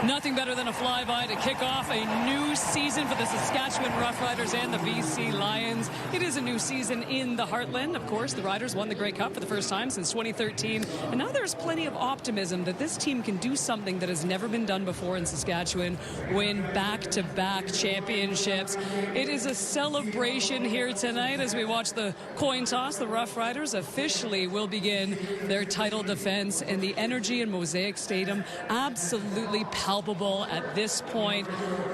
Nothing better than a flyby to kick off a new season for the Saskatchewan Roughriders and the BC Lions. It is a new season in the Heartland. Of course, the Riders won the Grey Cup for the first time since 2013. And now there's plenty of optimism that this team can do something that has never been done before in Saskatchewan, win back-to-back championships. It is a celebration here tonight as we watch the coin toss. The Roughriders officially will begin their title defense, and the energy in Mosaic Stadium absolutely palpable at this point.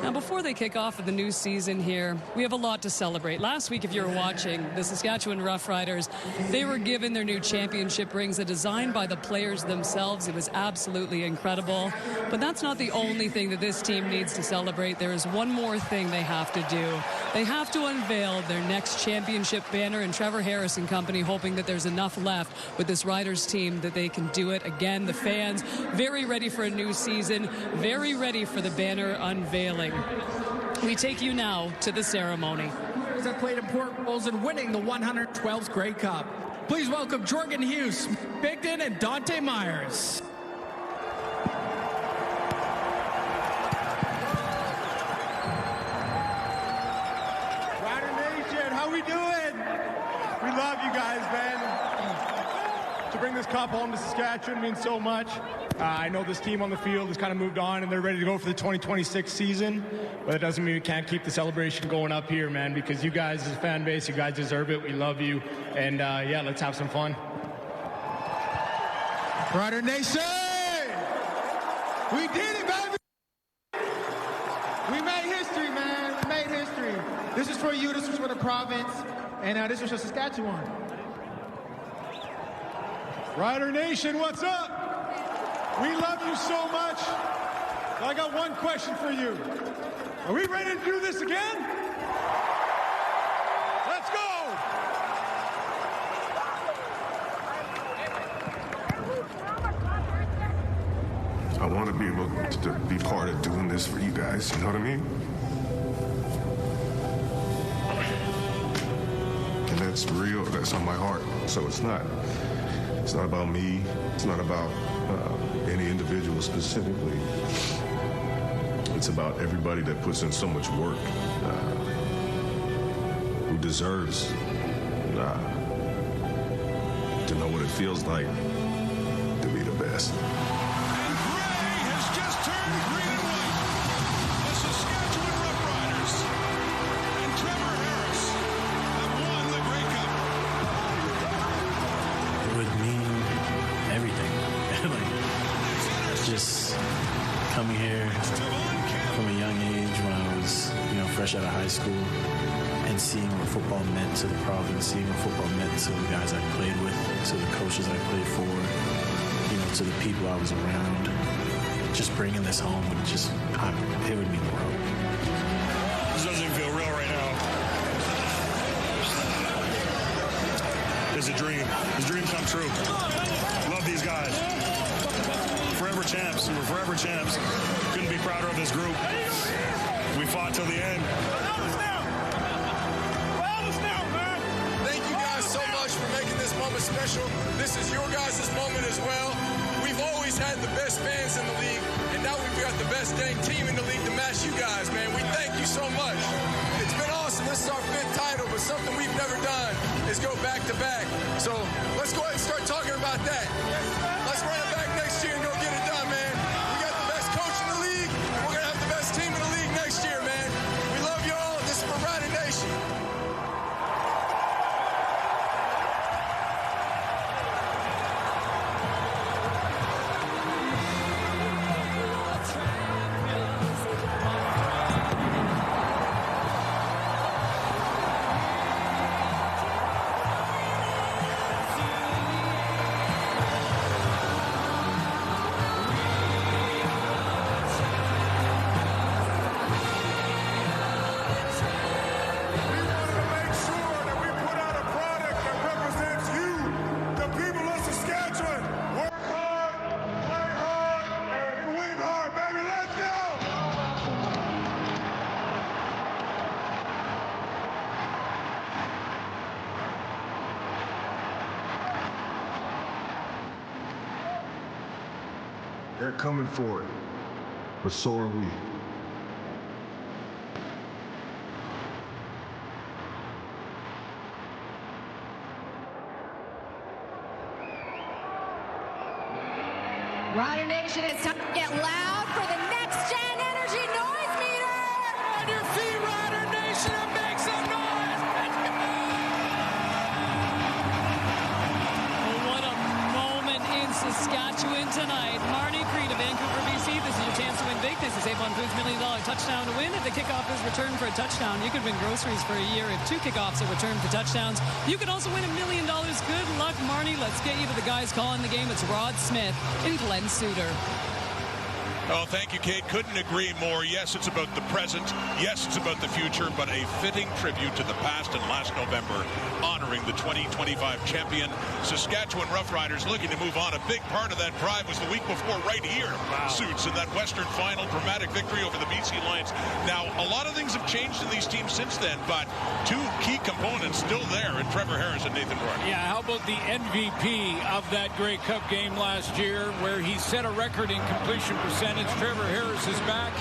Now, before they kick off the new season here, we have a lot to celebrate. Last week, if you were watching, the Saskatchewan Roughriders, they were given their new championship rings, a design by the players themselves. It was absolutely incredible. But that's not the only thing that this team needs to celebrate. There is one more thing they have to do. They have to unveil their next championship banner, and Trevor Harris and company hoping that there's enough left with this Riders team that they can do it. Again, the fans very ready for a new season, very ready for the banner unveiling. We take you now to the ceremony. That played important roles in winning the 112th Grey Cup. Please welcome Jorgen Hughes, Bigden, and Dante Myers. Rider Nation, how we doing? We love you guys, man. To bring this cup home to Saskatchewan means so much. I know this team on the field has kind of moved on and they're ready to go for the 2026 season, but it doesn't mean we can't keep the celebration going up here, man, because you guys as a fan base, you guys deserve it. We love you. And yeah, let's have some fun. Rider Nation! We did it, baby! We made history, man. We made history. This is for you, this is for the province, and this is for Saskatchewan. Rider Nation, what's up? We love you so much. I got one question for you. Are we ready to do this again? Let's go! I want to be able to be part of doing this for you guys, you know what I mean? And that's real, that's on my heart. So it's not about me, it's not about any individual specifically. It's about everybody that puts in so much work, who deserves to know what it feels like to be the best. And gray has just turned green and white. The Saskatchewan Roughriders and Trevor Harris have won the Grey Cup. It would mean everything. Just coming here from a young age when I was, fresh out of high school, and seeing what football meant to the province, seeing what football meant to the guys I played with, to the coaches I played for, to the people I was around. Just bringing this home would it would mean the world. This doesn't even feel real right now. It's a dream. It's a dream come true. Love these guys. Forever champs. We're forever champs. Couldn't be prouder of this group. We fought till the end. Thank you guys so much for making this moment special. This is your guys' moment as well. We've always had the best fans in the league, and now we've got the best dang team in the league to match you guys, man. We thank you so much. It's been awesome. This is our 5th title, but something we've never done is go back to back. So let's go ahead and start talking about that. Let's run it back next year and go get it done, man. We got the best coach in the league, and we're going to have the best team in the league next year, man. We love you all. This is for Rider Nation. They're coming for it. but so are we. Rider Nation, it's time to get loud for the next gen energy noise meter. On your feet, Rider Nation, and make some noise. Let's go. What a moment in Saskatchewan tonight. Marnie Creed of Vancouver, BC. This is your chance to win big. This is Avon Foods' $1 million touchdown to win. If the kickoff is returned for a touchdown, you can win groceries for a year. If 2 kickoffs are returned for touchdowns, you can also win $1 million. Good luck, Marnie. Let's get you to the guys calling the game. It's Rod Smith and Glenn Suter. Oh, thank you, Kate. Couldn't agree more. Yes, it's about the present. Yes, it's about the future, but a fitting tribute to the past. And last November, honoring the 2025 champion Saskatchewan Roughriders, looking to move on. A big part of that drive was the week before right here. Wow. Suits in that Western final, dramatic victory over the BC Lions. Now, a lot of things have changed in these teams since then, but 2 key components still there in Trevor Harris and Nathan Rourke. Yeah, how about the MVP of that Grey Cup game last year, where he set a record in completion percentage? Trevor Harris is back,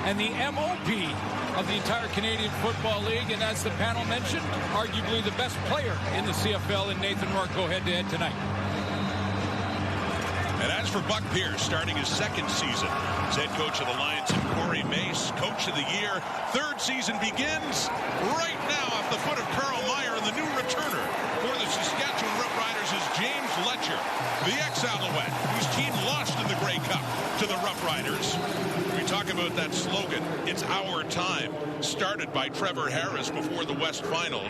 and the MOP of the entire Canadian Football League, and as the panel mentioned, arguably the best player in the CFL, and Nathan Rourke go head-to-head tonight. And as for Buck Pierce, starting his 2nd season as head coach of the Lions, and Corey Mace, coach of the year. 3rd season begins right now off the foot of Carl Meyer, and the new returner for the Saskatchewan Roughriders is James Letcher, the ex-Alouette, whose team lost in the Grey Cup to the Roughriders. We talk about that slogan, "It's our time," started by Trevor Harris before the West Final.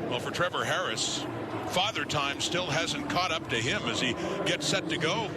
Well, for Trevor Harris, Father Time still hasn't caught up to him as he gets set to go.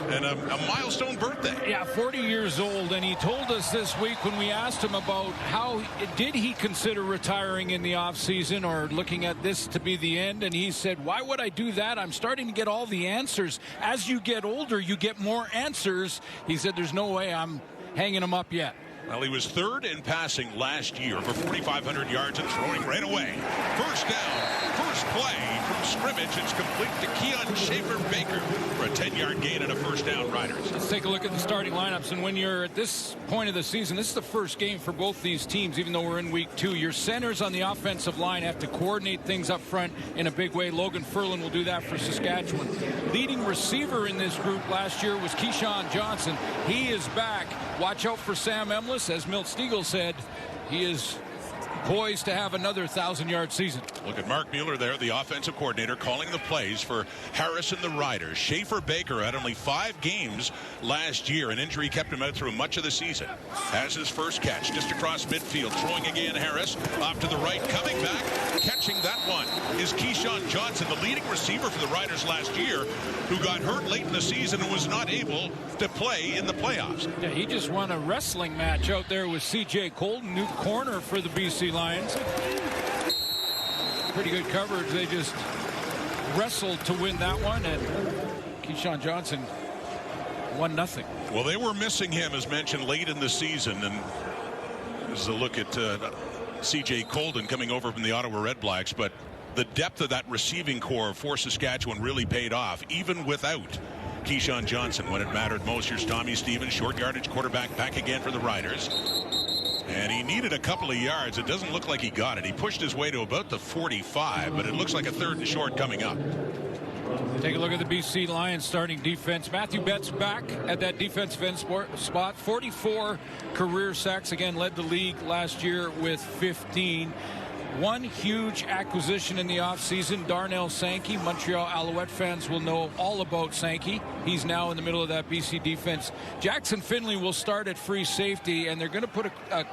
And a milestone birthday. Yeah, 40 years old, and he told us this week when we asked him about how did he consider retiring in the offseason or looking at this to be the end, and he said, why would I do that? I'm starting to get all the answers. As you get older, you get more answers. He said, there's no way I'm hanging them up yet. Well, he was 3rd in passing last year for 4,500 yards and throwing right away. First down, first play from scrimmage. It's complete to Keon Schaefer-Baker for a 10-yard gain and a first down, Riders. Let's take a look at the starting lineups. And when you're at this point of the season, this is the first game for both these teams, even though we're in week 2. Your centers on the offensive line have to coordinate things up front in a big way. Logan Furlan will do that for Saskatchewan. Leading receiver in this group last year was Keyshawn Johnson. He is back. Watch out for Sam Emlis. As Milt Stegall said, he is poised to have another 1,000-yard season. Look at Mark Mueller there, the offensive coordinator, calling the plays for Harris and the Riders. Schaefer-Baker had only 5 games last year. An injury kept him out through much of the season. Has his first catch just across midfield. Throwing again, Harris off to the right. Coming back, catching that one is Keyshawn Johnson, the leading receiver for the Riders last year, who got hurt late in the season and was not able to play in the playoffs. Yeah, he just won a wrestling match out there with C.J. Colton, new corner for the BC Lions. Pretty good coverage. They just wrestled to win that one, and Keyshawn Johnson 1-0. Well, they were missing him, as mentioned, late in the season, and this is a look at C.J. Colton coming over from the Ottawa Red Blacks, but the depth of that receiving core for Saskatchewan really paid off, even without Keyshawn Johnson when it mattered most. Here's Tommy Stevens, short yardage quarterback, back again for the Riders. And he needed a couple of yards. It doesn't look like he got it. He pushed his way to about the 45, but it looks like a 3rd and short coming up. Take a look at the BC Lions starting defense. Matthew Betts back at that defensive end spot. 44 career sacks. Again, led the league last year with 15. One huge acquisition in the offseason, Darnell Sankey. Montreal Alouette fans will know all about Sankey. He's now in the middle of that BC defense. Jackson Finley will start at free safety, and they're going to put a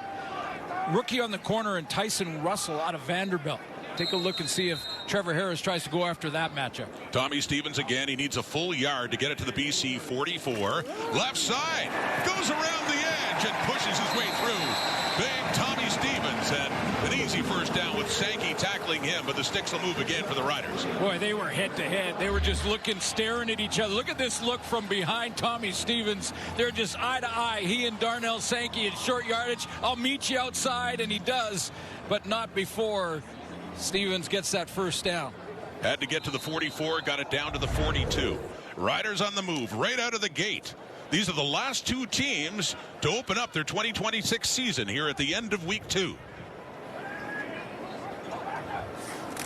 rookie on the corner and Tyson Russell out of Vanderbilt. Take a look and see if Trevor Harris tries to go after that matchup. Tommy Stevens again. He needs a full yard to get it to the BC 44. Left side. Goes around the edge and pushes his way through. Big Tommy Stevens, and an easy first down with Sankey tackling him, but the sticks will move again for the Riders. Boy, they were head-to-head. They were just looking, staring at each other. Look at this look from behind Tommy Stevens. They're just eye-to-eye. He and Darnell Sankey in short yardage. I'll meet you outside, and he does, but not before Stevens gets that first down. Had to get to the 44, got it down to the 42. Riders on the move right out of the gate. These are the last two teams to open up their 2026 season here at the end of week 2.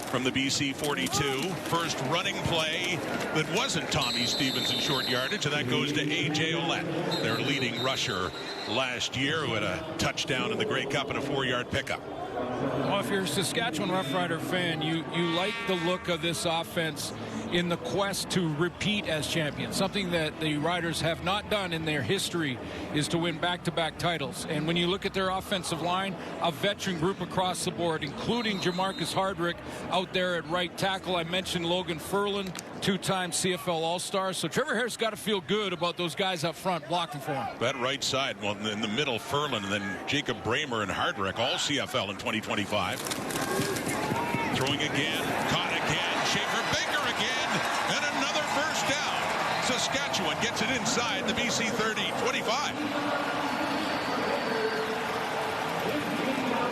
From the BC 42, first running play that wasn't Tommy Stevens in short yardage, and that goes to A.J. Ouellette, their leading rusher last year, who had a touchdown in the Grey Cup and a 4-yard pickup. Well, if you're a Saskatchewan Roughrider fan, you like the look of this offense in the quest to repeat as champions. Something that the Riders have not done in their history is to win back-to-back titles. And when you look at their offensive line, a veteran group across the board, including Jamarcus Hardrick out there at right tackle. I mentioned Logan Ferland, 2-time CFL All-Star. So Trevor Harris got to feel good about those guys up front blocking for him. That right side, well, in the middle, Ferland, and then Jacob Bramer and Hardrick, all CFL in 2025. Throwing again, caught again, Schaefer Baker again, and another first down. Saskatchewan gets it inside the BC 30, 25.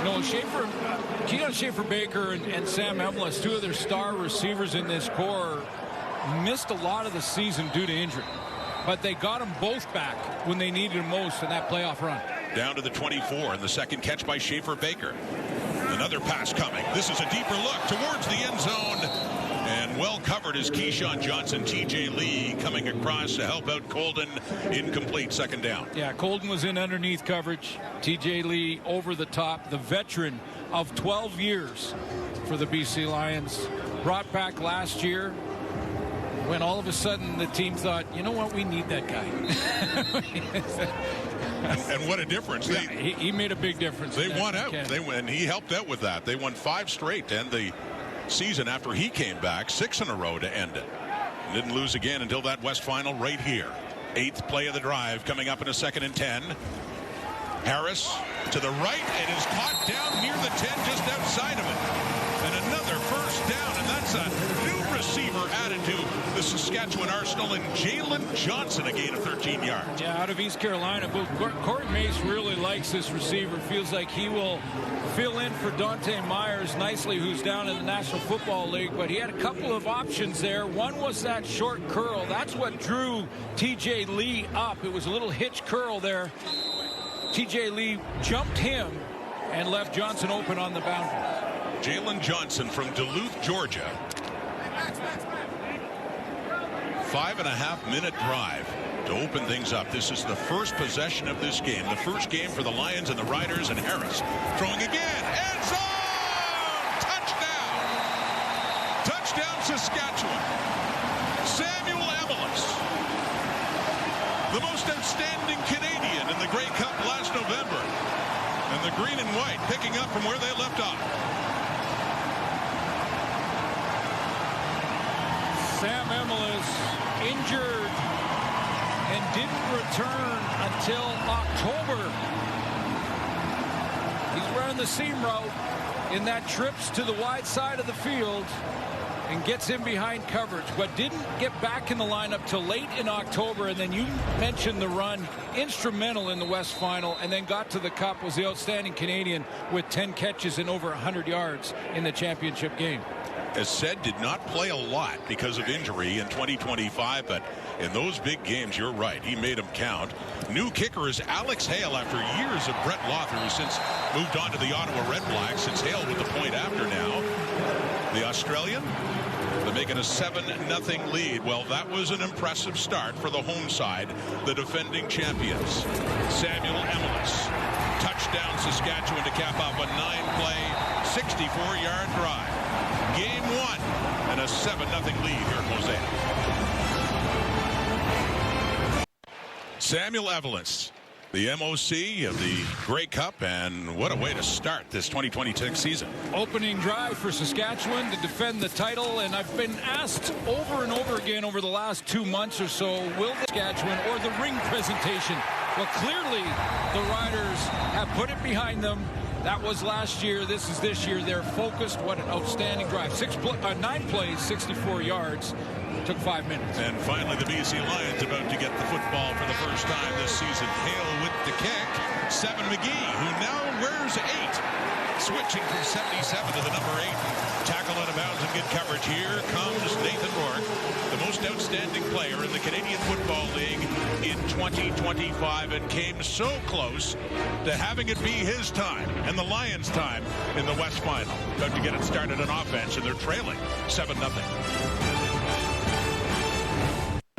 No, Keon Schaefer-Baker and Sam Emelis, two of their star receivers in this core, missed a lot of the season due to injury. But they got them both back when they needed them most in that playoff run. Down to the 24, and the second catch by Schaefer-Baker. Another pass coming. This is a deeper look towards the end zone. And well covered is Keyshawn Johnson. T.J. Lee coming across to help out Colden. Incomplete, second down. Yeah, Colden was in underneath coverage. T.J. Lee over the top. The veteran of 12 years for the BC Lions. Brought back last year when all of a sudden the team thought, you know what, we need that guy. And what a difference. Yeah, he made a big difference. They won out. And he helped out with that. They won 5 straight to end the season after he came back, 6 in a row to end it. Didn't lose again until that West final right here. 8th play of the drive coming up in a 2nd and 10. Harris to the right, and is caught down near the 10, just outside of it. And another first down, and that's a new receiver added to the Saskatchewan arsenal, and Jalen Johnson, a gain of 13 yards. Yeah, out of East Carolina. But Corey Mace really likes this receiver. Feels like he will fill in for Dante Myers nicely, who's down in the National Football League. But he had a couple of options there. One was that short curl. That's what drew T.J. Lee up. It was a little hitch curl there. T.J. Lee jumped him and left Johnson open on the boundary. Jalen Johnson from Duluth, Georgia. 5.5-minute drive to open things up. This is the first possession of this game. The first game for the Lions and the Riders, and Harris throwing again. End zone! Touchdown! Touchdown, Saskatchewan. Samuel Emelis, the most outstanding Canadian in the Grey Cup last November. And the green and white picking up from where they left off. Sam Emelis injured and didn't return until October. He's running the seam route in that trips to the wide side of the field and gets in behind coverage, but didn't get back in the lineup till late in October. And then you mentioned the run, instrumental in the West Final, and then got to the Cup, was the outstanding Canadian with 10 catches and over 100 yards in the championship game. As said, did not play a lot because of injury in 2025, but in those big games, you're right, he made them count. New kicker is Alex Hale after years of Brett Lawther, who since moved on to the Ottawa Red Blacks. It's Hale with the point after now. The Australian, they're making a 7-0 lead. Well, that was an impressive start for the home side, the defending champions. Samuel Emelis, touchdown Saskatchewan to cap off a 9-play, 64-yard drive. Game 1 and a 7-0 lead here at Mosaic. Samuel Emelis, the MOC of the Grey Cup, and what a way to start this 2026 season. Opening drive for Saskatchewan to defend the title, and I've been asked over and over again over the last 2 months or so, will Saskatchewan or the ring presentation? Well, clearly the Riders have put it behind them. That was last year. This is this year. They're focused. What an outstanding drive. 9 plays, 64 yards. Took 5 minutes. And finally, the BC Lions about to get the football for the first time this season. Hale with the kick. 7 McGee, who now wears 8. Switching from 77 to the number 8. Tackle out of bounds and good coverage. Here comes Nathan Rourke, the most outstanding player in the Canadian Football League in 2025, and came so close to having it be his time and the Lions' time in the West Final. About to get it started on offense, and they're trailing 7-0.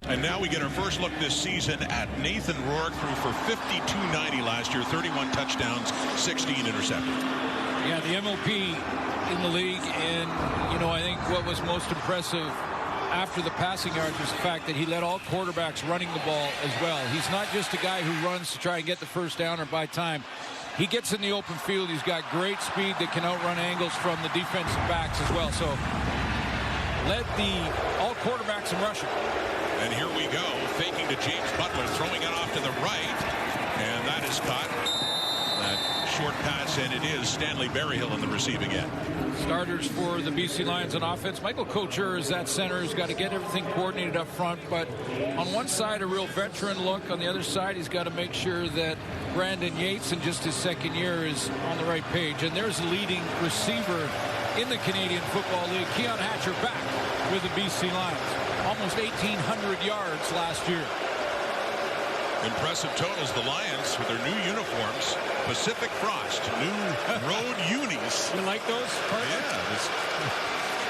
And now we get our first look this season at Nathan Rourke, threw for 52-90 last year, 31 touchdowns, 16 intercepted. Yeah, the MLP in the league, and, you know, I think what was most impressive after the passing yards was the fact that he led all quarterbacks running the ball as well. He's not just a guy who runs to try and get the first down or buy time. He gets in the open field. He's got great speed that can outrun angles from the defensive backs as well. So led all quarterbacks in rushing. And here we go, faking to James Butler, throwing it off to the right, and that is caught. That short pass, and it is Stanley Berryhill in the receiving end. Starters for the BC Lions on offense. Michael Couture is that center who's got to get everything coordinated up front, but on one side a real veteran look. On the other side, he's got to make sure that Brandon Yates, in just his second year, is on the right page. And there's the leading receiver in the Canadian Football League, Keon Hatcher, back with the BC Lions. Almost 1,800 yards last year. Impressive totals, the Lions with their new uniforms. Pacific Frost, new road unis. You like those? Yeah,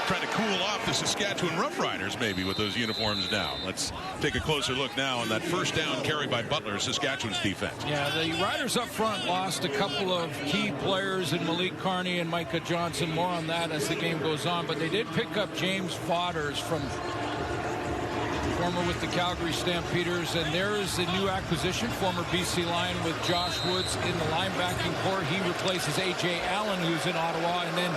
trying to cool off the Saskatchewan Roughriders maybe with those uniforms now. Let's take a closer look now on that first down carry by Butler, Saskatchewan's defense. Yeah, the Riders up front lost a couple of key players in Malik Carney and Micah Johnson. More on that as the game goes on, but they did pick up James Fodders from former with the Calgary Stampeders, and there is the new acquisition, former BC Lion with Josh Woods in the linebacking core. He replaces A.J. Allen, who's in Ottawa, and then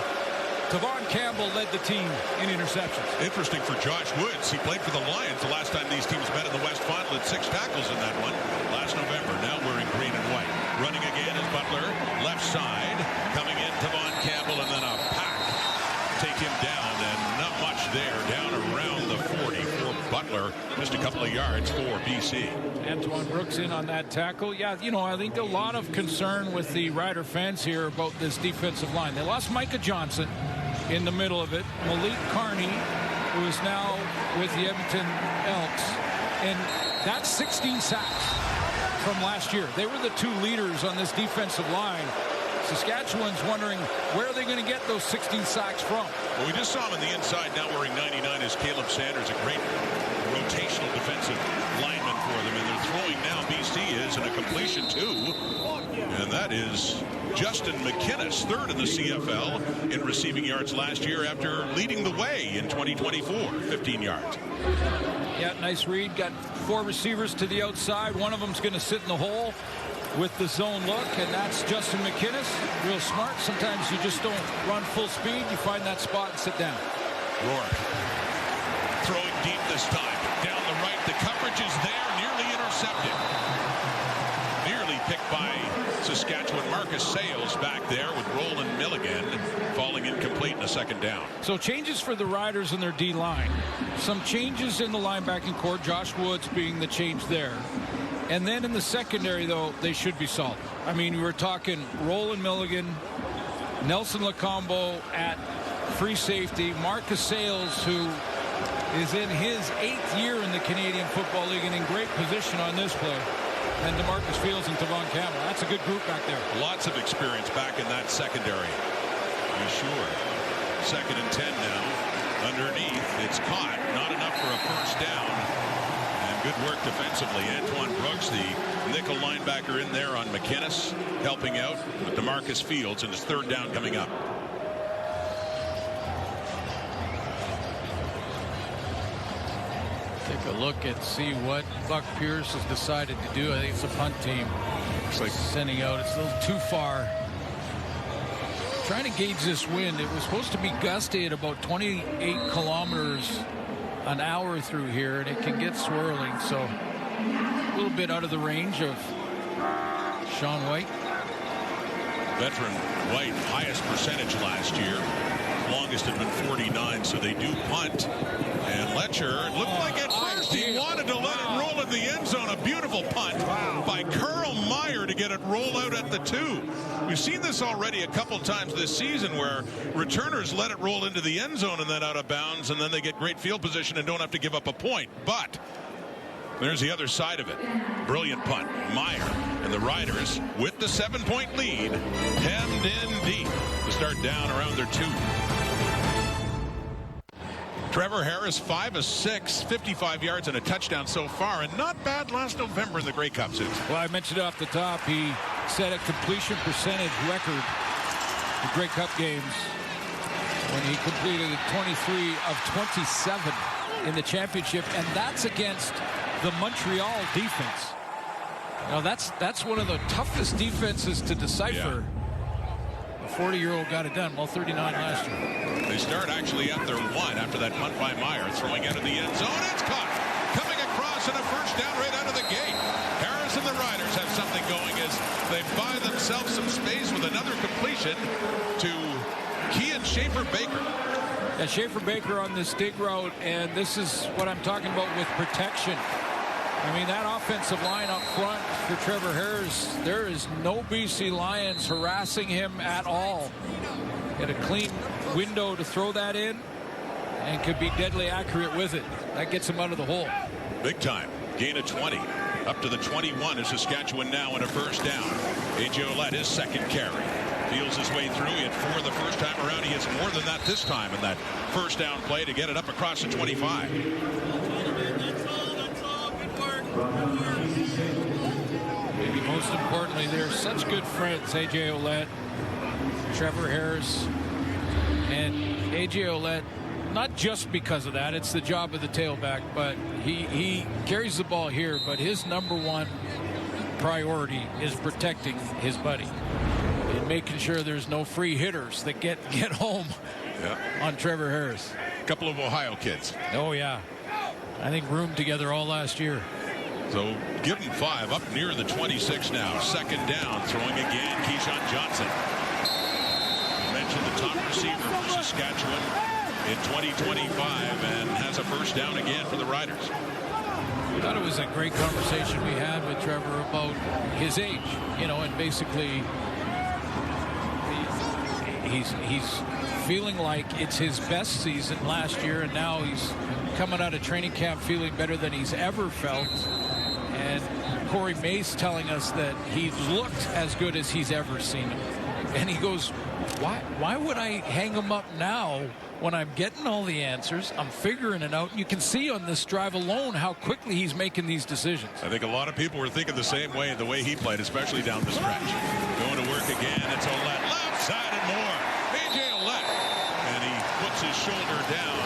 Tavon Campbell led the team in interceptions. Interesting for Josh Woods. He played for the Lions the last time these teams met in the West Final, had 6 tackles in that one last November. Now wearing green and white. Running again is Butler, left side, coming in Tavon Campbell, and then a pack. Take him down, and not much there, down around the 40 for Butler, just a couple of yards for BC. Antoine Brooks in on that tackle. Yeah, you know, I think a lot of concern with the Rider fans here about this defensive line. They lost Micah Johnson in the middle of it. Malik Carney, who is now with the Edmonton Elks, and that's 16 sacks from last year. They were the 2 leaders on this defensive line. Saskatchewan's wondering where are they going to get those 16 sacks from. Well, we just saw him on the inside, now wearing 99 is Caleb Sanders, a great rotational defensive lineman for them, and they're throwing now, BC is, and a completion too, and that is Justin McInnes, 3rd in the CFL in receiving yards last year after leading the way in 2024, 15 yards. Yeah, nice read. Got 4 receivers to the outside. One of them's going to sit in the hole with the zone look, and that's Justin McInnes. Real smart. Sometimes you just don't run full speed. You find that spot and sit down. Rourke throwing deep this time. Down the right. The coverage is there. Nearly intercepted. Nearly picked by Saskatchewan. Marcus Sales back there with Roland Milligan falling incomplete in a second down. So changes for the Riders in their D-line. Some changes in the linebacking core. Josh Woods being the change there. And then in the secondary, though, they should be solid. I mean, we were talking Roland Milligan, Nelson Lacombo at free safety, Marcus Sales, who is in his 8th year in the Canadian Football League and in great position on this play, and DeMarcus Fields and Tavon Campbell. That's a good group back there. Lots of experience back in that secondary. Be sure. 2nd and 10 now. Underneath, it's caught. Not enough for a first down. Good work defensively. Antoine Brooks, the nickel linebacker, in there on McInnes, helping out with DeMarcus Fields, and his 3rd down coming up. Take a look and see what Buck Pierce has decided to do. I think it's a punt team. Looks like sending out. It's a little too far. Trying to gauge this wind. It was supposed to be gusty at about 28 kilometers an hour through here, and it can get swirling, so a little bit out of the range of Sean White. Veteran White, highest percentage last year. Longest had been 49, so they do punt And Letcher, it looked like at first he wanted to let it roll in the end zone. A beautiful punt by Carl Meyer to get it rolled out at the 2. We've seen this already a couple times this season where returners let it roll into the end zone and then out of bounds, and then they get great field position and don't have to give up a point. But there's the other side of it. Brilliant punt. Meyer and the Riders with the 7-point lead, hemmed in deep to start down around their 2. Trevor Harris, 5 of 6, 55 yards and a touchdown so far, and not bad last November in the Grey Cup. Well, I mentioned off the top, he set a completion percentage record in Grey Cup games when he completed 23 of 27 in the championship, and that's against the Montreal defense. Now that's one of the toughest defenses to decipher. Yeah. The 40-year-old got it done. Well, 39 last year. They start actually at their 1 after that punt by Meyer, throwing out of the end zone. It's caught. Coming across and a first down right out of the gate. Harris and the Riders have something going as they buy themselves some space with another completion to Kean Schaefer-Baker. Yeah, Schaefer-Baker on this dig route, and this is what I'm talking about with protection. I mean, that offensive line up front for Trevor Harris, there is no BC Lions harassing him at all. Get a clean window to throw that in and could be deadly accurate with it. That gets him out of the hole. Big time. Gain of 20. Up to the 21 is Saskatchewan now in a first down. A.J. Ouellette, his second carry. Feels his way through. He had 4 the first time around. He gets more than that this time in that first down play to get it up across the 25. Maybe most importantly, they're such good friends, A.J. Ouellette, Trevor Harris, and A.J. Ouellette, not just because of that, it's the job of the tailback, but he carries the ball here, but his number 1 priority is protecting his buddy and making sure there's no free hitters that get home on Trevor Harris. A couple of Ohio kids. Oh, yeah. I think roomed together all last year. So give him 5 up near the 26 now. Second down, throwing again, Keyshawn Johnson. I mentioned the top receiver for Saskatchewan in 2025 and has a first down again for the Riders. I thought it was a great conversation we had with Trevor about his age, you know, and basically he's feeling like it's his best season last year, and now he's coming out of training camp feeling better than he's ever felt. And Corey Mace telling us that he looked as good as he's ever seen him. And he goes, why would I hang him up now when I'm getting all the answers? I'm figuring it out. And you can see on this drive alone how quickly he's making these decisions. I think a lot of people were thinking the same way, the way he played, especially down the stretch. Going to work again. It's Ouellette. Left side and more. A.J. Ouellette. And he puts his shoulder down.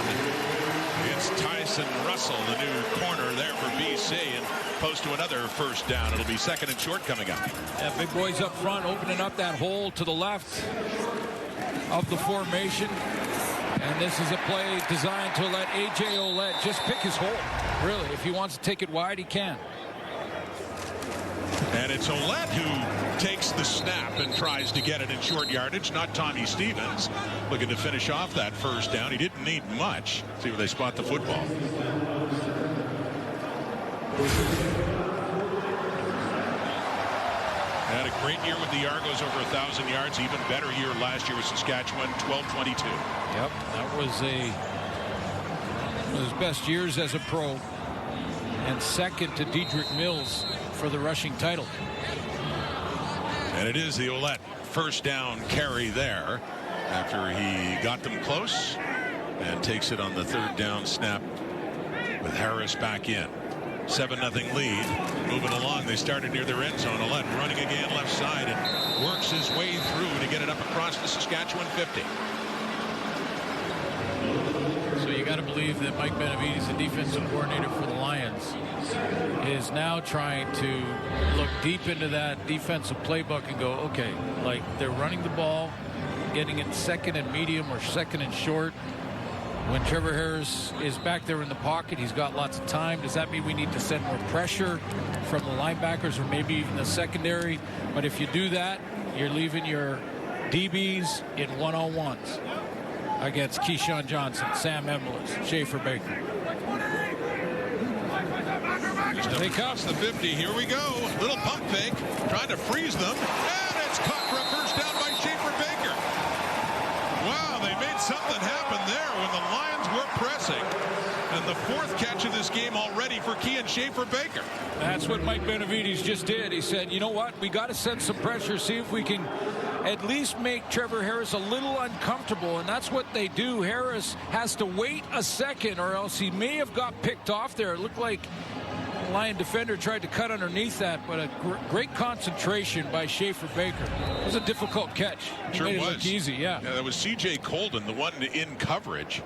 It's Tyson Russell, the new corner there for BC, and post to another first down. It'll be second and short coming up. Yeah, big boys up front opening up that hole to the left of the formation. And this is a play designed to let A.J. Ouellette just pick his hole. Really, if he wants to take it wide, he can. And it's Ouellette who takes the snap and tries to get it in short yardage, not Tommy Stevens. Looking to finish off that first down. He didn't need much. See where they spot the football. Had a great year with the Argos, over 1,000 yards. Even better year last year with Saskatchewan, 12-22. Yep, that was one of his best years as a pro, and second to Dedrick Mills for the rushing title. And it is the Ouellette first down carry there after he got them close and takes it on the third down snap with Harris back in. 7-0 lead. Moving along, they started near their end zone. Ouellette running again left side and works his way through to get it up across the Saskatchewan 50. So you got to believe that Mike Benavides, the defensive coordinator for the Lions, is now trying to look deep into that defensive playbook and go, okay, like they're running the ball, getting it second and medium or second and short. When Trevor Harris is back there in the pocket, he's got lots of time. Does that mean we need to send more pressure from the linebackers or maybe even the secondary? But if you do that, you're leaving your DBs in one-on-ones against Keyshawn Johnson, Sam Emlis, Schaefer-Baker. Fires them across the 50. Here we go. Little pump fake. Trying to freeze them. And it's caught for a first down by Schaefer Baker. Wow, they made something happen there when the Lions were pressing. And the fourth catch of this game already for Kean Schaefer Baker. That's what Mike Benavides just did. He said, you know what? We got to send some pressure, see if we can at least make Trevor Harris a little uncomfortable, and that's what they do. Harris has to wait a second, or else he may have got picked off there. It looked like the Lion defender tried to cut underneath that, but a great concentration by Schaefer Baker. It was a difficult catch. Sure made was. It look easy, yeah. That was C.J. Colden, the one in coverage.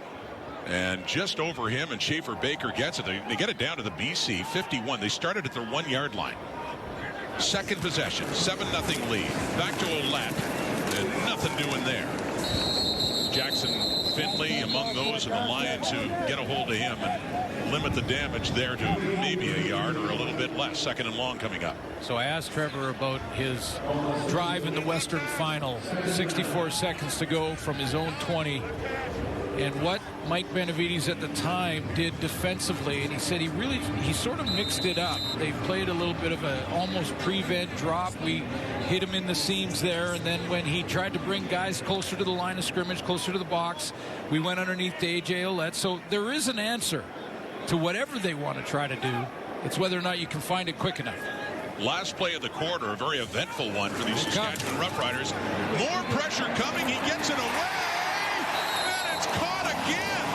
And just over him, and Schaefer Baker gets it. They get it down to the BC 51. They started at their 1 yard line. Second possession, 7-0 lead. Back to Ouellette, and nothing doing there. Jackson Finley among those in the Lions who get a hold of him and limit the damage there to maybe a yard or a little bit less. Second and long coming up. So I asked Trevor about his drive in the Western Final. 64 seconds to go from his own 20. And what Mike Benavides at the time did defensively, and he said he sort of mixed it up. They played a little bit of a almost prevent drop. We hit him in the seams there, and then when he tried to bring guys closer to the line of scrimmage, closer to the box, we went underneath to A.J. Ouellette. So there is an answer to whatever they want to try to do. It's whether or not you can find it quick enough. Last play of the quarter, a very eventful one for these Saskatchewan Roughriders. More pressure coming. He gets it away. Caught again.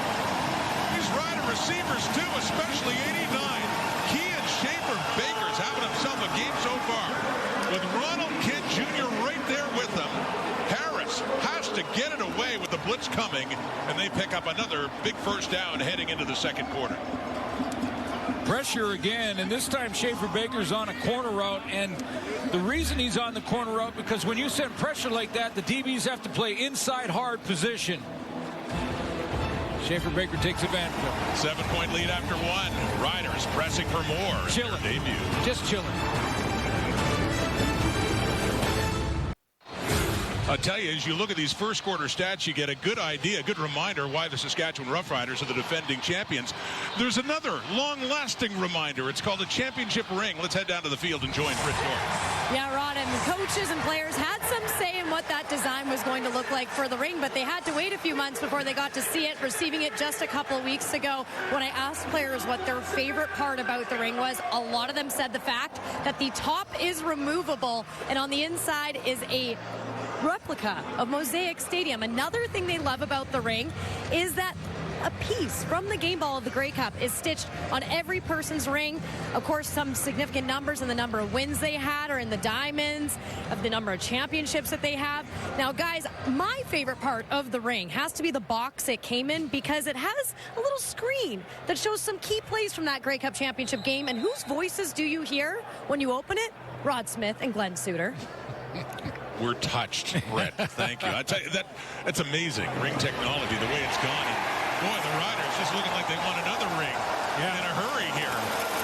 These Rider receivers too, especially 89. Kean Schaefer Baker's having himself a game so far. With Ronald Kidd Jr. right there with them. Harris has to get it away with the blitz coming, and they pick up another big first down heading into the second quarter. Pressure again, and this time Schaefer Baker's on a corner route, and the reason he's on the corner route, because when you send pressure like that, the DBs have to play inside hard position. Schaefer Baker takes advantage of it. 7-point lead after one. Riders pressing for more. Chilling. Debut. Just chilling. I'll tell you, as you look at these first quarter stats, you get a good idea, a good reminder why the Saskatchewan Roughriders are the defending champions. There's another long-lasting reminder. It's called a championship ring. Let's head down to the field and join Fritz North. Yeah, Rod, and coaches and players had some say in what that design was going to look like for the ring, but they had to wait a few months before they got to see it, receiving it just a couple of weeks ago. When I asked players what their favorite part about the ring was, a lot of them said the fact that the top is removable and on the inside is a replica of Mosaic Stadium. Another thing they love about the ring is that a piece from the game ball of the Grey Cup is stitched on every person's ring. Of course, some significant numbers in the number of wins they had or in the diamonds, of the number of championships that they have. Now, guys, my favorite part of the ring has to be the box it came in, because it has a little screen that shows some key plays from that Grey Cup championship game. And whose voices do you hear when you open it? Rod Smith and Glenn Suter. We're touched, Brett. Thank you. I tell you, that's amazing. Ring technology, the way it's gone. And boy, the Riders just looking like they want another ring in a hurry here.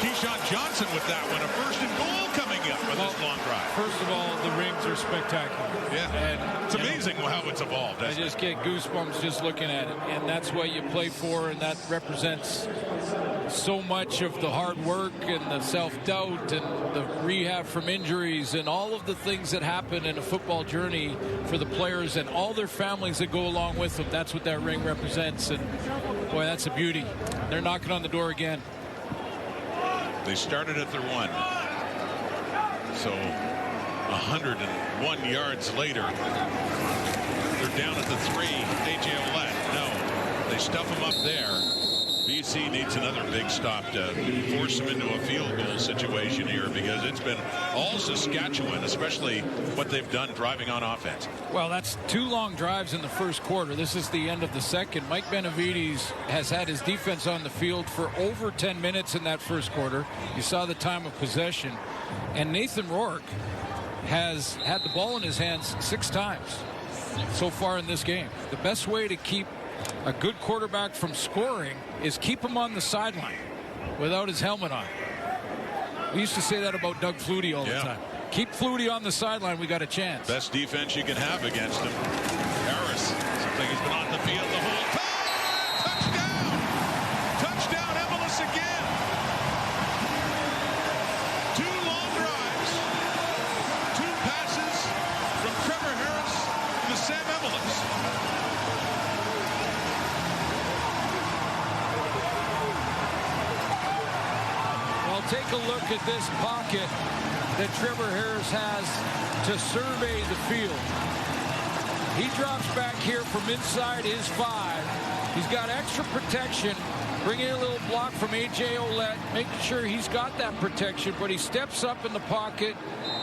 Keyshawn Johnson with that one. A first and goal coming up with this long drive. First of all, the rings are spectacular. Yeah. And it's amazing how it's evolved. I just get goosebumps just looking at it. And that's what you play for, and that represents so much of the hard work and the self-doubt and the rehab from injuries and all of the things that happen in a football journey for the players and all their families that go along with them. That's what that ring represents, and boy, that's a beauty. They're knocking on the door again. They started at their one. So 101 yards later, they're down at the 3. A.J. Ouellette, no. They stuff him up there. BC needs another big stop to force them into a field goal situation here, because it's been all Saskatchewan, especially what they've done driving on offense. Well, that's 2 long drives in the first quarter. This is the end of the second. Mike Benavides has had his defense on the field for over 10 minutes in that first quarter. You saw the time of possession. And Nathan Rourke has had the ball in his hands 6 times so far in this game. The best way to keep a good quarterback from scoring is keep him on the sideline without his helmet on. We used to say that about Doug Flutie all the time. Keep Flutie on the sideline, we got a chance. Best defense you can have against him. Harris, something he's been on the field the whole time. Touchdown! Touchdown, Emelis again. take a look at this pocket that Trevor Harris has to survey the field. He drops back here from inside his 5. He's got extra protection. Bringing in a little block from A.J. Ouellette, making sure he's got that protection, but he steps up in the pocket,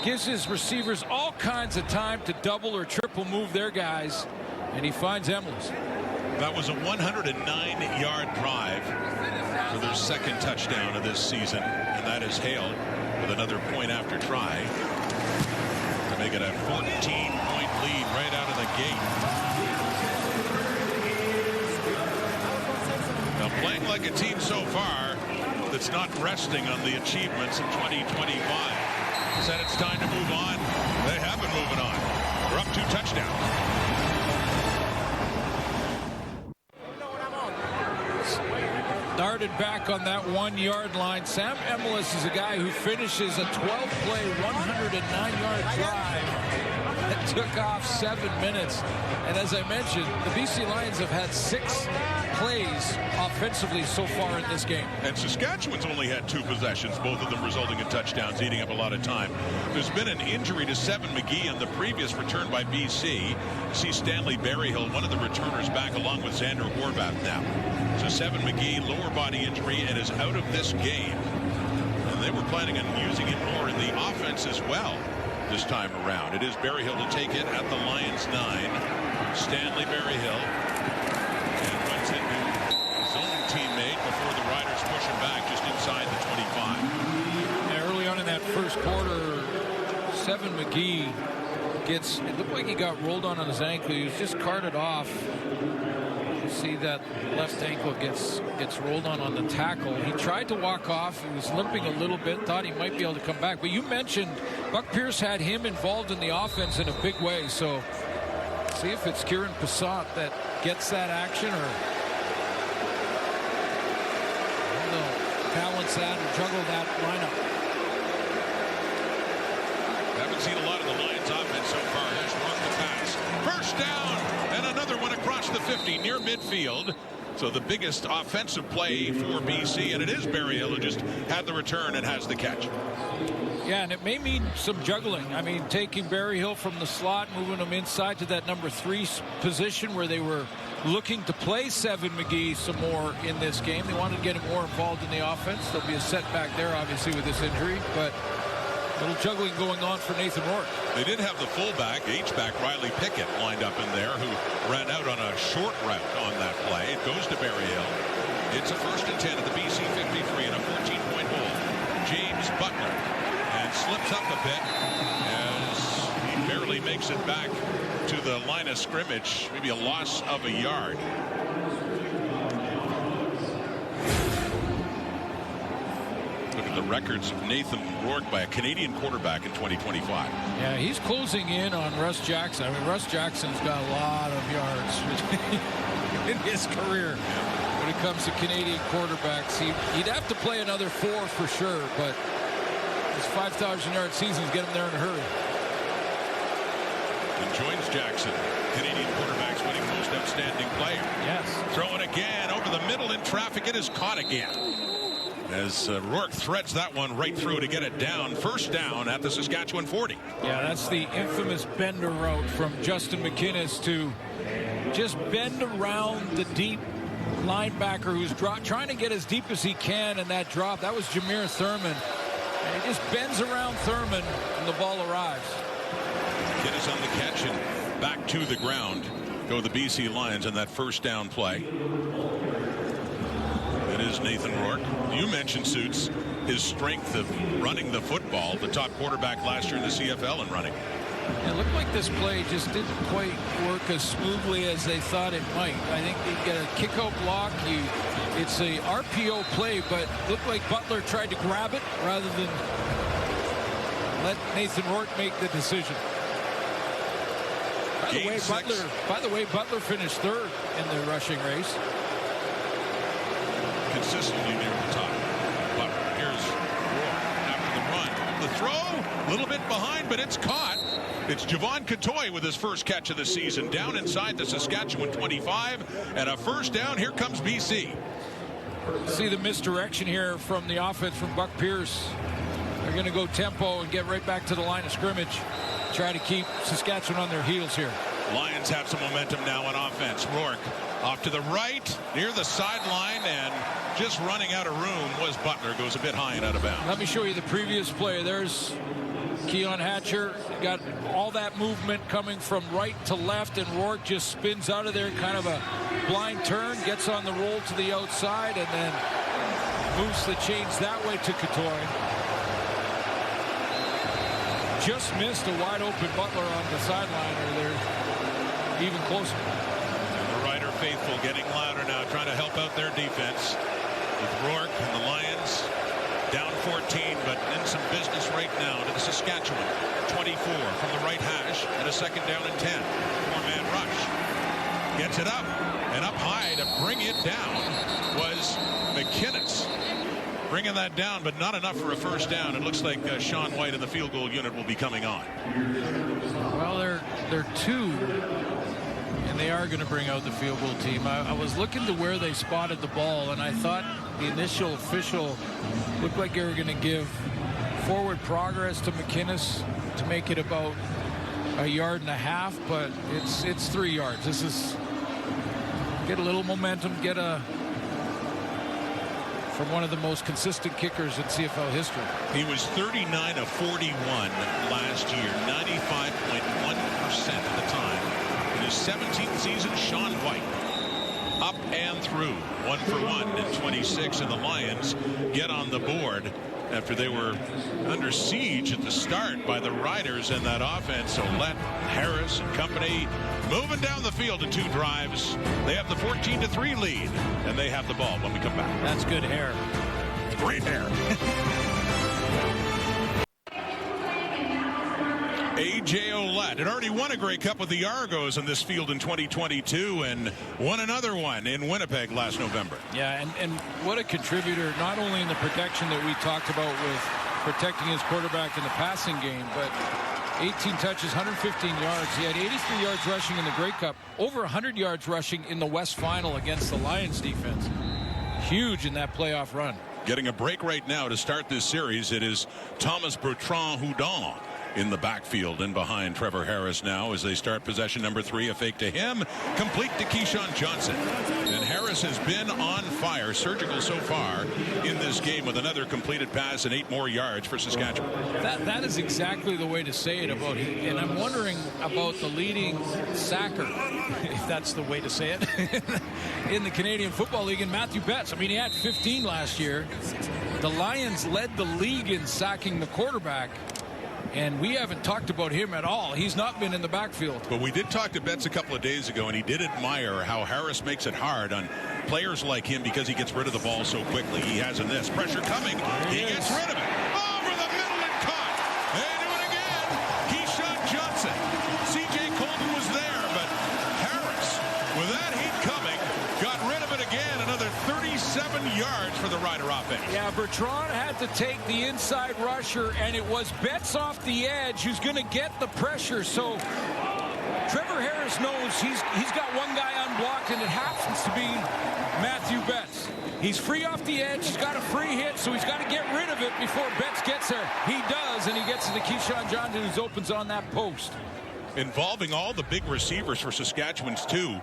gives his receivers all kinds of time to double or triple move their guys, and he finds Emlis. That was a 109-yard drive for their second touchdown of this season, and that is hailed with another point after try to make it a 14-point lead right out of the gate. Now, playing like a team so far that's not resting on the achievements of 2025. Said it's time to move on. They have been moving on. They're up 2 touchdowns. Started back on that 1-yard line. Sam Emlis is a guy who finishes a 12-play, 109-yard drive that took off 7 minutes. And as I mentioned, the BC Lions have had 6 plays offensively so far in this game. And Saskatchewan's only had 2 possessions, both of them resulting in touchdowns, eating up a lot of time. There's been an injury to Seven McGee on the previous return by BC. See Stanley Berryhill, one of the returners, back along with Xander Horvath now. So Seven McGee, lower body injury, and is out of this game. And they were planning on using him more in the offense as well this time around. It is Berryhill to take it at the Lions 9. Stanley Berryhill. And runs into his own teammate before the Riders push him back just inside the 25. Yeah, early on in that first quarter, Seven McGee gets, it looked like he got rolled on his ankle. He was just carted off. You see that left ankle gets rolled on the tackle. He tried to walk off. He was limping a little bit, thought he might be able to come back. But you mentioned Buck Pierce had him involved in the offense in a big way. So see if it's Kieran Passat that gets that action, or balance that or juggle that lineup. Haven't seen a lot of the Lions offense so far. There's one to pass. First down, and another one across the 50 near midfield. So the biggest offensive play for BC, and it is Berryhill who just had the return and has the catch. Yeah, and it may mean some juggling. I mean, taking Berryhill from the slot, moving him inside to that number 3 position where they were looking to play Seven McGee some more in this game. They wanted to get him more involved in the offense. There'll be a setback there, obviously, with this injury, but a little juggling going on for Nathan Rourke. They did have the fullback, H-back Riley Pickett, lined up in there, who ran out on a short route on that play. It goes to Berryhill. It's a 1st and 10 at the BC 53 and a 14-point hole. James Butler, and slips up a bit as he barely makes it back to the line of scrimmage. Maybe a loss of a yard. Look at the records of Nathan Rourke by a Canadian quarterback in 2025. Yeah, he's closing in on Russ Jackson. I mean, Russ Jackson's got a lot of yards in his career. When it comes to Canadian quarterbacks, he'd have to play another 4 for sure, but his 5,000-yard seasons get him there in a hurry. And joins Jackson, Canadian quarterbacks winning most outstanding player. Yes. Throwing again over the middle in traffic. It is caught again. As Rourke threads that one right through to get it down. First down at the Saskatchewan 40. Yeah, that's the infamous bender route from Justin McInnes to just bend around the deep linebacker who's trying to get as deep as he can in that drop. That was Jameer Thurman. And he just bends around Thurman and the ball arrives. McInnes on the catch and back to the ground go the BC Lions on that first down play. It is Nathan Rourke. You mentioned, Suits, his strength of running the football, the top quarterback last year in the CFL in running. It looked like this play just didn't quite work as smoothly as they thought it might. I think they get a kick-out block. It's a RPO play, but it looked like Butler tried to grab it rather than let Nathan Rourke make the decision. By the way, Butler finished 3rd in the rushing race. Consistently near the top. But here's Rourke after the run. The throw, a little bit behind, but it's caught. It's Javon Catoy with his first catch of the season, down inside the Saskatchewan 25, and a first down. Here comes BC. see the misdirection here from the offense from Buck Pierce. They're going to go tempo and get right back to the line of scrimmage. Try to keep Saskatchewan on their heels here. Lions have some momentum now on offense. Rourke off to the right, near the sideline, and just running out of room was Butler. Goes a bit high and out of bounds. Let me show you the previous play. There's Keon Hatcher. Got all that movement coming from right to left, and Rourke just spins out of there, kind of a blind turn, gets on the roll to the outside, and then moves the chains that way to Couture. Just missed a wide open Butler on the sideline, or they're even closer. And the Rider faithful getting louder now, trying to help out their defense with Rourke and the Lions down 14, but in some business right now to the Saskatchewan 24 from the right hash, and a second down and 10. Four-man rush. Gets it up, and up high to bring it down was McKinnis. Bringing that down, but not enough for a first down. It looks like Sean White in the field goal unit will be coming on. Well, they're two, and they are going to bring out the field goal team. I was looking to where they spotted the ball, and I thought the initial official looked like they were going to give forward progress to McKinnis to make it about a yard and a half, but it's 3 yards. This is get a little momentum, get a from one of the most consistent kickers in CFL history. He was 39 of 41 last year, 95.1% at the time. In his 17th season, Sean White up and through 1 for 1 in 26, and the Lions get on the board after they were under siege at the start by the Riders in that offense. So let Harris and company moving down the field in 2 drives. They have the 14-3 lead, and they have the ball when we come back. That's good hair. Great hair. A.J. Ouellette had already won a Grey Cup with the Argos in this field in 2022 and won another one in Winnipeg last November. Yeah, and what a contributor, not only in the protection that we talked about with protecting his quarterback in the passing game, but 18 touches, 115 yards. He had 83 yards rushing in the Grey Cup, over 100 yards rushing in the West Final against the Lions defense. Huge in that playoff run. Getting a break right now to start this series. It is Thomas Bertrand-Houdon in the backfield and behind Trevor Harris now as they start possession number 3. A fake to him, complete to Keyshawn Johnson. And Harris has been on fire, surgical so far in this game, with another completed pass and 8 more yards for Saskatchewan. That is exactly the way to say it about him. And I'm wondering about the leading sacker, if that's the way to say it, in the Canadian Football League, in Matthew Betts. I mean, he had 15 last year. The Lions led the league in sacking the quarterback, and we haven't talked about him at all. He's not been in the backfield. But we did talk to Betts a couple of days ago, and he did admire how Harris makes it hard on players like him because he gets rid of the ball so quickly. He has in this. Pressure coming. He gets rid of it. Over the middle and caught. They do it again. Keyshawn Johnson. C.J. Colton was there, but Harris, with that heat coming, got rid of it again. Another 37 yards for the Rider offense. Yeah, Bertrand had to take the inside rusher, and it was Betts off the edge who's going to get the pressure. So Trevor Harris knows he's got one guy unblocked, and it happens to be Matthew Betts. He's free off the edge. He's got a free hit, so he's got to get rid of it before Betts gets there. He does, and he gets it to Keyshawn Johnson, who opens on that post. Involving all the big receivers for Saskatchewan's 2.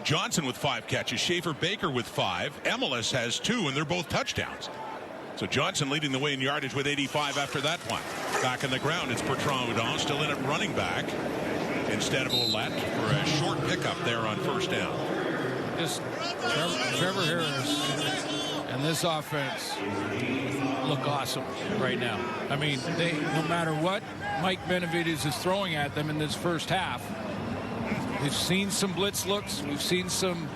Johnson with 5 catches, Schaefer Baker with 5, Emelis has 2, and they're both touchdowns. So Johnson leading the way in yardage with 85 after that one. Back in the ground, it's Bertrand-Houdon still in at running back instead of Ouellette for a short pickup there on first down. Just Trevor Harris and this offense look awesome right now. I mean, no matter what Mike Benavides is throwing at them in this first half, we've seen some blitz looks. We've seen some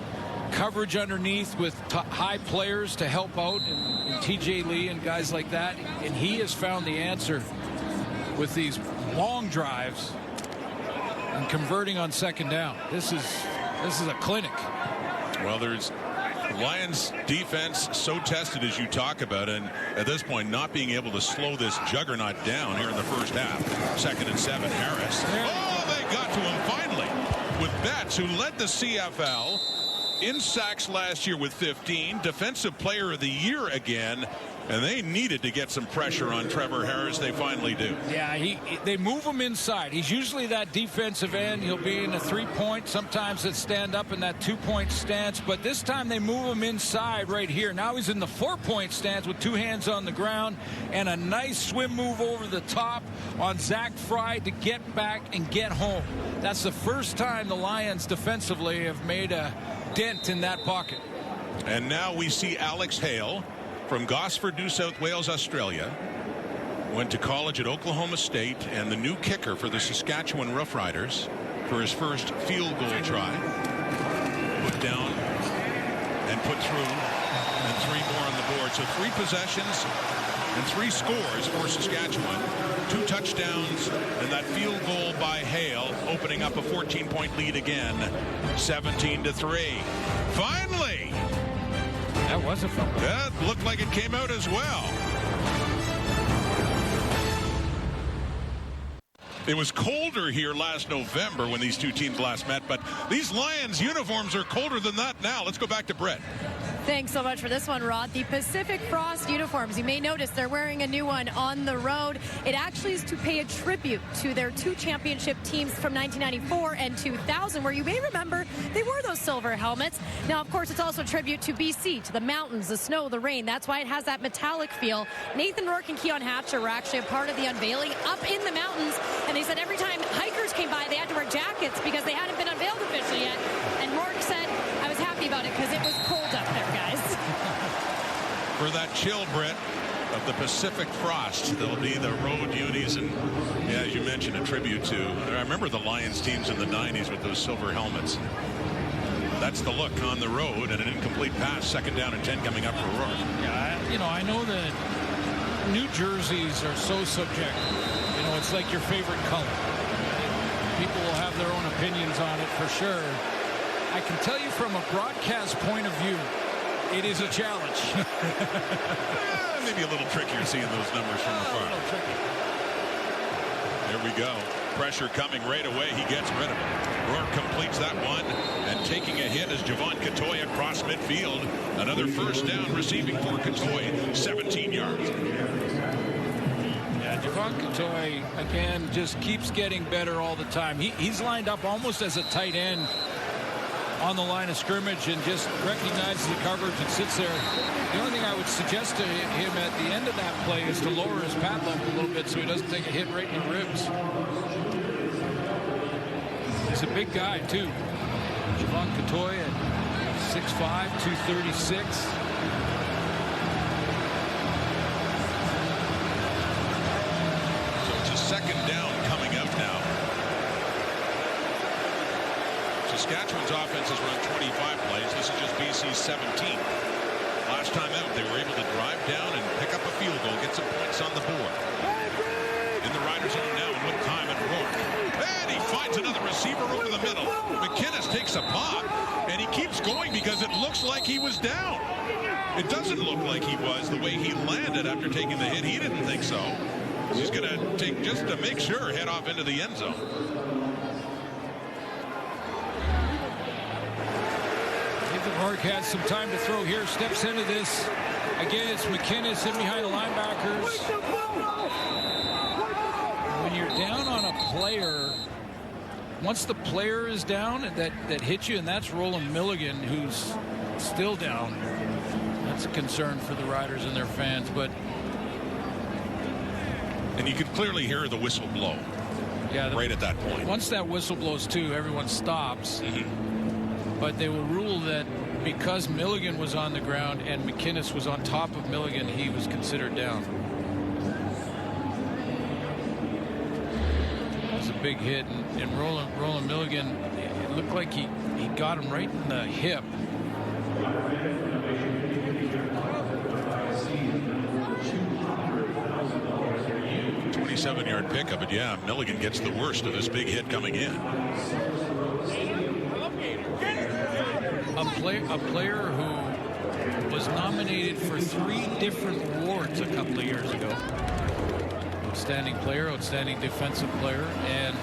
coverage underneath with high players to help out, and TJ Lee and guys like that. And he has found the answer with these long drives and converting on second down. This is a clinic. Well, there's Lions defense so tested as you talk about, and at this point not being able to slow this juggernaut down here in the first half. 2nd and 7, Harris. Oh, they got to him finally with Betts, who led the CFL in sacks last year with 15, Defensive Player of the Year again, and they needed to get some pressure on Trevor Harris. They finally do. Yeah, they move him inside. He's usually that defensive end. He'll be in a 3-point. Sometimes it stand up in that 2-point stance, but this time they move him inside right here. Now he's in the 4-point stance with 2 hands on the ground and a nice swim move over the top on Zach Fry to get back and get home. That's the first time the Lions defensively have made a dent in that pocket. And now we see Alex Hale from Gosford, New South Wales, Australia. Went to college at Oklahoma State, and the new kicker for the Saskatchewan Roughriders for his first field goal try. Put down and put through, and 3 more on the board. So 3 possessions and 3 scores for Saskatchewan. 2 touchdowns and that field goal by Hale, opening up a 14-point lead again, 17-3. Finally! That was a fumble. That looked like it came out as well. It was colder here last November when these two teams last met, but these Lions uniforms are colder than that now. Let's go back to Brett. Thanks so much for this one, Rod. The Pacific Frost uniforms, you may notice they're wearing a new one on the road. It actually is to pay a tribute to their 2 championship teams from 1994 and 2000, where you may remember they wore those silver helmets. Now, of course, it's also a tribute to BC, to the mountains, the snow, the rain. That's why it has that metallic feel. Nathan Rourke and Keon Hatcher were actually a part of the unveiling up in the mountains, and they said every time hikers came by, they had to wear jackets because they hadn't been unveiled officially yet. And Rourke said, I was happy about it because it was cold up there, guys. For that chill, Brett, of the Pacific Frost, there'll be the road unis, and yeah, as you mentioned, a tribute to, I remember the Lions teams in the 90s with those silver helmets. That's the look on the road, and an incomplete pass, 2nd down and 10 coming up for Rourke. Yeah, I know that new jerseys are so subjective. It's like your favorite color. People will have their own opinions on it for sure. I can tell you from a broadcast point of view, it is a challenge. Maybe a little trickier seeing those numbers from afar. There we go. Pressure coming right away. He gets rid of it. Rourke completes that one, and taking a hit is Javon Catoy across midfield. Another 1st down receiving for Catoy, 17 yards. Yeah, Javon Catoy, again, just keeps getting better all the time. He's lined up almost as a tight end on the line of scrimmage and just recognizes the coverage and sits there. The only thing I would suggest to him at the end of that play is to lower his pad level a little bit so he doesn't take a hit right in the ribs. He's a big guy, too. Javon Catoy at 6'5", 236. So it's a 2nd down coming up now. Saskatchewan's offense has run 25 plays. This is just BC's 17. Last time out, they were able to drive down and pick up a field goal, get some points on the board. In the Riders' zone now, and with time at Rourke. And he finds another receiver over the middle. McInnes takes a pop, and he keeps going because it looks like he was down. It doesn't look like he was the way he landed after taking the hit. He didn't think so. He's going to take, just to make sure, head off into the end zone. Rourke has some time to throw here, steps into this. Again, it's McInnes in behind the linebackers. When you're down on a player, once the player is down that hits you, and that's Roland Milligan, who's still down, that's a concern for the Riders and their fans. And you could clearly hear the whistle blow. Yeah, right at that point. Once that whistle blows too, everyone stops. But they will rule that because Milligan was on the ground and McInnes was on top of Milligan, he was considered down. It was a big hit, and Roland Milligan, it looked like he got him right in the hip. 27-yard pickup, but yeah, Milligan gets the worst of this big hit coming in. A player who was nominated for 3 different awards a couple of years ago. Outstanding player, outstanding defensive player, and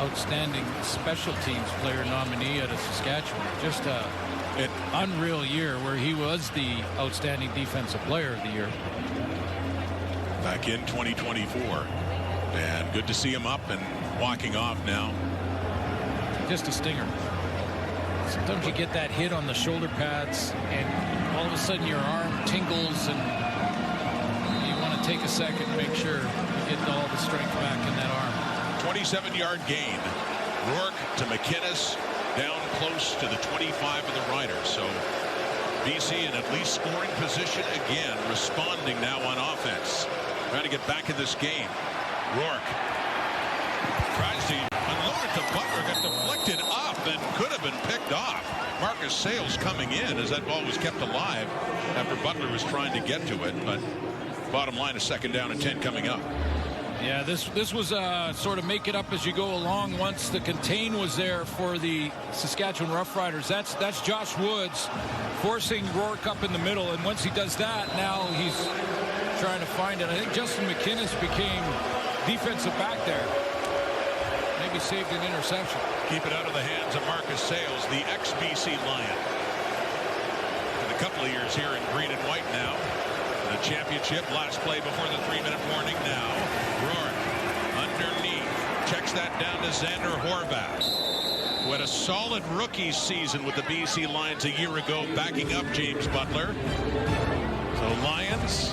outstanding special teams player nominee out of Saskatchewan. Just an unreal year where he was the outstanding defensive player of the year. Back in 2024. And good to see him up and walking off now. Just a stinger. Sometimes you get that hit on the shoulder pads and all of a sudden your arm tingles and you want to take a second and make sure you get all the strength back in that arm. 27-yard gain. Rourke to McInnes, down close to the 25 of the Riders. So BC in at least scoring position again, responding now on offense. Trying to get back in this game. Rourke tries to unload it to Butler, got deflected up and could have been picked off. Marcus Sales coming in as that ball was kept alive after Butler was trying to get to it. But bottom line, a second down and 10 coming up. Yeah, this was sort of make it up as you go along once the contain was there for the Saskatchewan Roughriders. That's Josh Woods forcing Rourke up in the middle, and once he does that, now he's trying to find it. I think Justin McInnes became defensive back there. Maybe saved an interception. Keep it out of the hands of Marcus Sales, the ex-BC Lion. And a couple of years here in green and white now. The championship, last play before the 3-minute warning now. Rourke underneath, checks that down to Xander Horvath, who had a solid rookie season with the BC Lions a year ago, backing up James Butler. So Lions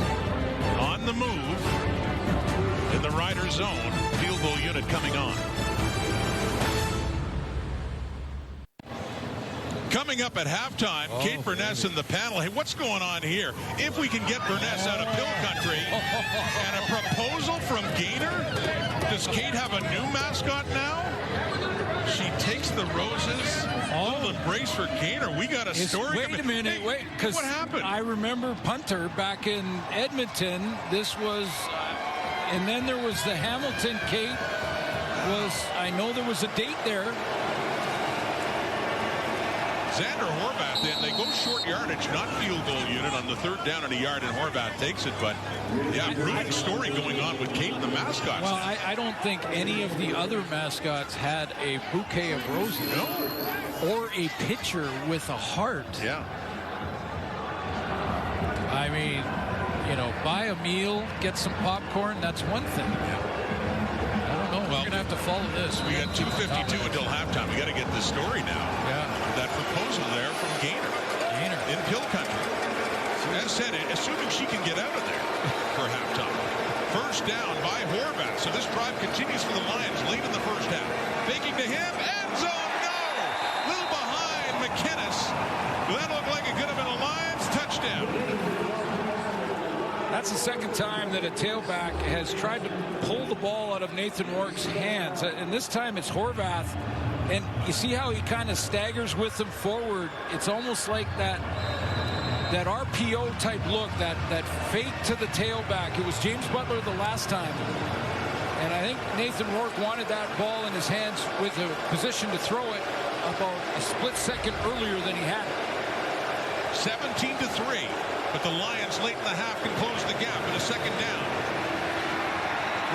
on the move in the Riders zone. Field goal unit coming on. Coming up at halftime, Kate Burness in the panel. Hey, what's going on here? If we can get Burness out of Pill Country, and a proposal from Gaynor. Does Kate have a new mascot now? She takes the roses. Little embrace for Gaynor. We got a story. Wait a minute, wait, because what happened? I remember punter back in Edmonton. This was, and then there was the Hamilton. Kate was. I know there was a date there. Xander Horvath, then they go short yardage, not field goal unit on the third down and a yard, and Horvath takes it. But yeah, rooting story going on with Kate and the mascots. Well, I don't think any of the other mascots had a bouquet of roses. No. Or a pitcher with a heart. Yeah. I mean, you know, buy a meal, get some popcorn, that's one thing. Yeah. I don't know. Well, we're going to have to follow this. We got 2:52 until halftime. We got to get this story now. Yeah. That proposal there from Gaynor in Pill Country. As said, assuming she can get out of there for halftime. First down by Horvath. So this drive continues for the Lions late in the first half. Faking to him. End zone. No. Little behind McInnes. That looked like it could have been a Lions touchdown. That's the second time that a tailback has tried to pull the ball out of Nathan Rourke's hands. And this time it's Horvath. And you see how he kind of staggers with him forward. It's almost like that RPO type look, that fake to the tailback. It was James Butler the last time. And I think Nathan Rourke wanted that ball in his hands with a position to throw it about a split second earlier than he had it. 17-3. But the Lions late in the half can close the gap in a second down.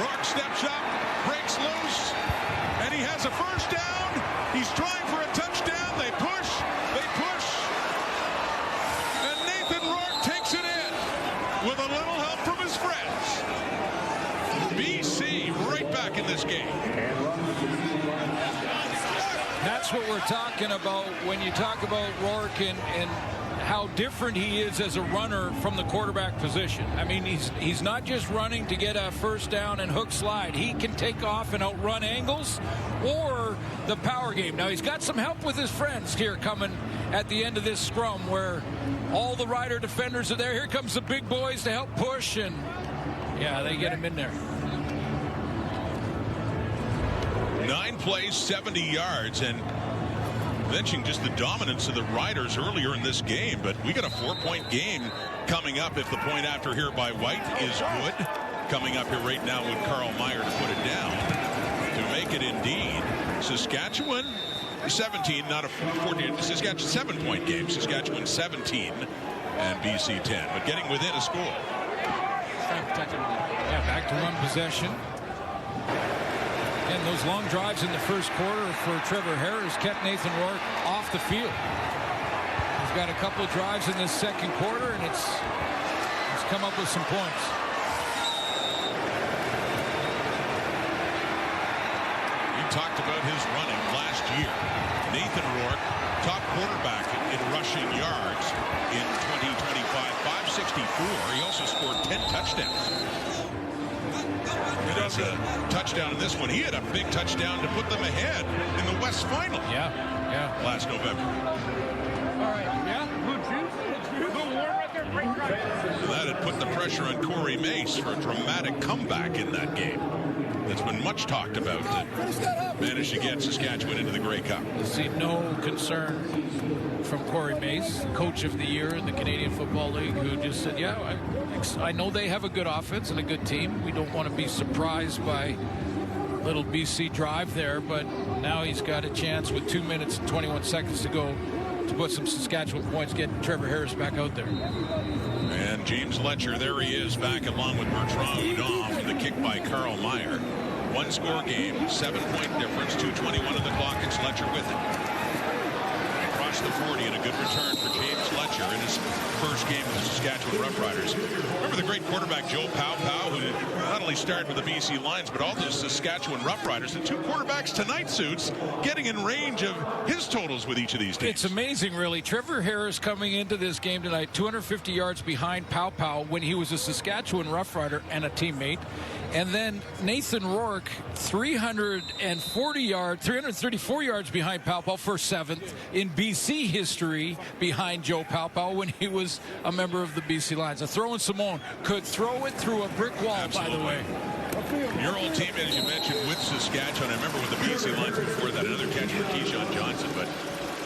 Rourke steps up, breaks loose, and he has a first down. He's trying for a touchdown. They push. And Nathan Rourke takes it in with a little help from his friends. BC right back in this game. That's what we're talking about when you talk about Rourke and how different he is as a runner from the quarterback position. I mean, he's not just running to get a first down and hook slide. He can take off and outrun angles or the power game. Now, he's got some help with his friends here coming at the end of this scrum where all the Rider defenders are there. Here comes the big boys to help push, and yeah, they get him in there. 9 plays, 70 yards, and mentioning just the dominance of the Riders earlier in this game, but we got a 4-point game coming up if the point after here by White is good. Coming up here right now with Carl Meyer to put it down to make it indeed. Saskatchewan 17, not a 14. Saskatchewan 7-point game. Saskatchewan 17 and BC 10, but getting within a score. Yeah, back to one possession. And those long drives in the first quarter for Trevor Harris kept Nathan Rourke off the field. He's got a couple of drives in this second quarter, and it's come up with some points. You talked about his running last year. Nathan Rourke, top quarterback in rushing yards in 2025, 564. He also scored 10 touchdowns. And as a touchdown in this one, he had a big touchdown to put them ahead in the West Final. Yeah. Last November. All right. Yeah. That had put the pressure on Corey Mace for a dramatic comeback in that game. That's been much talked about. That managed to get Saskatchewan into the Grey Cup. I see no concern from Corey Mace, coach of the year in the Canadian Football League, who just said, yeah, I know they have a good offense and a good team. We don't want to be surprised by little BC drive there, but now he's got a chance with 2 minutes and 21 seconds to go to put some Saskatchewan points, get Trevor Harris back out there. And James Letcher, there he is, back along with Bertrand Houdon from the kick by Carl Meyer. One-score game, 7-point difference, 2:21 on the clock. It's Letcher with it. Across the 40 and a good return for James Letcher in his first game with the Saskatchewan Roughriders. Remember the great quarterback Joe Pow, who not only started with the BC Lions, but all the Saskatchewan Roughriders. And two quarterbacks tonight, Suits, getting in range of his totals with each of these teams. It's amazing, really. Trevor Harris coming into this game tonight, 250 yards behind Pow when he was a Saskatchewan Roughrider and a teammate. And then Nathan Rourke, 334 yards behind Pow for 7th in BC history behind Joe Pow when he was a member of the BC Lions. A throw in Simone could throw it through a brick wall, Absolutely. By the way. Your old teammate, as you mentioned, with Saskatchewan. I remember with the BC Lions before that, another catch for Keyshawn Johnson. But,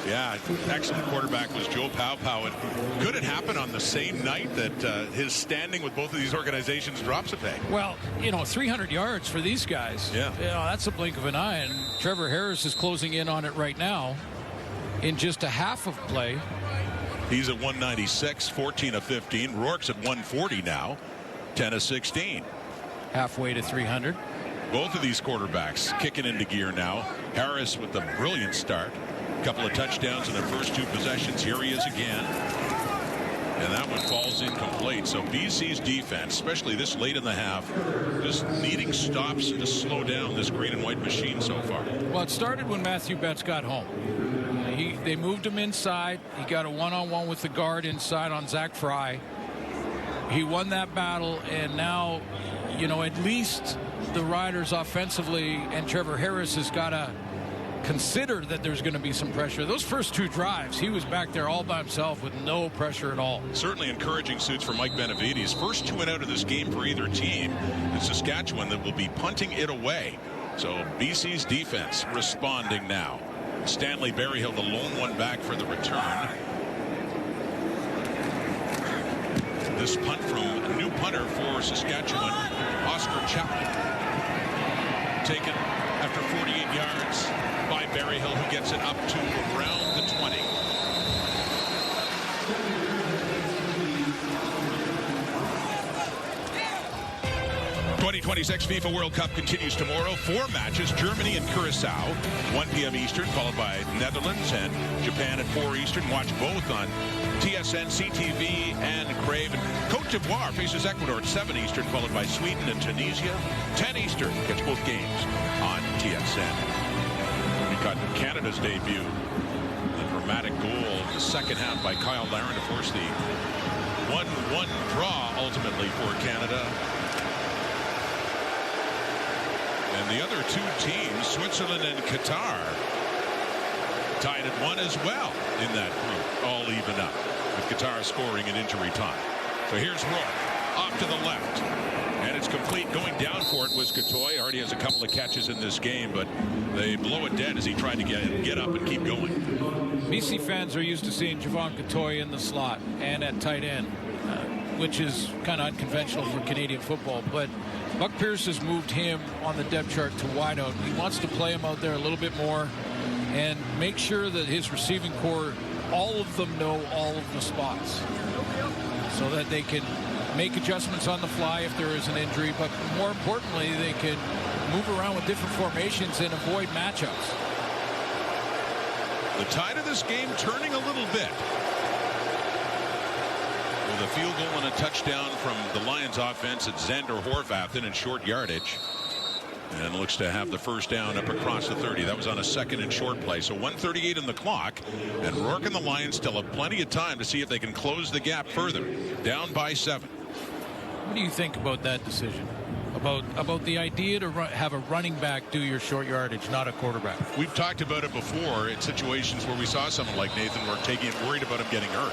yeah, excellent quarterback was Joe Pow. And could it happen on the same night that his standing with both of these organizations drops a peg? Well, 300 yards for these guys. Yeah. That's a blink of an eye. And Trevor Harris is closing in on it right now in just a half of play. He's at 196, 14 of 15. Rourke's at 140 now, 10 of 16. Halfway to 300. Both of these quarterbacks kicking into gear now. Harris with a brilliant start. A couple of touchdowns in their first two possessions. Here he is again. And that one falls incomplete. So BC's defense, especially this late in the half, just needing stops to slow down this green and white machine so far. Well, it started when Matthew Betts got home. They moved him inside. He got a one-on-one with the guard inside on Zach Fry. He won that battle, and now, at least the Riders offensively and Trevor Harris has got to consider that there's going to be some pressure. Those first two drives, he was back there all by himself with no pressure at all. Certainly encouraging, Suits, for Mike Benavides. First 2 and out of this game for either team. And Saskatchewan that will be punting it away. So BC's defense responding now. Stanley Berryhill, the lone one back for the return. This punt from a new punter for Saskatchewan, Oscar Chapman. Taken after 48 yards by Berryhill, who gets it up to around the 20. '26 FIFA World Cup continues tomorrow. 4 matches, Germany and Curacao, 1 p.m. Eastern, followed by Netherlands and Japan at 4 Eastern. Watch both on TSN, CTV, and Crave. And Côte d'Ivoire faces Ecuador at 7 Eastern, followed by Sweden and Tunisia, 10 Eastern. Catch both games on TSN. We've got Canada's debut. A dramatic goal in the second half by Kyle Larin to force the 1-1 draw ultimately for Canada. And the other two teams, Switzerland and Qatar, tied at 1 as well in that group, all even up, with Qatar scoring in injury time. So here's Rourke, off to the left, and it's complete. Going down for it was Catoy. Already has a couple of catches in this game, but they blow it dead as he tried to get up and keep going. BC fans are used to seeing Javon Catoy in the slot and at tight end, which is kind of unconventional for Canadian football, but Buck Pierce has moved him on the depth chart to wideout. He wants to play him out there a little bit more and make sure that his receiving core, all of them know all of the spots so that they can make adjustments on the fly if there is an injury, but more importantly, they can move around with different formations and avoid matchups. The tide of this game turning a little bit. With a field goal and a touchdown from the Lions offense at Xander Horvathen in short yardage. And looks to have the first down up across the 30. That was on a 2nd and short play. So 1:38 in the clock. And Rourke and the Lions still have plenty of time to see if they can close the gap further. Down by 7. What do you think about that decision? About the idea to have a running back do your short yardage, not a quarterback? We've talked about it before in situations where we saw someone like Nathan Rourke worried about him getting hurt.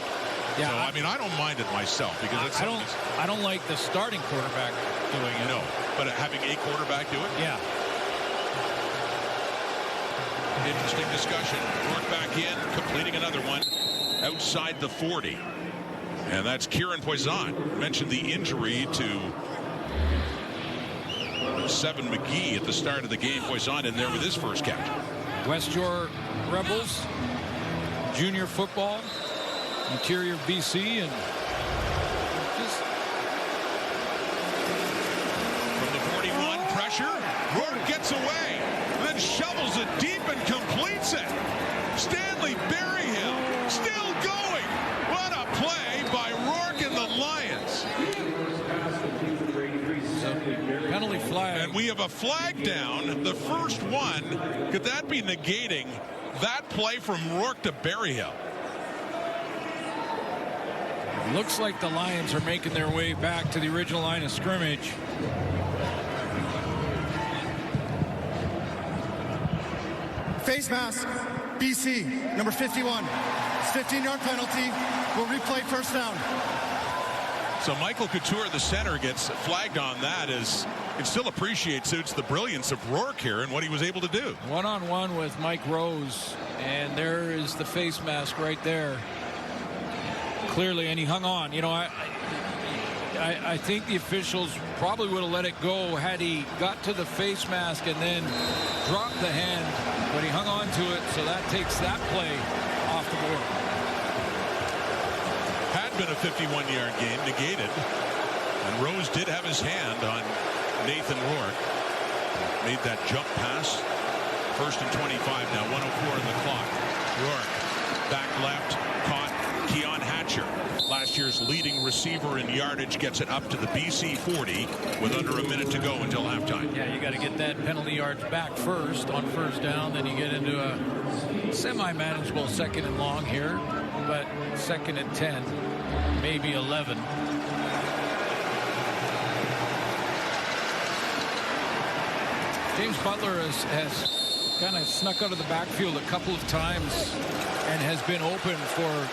Yeah, so I mean, I don't mind it myself because it's I don't like the starting quarterback doing it. No, but having a quarterback do it. Yeah. Interesting discussion. Rourke back in, completing another one outside the 40, and that's Kieran Poisson. Mentioned the injury to Seven McGee at the start of the game. Poisson in there with his first catch. West Shore Rebels, junior football. Interior BC, and just from the 41, pressure. Rourke gets away, then shovels it deep and completes it. Stanley Berryhill still going. What a play by Rourke and the Lions. Penalty flag. And we have a flag down, the first one. Could that be negating that play from Rourke to Berryhill? Looks like the Lions are making their way back to the original line of scrimmage. Face mask, BC, number 51. 15-yard penalty. Will replay first down. So Michael Couture, the center, gets flagged on that. As it still appreciates the brilliance of Rourke here and what he was able to do. One-on-one with Mike Rose, and there is the face mask right there. Clearly, and he hung on. You know, I think the officials probably would have let it go had he got to the face mask and then dropped the hand, but he hung on to it, so that takes that play off the board. Had been a 51-yard game, negated, and Rose did have his hand on Nathan Rourke. Made that jump pass. 1st and 25 now, 1:04 in the clock. Rourke back left, caught Keon Hatcher, last year's leading receiver in yardage, gets it up to the BC 40 with under a minute to go until halftime. Yeah, you got to get that penalty yards back first on first down, then you get into a semi-manageable 2nd and long here, but 2nd and 10, maybe 11. James Butler has kind of snuck out of the backfield a couple of times and has been open for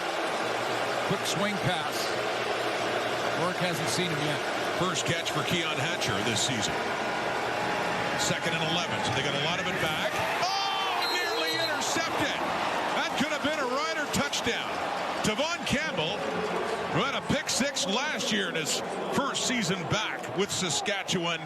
quick swing pass. Rourke hasn't seen him yet. First catch for Keon Hatcher this season. 2nd and 11. So they got a lot of it back. Oh, nearly intercepted. That could have been a Rider touchdown. Tavon Campbell, who had a pick 6 last year in his first season back with Saskatchewan,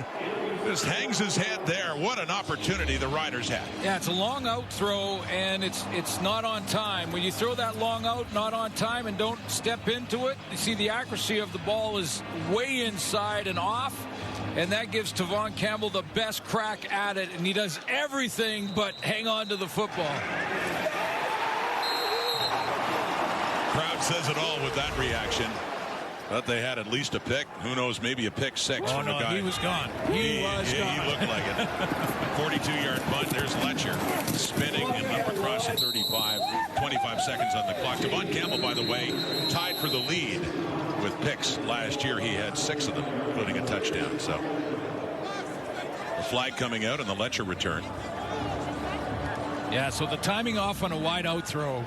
just hangs his head there. What an opportunity the Riders had. Yeah, it's a long out throw, and it's not on time. When you throw that long out, not on time, and don't step into it, you see the accuracy of the ball is way inside and off, and that gives Tavon Campbell the best crack at it, and he does everything but hang on to the football. Crowd says it all with that reaction. But they had at least a pick. Who knows, maybe a pick 6 from no, a guy. he was gone. He was gone. He looked like it. 42-yard bunt. There's Letcher spinning and up across the 35. 25 seconds on the clock. Tavon Campbell, by the way, tied for the lead with picks last year. He had 6 of them, including a touchdown. So the flag coming out and the Letcher return. Yeah, so the timing off on a wide out throw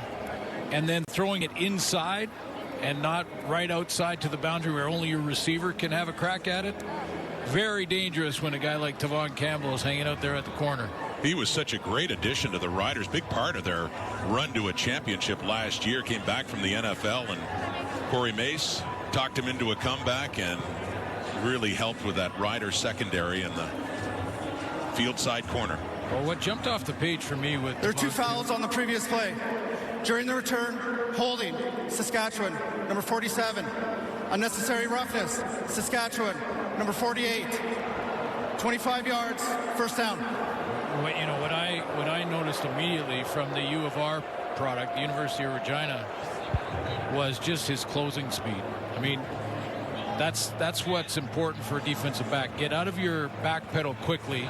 and then throwing it inside and not right outside to the boundary where only your receiver can have a crack at it. Very dangerous when a guy like Tavon Campbell is hanging out there at the corner. He was such a great addition to the Riders. Big part of their run to a championship last year. Came back from the NFL, and Corey Mace talked him into a comeback and really helped with that Riders secondary in the field side corner. Well, what jumped off the page for me with There are 2 fouls on the previous play. During the return, holding, Saskatchewan, number 47. Unnecessary roughness, Saskatchewan, number 48. 25 yards, first down. You know, what I noticed immediately from the U of R product, the University of Regina, was just his closing speed. I mean, that's what's important for a defensive back. Get out of your back pedal quickly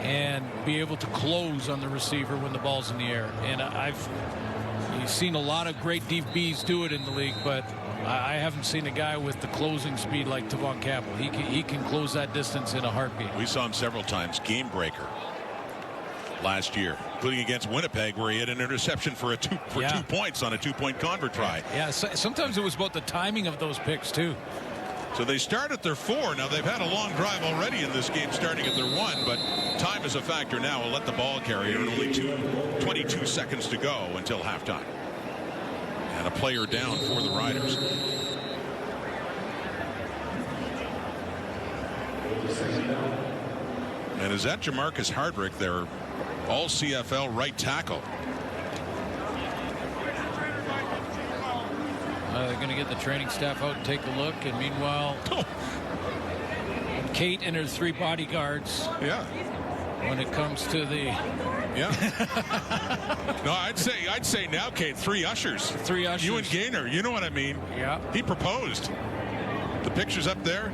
and be able to close on the receiver when the ball's in the air. And you've seen a lot of great DBs do it in the league, but I haven't seen a guy with the closing speed like Tavon Campbell. He can close that distance in a heartbeat. We saw him several times, game breaker last year, including against Winnipeg, where he had an interception for 2 points on a 2-point convert try. Yeah, sometimes it was about the timing of those picks too. So they start at their 4. Now they've had a long drive already in this game, starting at their 1, but time is a factor now. We'll let the ball carrier, only 22 seconds to go until halftime. And a player down for the Riders. And is that Jamarcus Hardrick, their all CFL right tackle? They're going to get the training staff out and take a look. And meanwhile, Kate and her 3 bodyguards. Yeah. When it comes to the. Yeah. No, I'd say now, Kate, 3 ushers. 3 ushers. You and Gaynor. You know what I mean? Yeah. He proposed. The picture's up there.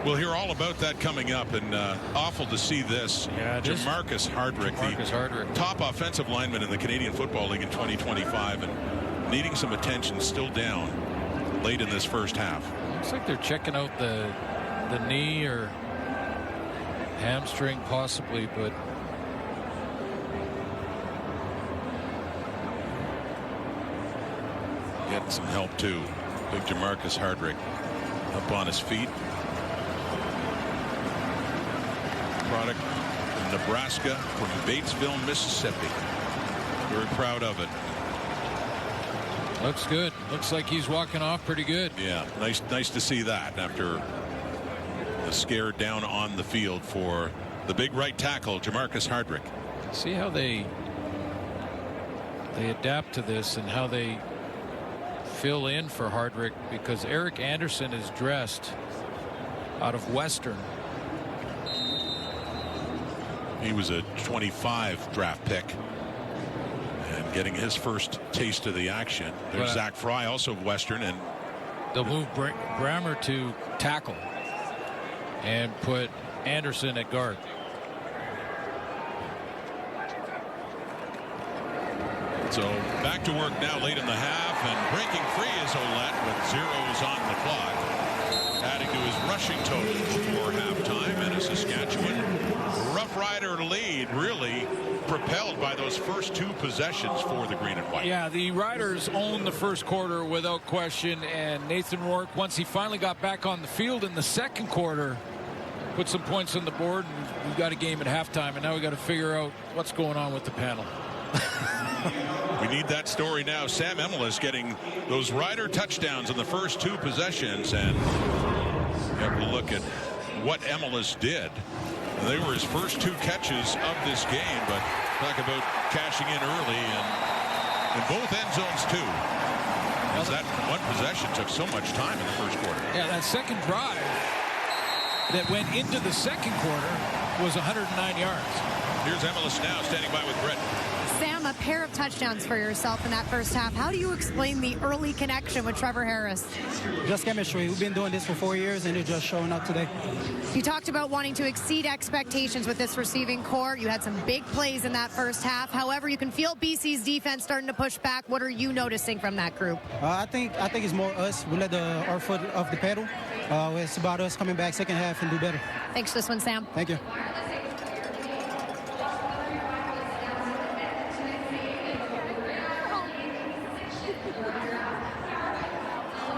We'll hear all about that coming up, and awful to see this. Yeah, Jamarcus Hardrick, the top offensive lineman in the Canadian Football League in 2025, and needing some attention, still down late in this first half. Looks like they're checking out the knee or hamstring possibly, but getting some help too. Big Jamarcus Hardrick up on his feet. Product from Nebraska, from Batesville, Mississippi. Very proud of it. Looks good. Looks like he's walking off pretty good. Yeah, nice to see that after a scare down on the field for the big right tackle, Jamarcus Hardrick. See how they adapt to this and how they fill in for Hardrick, because Eric Anderson is dressed out of Western. He was a 25 draft pick and getting his first taste of the action. There's Zach Fry, also of Western, and they'll move Brammer to tackle and put Anderson at guard. So back to work now late in the half, and breaking free is Ouellette with zeros on the clock, adding to his rushing total before halftime. And a Saskatchewan Rough Rider lead, really propelled by those first 2 possessions for the green and white. Yeah, the Riders owned the first quarter without question, and Nathan Rourke, once he finally got back on the field in the second quarter, put some points on the board, and we've got a game at halftime, and now we got to figure out what's going on with the panel. We need that story now. Sam Emilus getting those Rider touchdowns in the first 2 possessions, and you have to look at what Emilus did. And they were his first 2 catches of this game, but talk about cashing in early and in both end zones too. As that one possession took so much time in the first quarter. Yeah, that second drive that went into the second quarter was 109 yards. Here's Emilus now standing by with Brett. Sam, a pair of touchdowns for yourself in that first half. How do you explain the early connection with Trevor Harris? Just chemistry. We've been doing this for 4 years, and it's just showing up today. You talked about wanting to exceed expectations with this receiving core. You had some big plays in that first half. However, you can feel BC's defense starting to push back. What are you noticing from that group? I think it's more us. We let our foot off the pedal. It's about us coming back second half and do better. Thanks for this one, Sam. Thank you.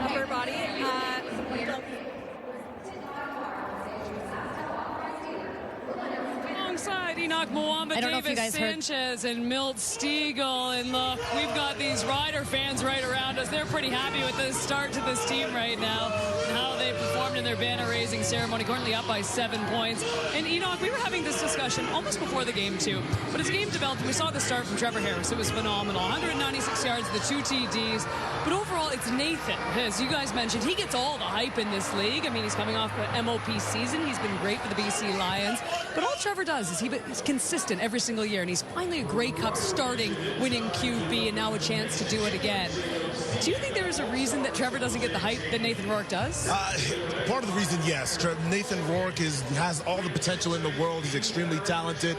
Upper body. Alongside Enoch Mwamba I don't know if you you guys heard. Sanchez and Milt Stiegel. And look, we've got these Rider fans right around us. They're pretty happy with the start to this team right now and how they performed in their banner-raising ceremony, currently up by 7 points. And, Enoch, we were having this discussion almost before the game, too. But as the game developed, we saw the start from Trevor Harris. It was phenomenal. 196 yards, the 2 TDs. But overall, it's Nathan. As you guys mentioned, he gets all the hype in this league. I mean, he's coming off an MOP season. He's been great for the BC Lions. But all Trevor does is he's consistent every single year. And he's finally a Grey Cup starting, winning QB, and now a chance to do it again. Do you think there is a reason that Trevor doesn't get the hype that Nathan Rourke does? Part of the reason, yes. Nathan Rourke has all the potential in the world. He's extremely talented,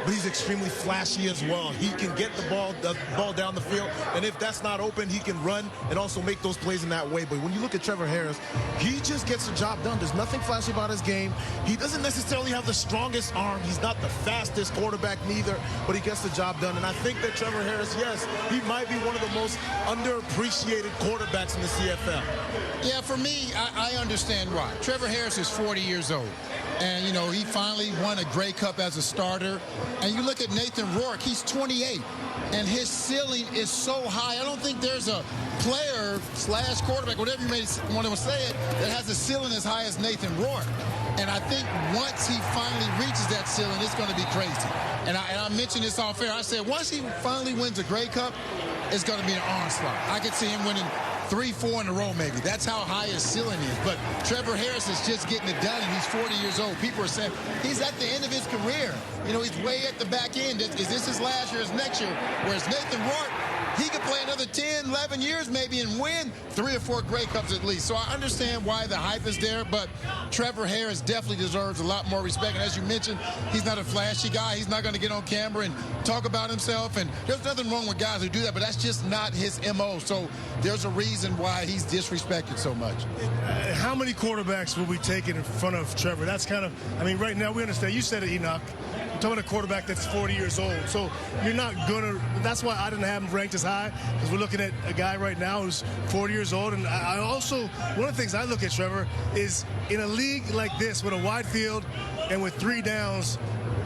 but he's extremely flashy as well. He can get the ball down the field, and if that's not open, he can run and also make those plays in that way. But when you look at Trevor Harris, he just gets the job done. There's nothing flashy about his game. He doesn't necessarily have the strongest arm. He's not the fastest quarterback neither, but he gets the job done. And I think that Trevor Harris, yes, he might be one of the most underappreciated quarterbacks in the CFL. Yeah, for me, I understand why. Trevor Harris is 40 years old. And, you know, he finally won a Grey Cup as a starter. And you look at Nathan Rourke, he's 28. And his ceiling is so high. I don't think there's a player / quarterback, whatever you may want to say it, that has a ceiling as high as Nathan Rourke. And I think once he finally reaches that ceiling, it's going to be crazy. And I mentioned this off air. I said once he finally wins a Grey Cup, it's going to be an onslaught. I could see him winning 3-4 in a row maybe. That's how high his ceiling is. But Trevor Harris is just getting it done, and he's 40 years old. People are saying he's at the end of his career. You know, he's way at the back end. Is this his last year? Is next year? Whereas Nathan Rourke, he could play another 10, 11 years maybe and win 3 or 4 Grey Cups at least. So I understand why the hype is there, but Trevor Harris definitely deserves a lot more respect. And as you mentioned, he's not a flashy guy. He's not going to get on camera and talk about himself. And there's nothing wrong with guys who do that, but that's just not his MO. So there's a reason why he's disrespected so much. How many quarterbacks will we take in front of Trevor? That's kind of, I mean, right now we understand. You said it, Enoch. We're talking about a quarterback that's 40 years old. So you're not going to, that's why I didn't have him ranked as high, because we're looking at a guy right now who's 40 years old. And I also, one of the things I look at, Trevor, is in a league like this with a wide field and with 3 downs,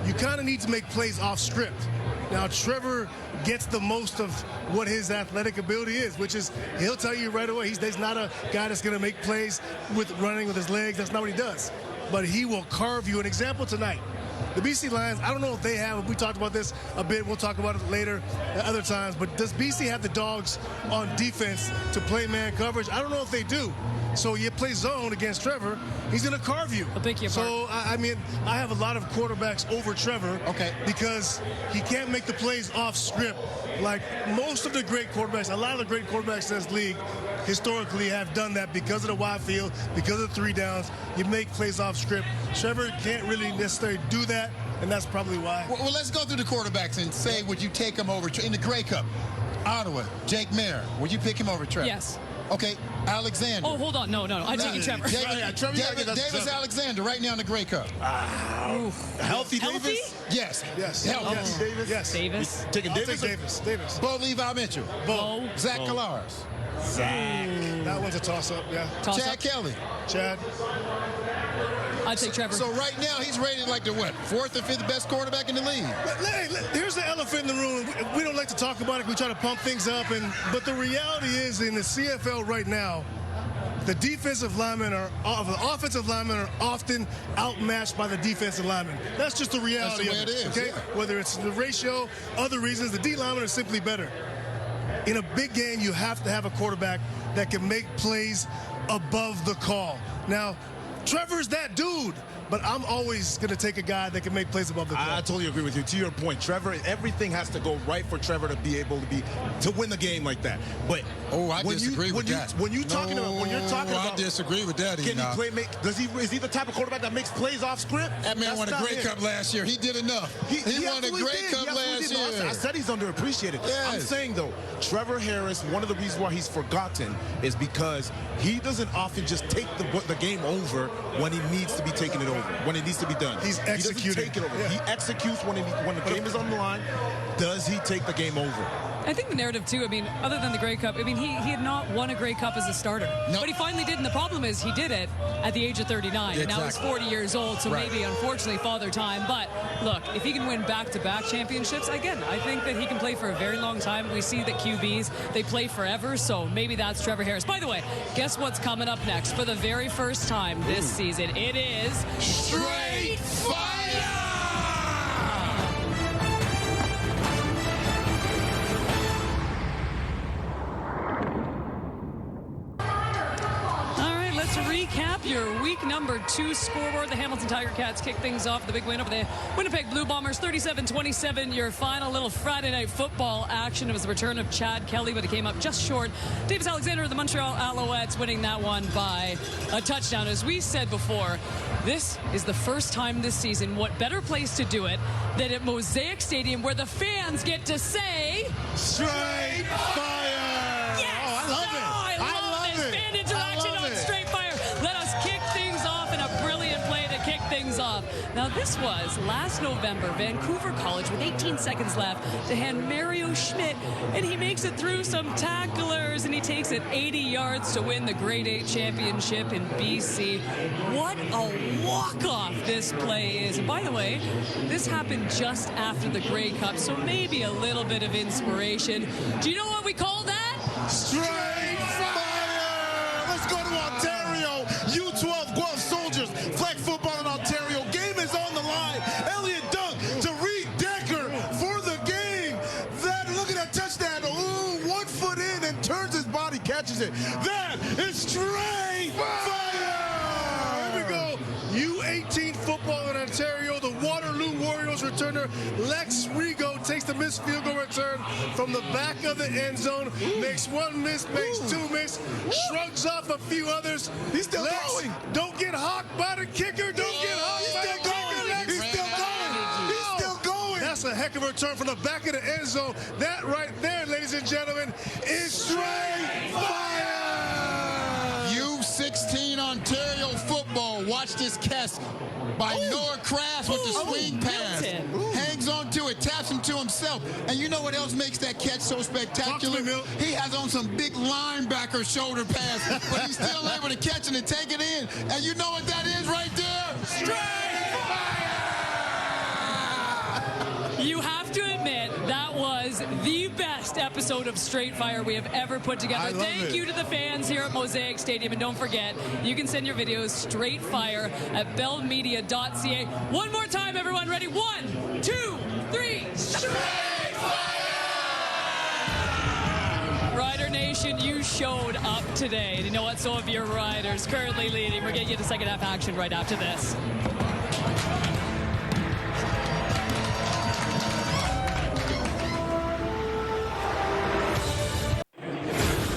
you kind of need to make plays off script. Now, Trevor gets the most of what his athletic ability is, which is he'll tell you right away. He's not a guy that's going to make plays with running with his legs. That's not what he does. But he will carve you. An example tonight. The BC Lions, I don't know if they have, we talked about this a bit, we'll talk about it later at other times, but does BC have the dogs on defense to play man coverage? I don't know if they do. So you play zone against Trevor, he's going to carve you. I'll pick you apart. So, I mean, I have a lot of quarterbacks over Trevor because he can't make the plays off script. Like most of the great quarterbacks, a lot of the great quarterbacks in this league historically have done that because of the wide field, because of the 3 downs. You make plays off script. Trevor can't really necessarily do that, and that's probably why. Well, let's go through the quarterbacks and say, would you take him over in the Grey Cup? Ottawa, Jake Mayer, would you pick him over Trevor? Yes. Okay, Alexander. Oh, hold on. No. I'm taking Trevor. Davis Alexander right now in the Grey Cup. Healthy Davis? Yes. Healthy. Yes. Davis? Yes. Davis? Taking Davis? Davis. Bo Levi Mitchell. Bo. Zach Kalars. Zach. That one's a toss-up, yeah. Chad Kelly. Chad. I'd take Trevor. So right now he's rated like the 4th or 5th best quarterback in the league. Here's the elephant in the room. We don't like to talk about it. We try to pump things up, but the reality is in the CFL right now, the offensive linemen are often outmatched by the defensive linemen. That's just the reality of it. That's the way it is. Okay? Yeah. Whether it's the ratio, other reasons, the D linemen are simply better. In a big game, you have to have a quarterback that can make plays above the call. Now, Trevor's that dude, but I'm always going to take a guy that can make plays above the call. I totally agree with you. To your point, Trevor, everything has to go right for Trevor to be able to win the game like that. But I disagree with that. When you're talking about, I disagree with that. Can he play? Is he the type of quarterback that makes plays off script? That man won a Grey Cup last year. He did enough. He won a Grey Cup last year. I said he's underappreciated. Yes. I'm saying though, Trevor Harris, one of the reasons why he's forgotten is because he doesn't often just take the game over when he needs to be taking it over, when it needs to be done. He's executing. He doesn't take it over. Yeah. He executes when the game is on the line. does he take the game over? I think the narrative, too, I mean, other than the Grey Cup, I mean, he had not won a Grey Cup as a starter. Nope. But he finally did, and the problem is he did it at the age of 39. Exactly. Now he's 40 years old, so Right. maybe, unfortunately, father time. But, look, if he can win back-to-back championships, again, I think that he can play for a very long time. We see that QBs, they play forever, so maybe that's Trevor Harris. By the way, guess what's coming up next? For the very first time this season, it is Straight Fire! Recap your week number 2 scoreboard. The Hamilton Tiger Cats kick things off with the big win over the Winnipeg Blue Bombers, 37-27. Your final little Friday night football action. It was the return of Chad Kelly, but it came up just short. Davis Alexander of the Montreal Alouettes winning that one by a touchdown. As we said before, this is the first time this season. What better place to do it than at Mosaic Stadium, where the fans get to say Straight Fire! Yes! Oh, I love it. I love this. Fan interaction on Straight Fire. Let us kick things off in a brilliant play to kick things off. Now, this was last November, Vancouver College with 18 seconds left to hand Mario Schmidt, and he makes it through some tacklers, and he takes it 80 yards to win the Grade 8 championship in BC. What a walk-off this play is. And by the way, this happened just after the Grey Cup, so maybe a little bit of inspiration. Do you know what we call that? Straight Fire! Let's go to Ontario. U12 Guelph Soldiers. Flag football in Ontario. Game is on the line. Elliott Dunk to Reed Decker for the game. Look at that touchdown. Ooh, 1 foot in and turns his body, catches it. That is Straight Fire! Here we go. U18 football in Ontario. The Waterloo Warriors returner Lex Rigo takes the missed field goal return from the back of the end zone. Makes one miss, makes two miss, shrugs off a few others. He's still Lex, going. don't get hawked by the kicker. Don't get hawked by the kicker, Lex. He's still going. He's still going. That's a heck of a return from the back of the end zone. That right there, ladies and gentlemen, is Straight Fire! U16 Ontario football. Watch this catch by Noah Kraft with the swing pass. Hangs on to it, taps him to himself. And you know what else makes that catch so spectacular? He has on some big linebacker shoulder pads, but he's still able to catch it and take it in. And you know what that is right there? Straight Fire! You have to admit, that was the best episode of Straight Fire we have ever put together. Thank you to the fans here at Mosaic Stadium. And don't forget, you can send your videos Straight Fire at bellmedia.ca. One more time, everyone. Ready? 1, 2, 3. Straight Fire! Rider Nation, you showed up today. And you know what? So have your Riders currently leading. We're getting you to second half action right after this.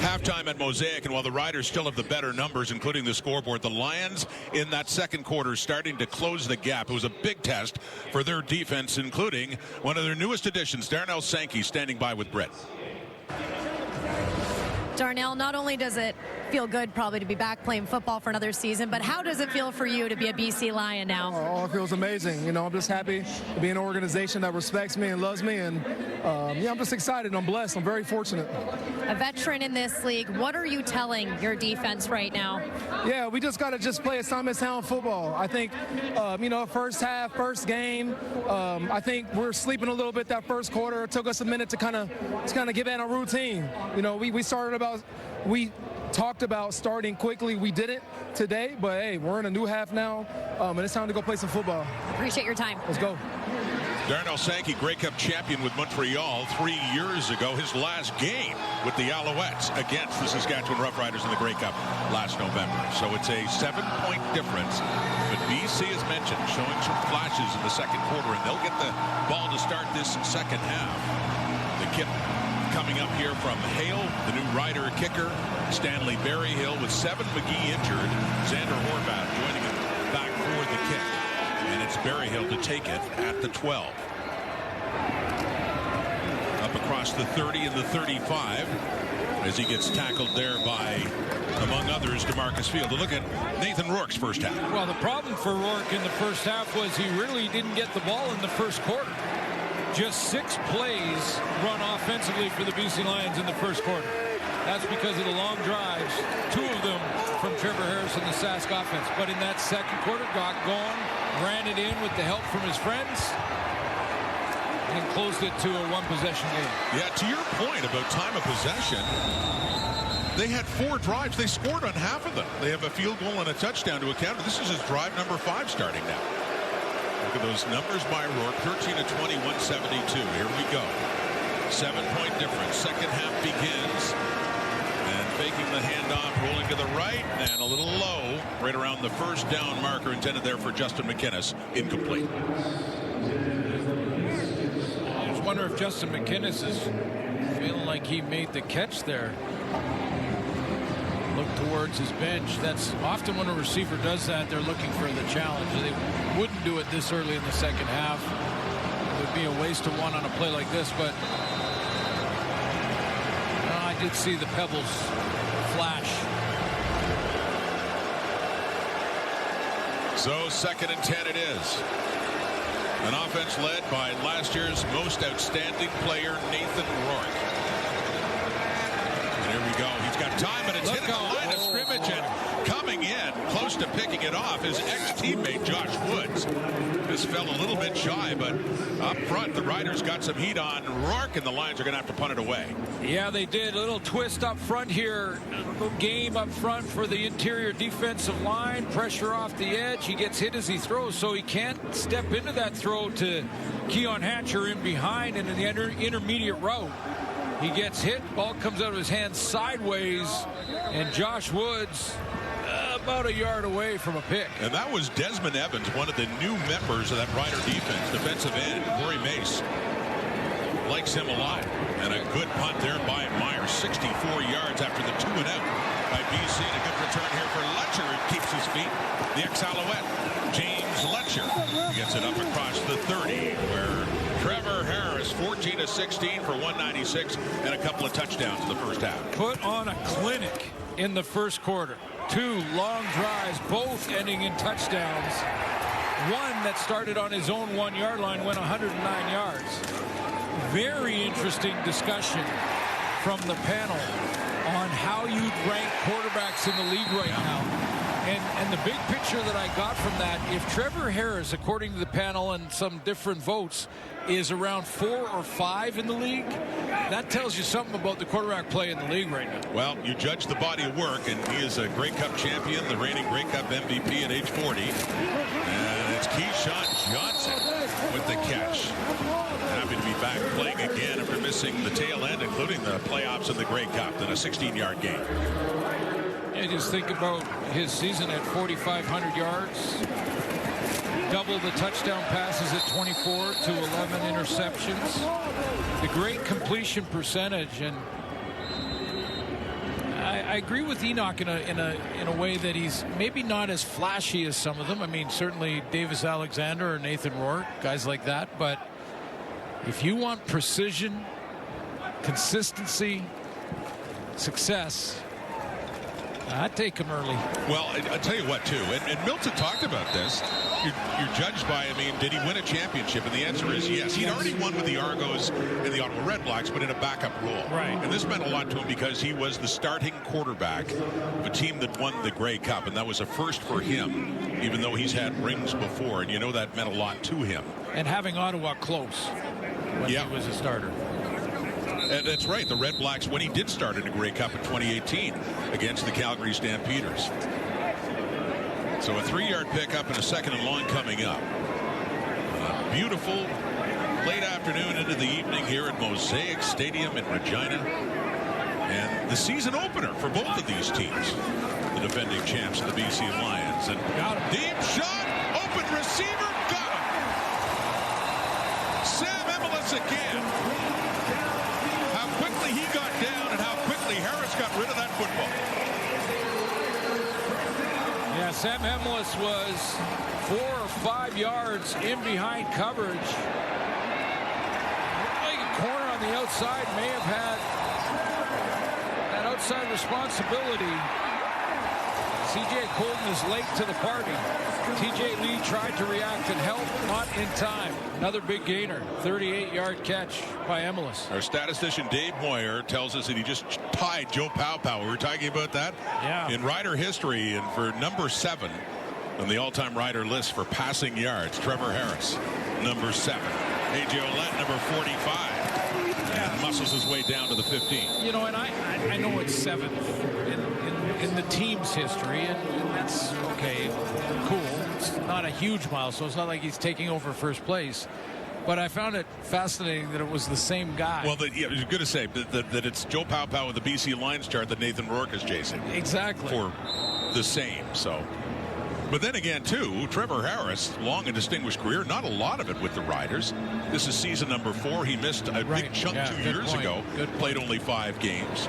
Halftime at Mosaic, and while the Riders still have the better numbers, including the scoreboard, the Lions in that second quarter starting to close the gap. It was a big test for their defense, including one of their newest additions, Darnell Sankey, standing by with Brett. Darnell, not only does it feel good probably to be back playing football for another season, but how does it feel for you to be a BC Lion now? Oh, it feels amazing. You know, I'm just happy to be in an organization that respects me and loves me. And, yeah, I'm just excited. I'm blessed. I'm very fortunate. A veteran in this league, what are you telling your defense right now? Yeah, we just got to just play assignment sound football. I think, you know, first half, first game, I think we're sleeping a little bit that first quarter. It took us a minute to kind of get in our routine. You know, we talked about starting quickly. We did it today, but hey, we're in a new half now, and it's time to go play some football. Appreciate your time. Let's go. Darnell Sankey, Grey Cup champion with Montreal 3 years ago. His last game with the Alouettes against the Saskatchewan Roughriders in the Grey Cup last November. So it's a 7-point difference. But BC, as mentioned, showing some flashes in the second quarter, and they'll get the ball to start this second half. The kick coming up here from Hale, the new Rider kicker. Stanley Berryhill with 7 McGee injured. Xander Horvath joining him back for the kick. And it's Berryhill to take it at the 12. Up across the 30 and the 35 as he gets tackled there by, among others, DeMarcus Field. Look at Nathan Rourke's first half. Well, the problem for Rourke in the first half was he really didn't get the ball in the first quarter. just 6 plays run offensively for the BC Lions in the first quarter. That's because of the long drives, 2 of them from Trevor Harris and the Sask offense. But in that second quarter, got going, ran it in with the help from his friends, and closed it to a 1-possession game. Yeah, to your point about time of possession, they had 4 drives. They scored on half of them. They have a field goal and a touchdown to account. This is his drive number 5 starting now. Look at those numbers by Rourke. 13 of 20, 172. Here we go. 7-point difference. Second half begins. And faking the handoff, rolling to the right, and a little low, right around the first down marker intended there for Justin McInnes. Incomplete. I just wonder if Justin McInnes is feeling like he made the catch there. Look towards his bench. That's often when a receiver does that, they're looking for the challenge. They wouldn't do it this early in the second half. It would be a waste of one on a play like this, but I did see the pebbles flash. So 2nd and 10 it is. An offense led by last year's most outstanding player, Nathan Rourke. And here we go. He's got time, but it's hit at the line of scrimmage, and coming in, close to picking it off, his ex-teammate, Josh Woods. This fell a little bit shy, but up front, the Riders got some heat on Rourke, and the Lions are going to have to punt it away. Yeah, they did. A little twist up front here. A little game up front for the interior defensive line. Pressure off the edge. He gets hit as he throws, so he can't step into that throw to Keon Hatcher in behind and in the intermediate route. He gets hit. Ball comes out of his hands sideways, and Josh Woods about a yard away from a pick. And that was Desmond Evans, one of the new members of that Rider defense. Defensive end, Corey Mace likes him a lot. And a good punt there by Myers. 64 yards after the 2 and out by BC. And a good return here for Letcher, who keeps his feet. The ex-Alouette, James Letcher, gets it up across the 30, where Trevor Harris, 14 of 16 for 196 and a couple of touchdowns in the first half. Put on a clinic in the first quarter. 2 long drives, both ending in touchdowns. One that started on his own 1-yard line, went 109 yards. Very interesting discussion from the panel on how you'd rank quarterbacks in the league right now. And the big picture that I got from that, if Trevor Harris, according to the panel and some different votes, is around 4 or 5 in the league, that tells you something about the quarterback play in the league right now. Well, you judge the body of work, and he is a Grey Cup champion, the reigning Grey Cup MVP at age 40. And it's Keyshawn Johnson with the catch. Happy to be back playing again after missing the tail end, including the playoffs in the Grey Cup, and a 16-yard game. Yeah, just think about his season at 4,500 yards. Double the touchdown passes at 24 to 11 interceptions. The great completion percentage, and I agree with Enoch in a way that he's maybe not as flashy as some of them. I mean, certainly Davis Alexander or Nathan Rourke, guys like that. But if you want precision, consistency, success, I'd take him early. Well, I'll tell you what, too, and Milton talked about this. You're judged by, I mean, did he win a championship? And the answer is yes. He'd already won with the Argos and the Ottawa Redblacks, but in a backup role. Right. And this meant a lot to him because he was the starting quarterback of a team that won the Grey Cup, and that was a first for him, even though he's had rings before, and you know that meant a lot to him. And having Ottawa close when he was a starter. That's right. The Red Blacks, when he did start in the Grey Cup in 2018 against the Calgary Stampeders. So a 3-yard pickup and a 2nd and long coming up. A beautiful late afternoon into the evening here at Mosaic Stadium in Regina. And the season opener for both of these teams. The defending champs, the BC Lions. And deep shot, open receiver, got him. Sam Emilus again. He got down and how quickly Harris got rid of that football. Yeah, Sam Emilus was 4 or 5 yards in behind coverage. Like a corner on the outside may have had that outside responsibility. C.J. Colton is late to the party. T.J. Lee tried to react and help, not in time. Another big gainer, 38-yard catch by Emelis. Our statistician Dave Moyer tells us that he just tied Joe Paopao. We were talking about that in Rider history, and for number 7 on the all-time Rider list for passing yards, Trevor Harris, number 7. A.J. Ouellette, number 45. And muscles his way down to the 15. You know, and I know it's 7th in the team's history, and that's okay, cool. It's not a huge milestone. It's not like he's taking over first place. But I found it fascinating that it was the same guy. Well, I was going to say that it's Joe Paopao with the BC Lions chart that Nathan Rourke is chasing. Exactly. For the same, so. But then again, too, Trevor Harris, long and distinguished career, not a lot of it with the Riders. This is season number 4. He missed a big chunk 2 years ago. Played only 5 games.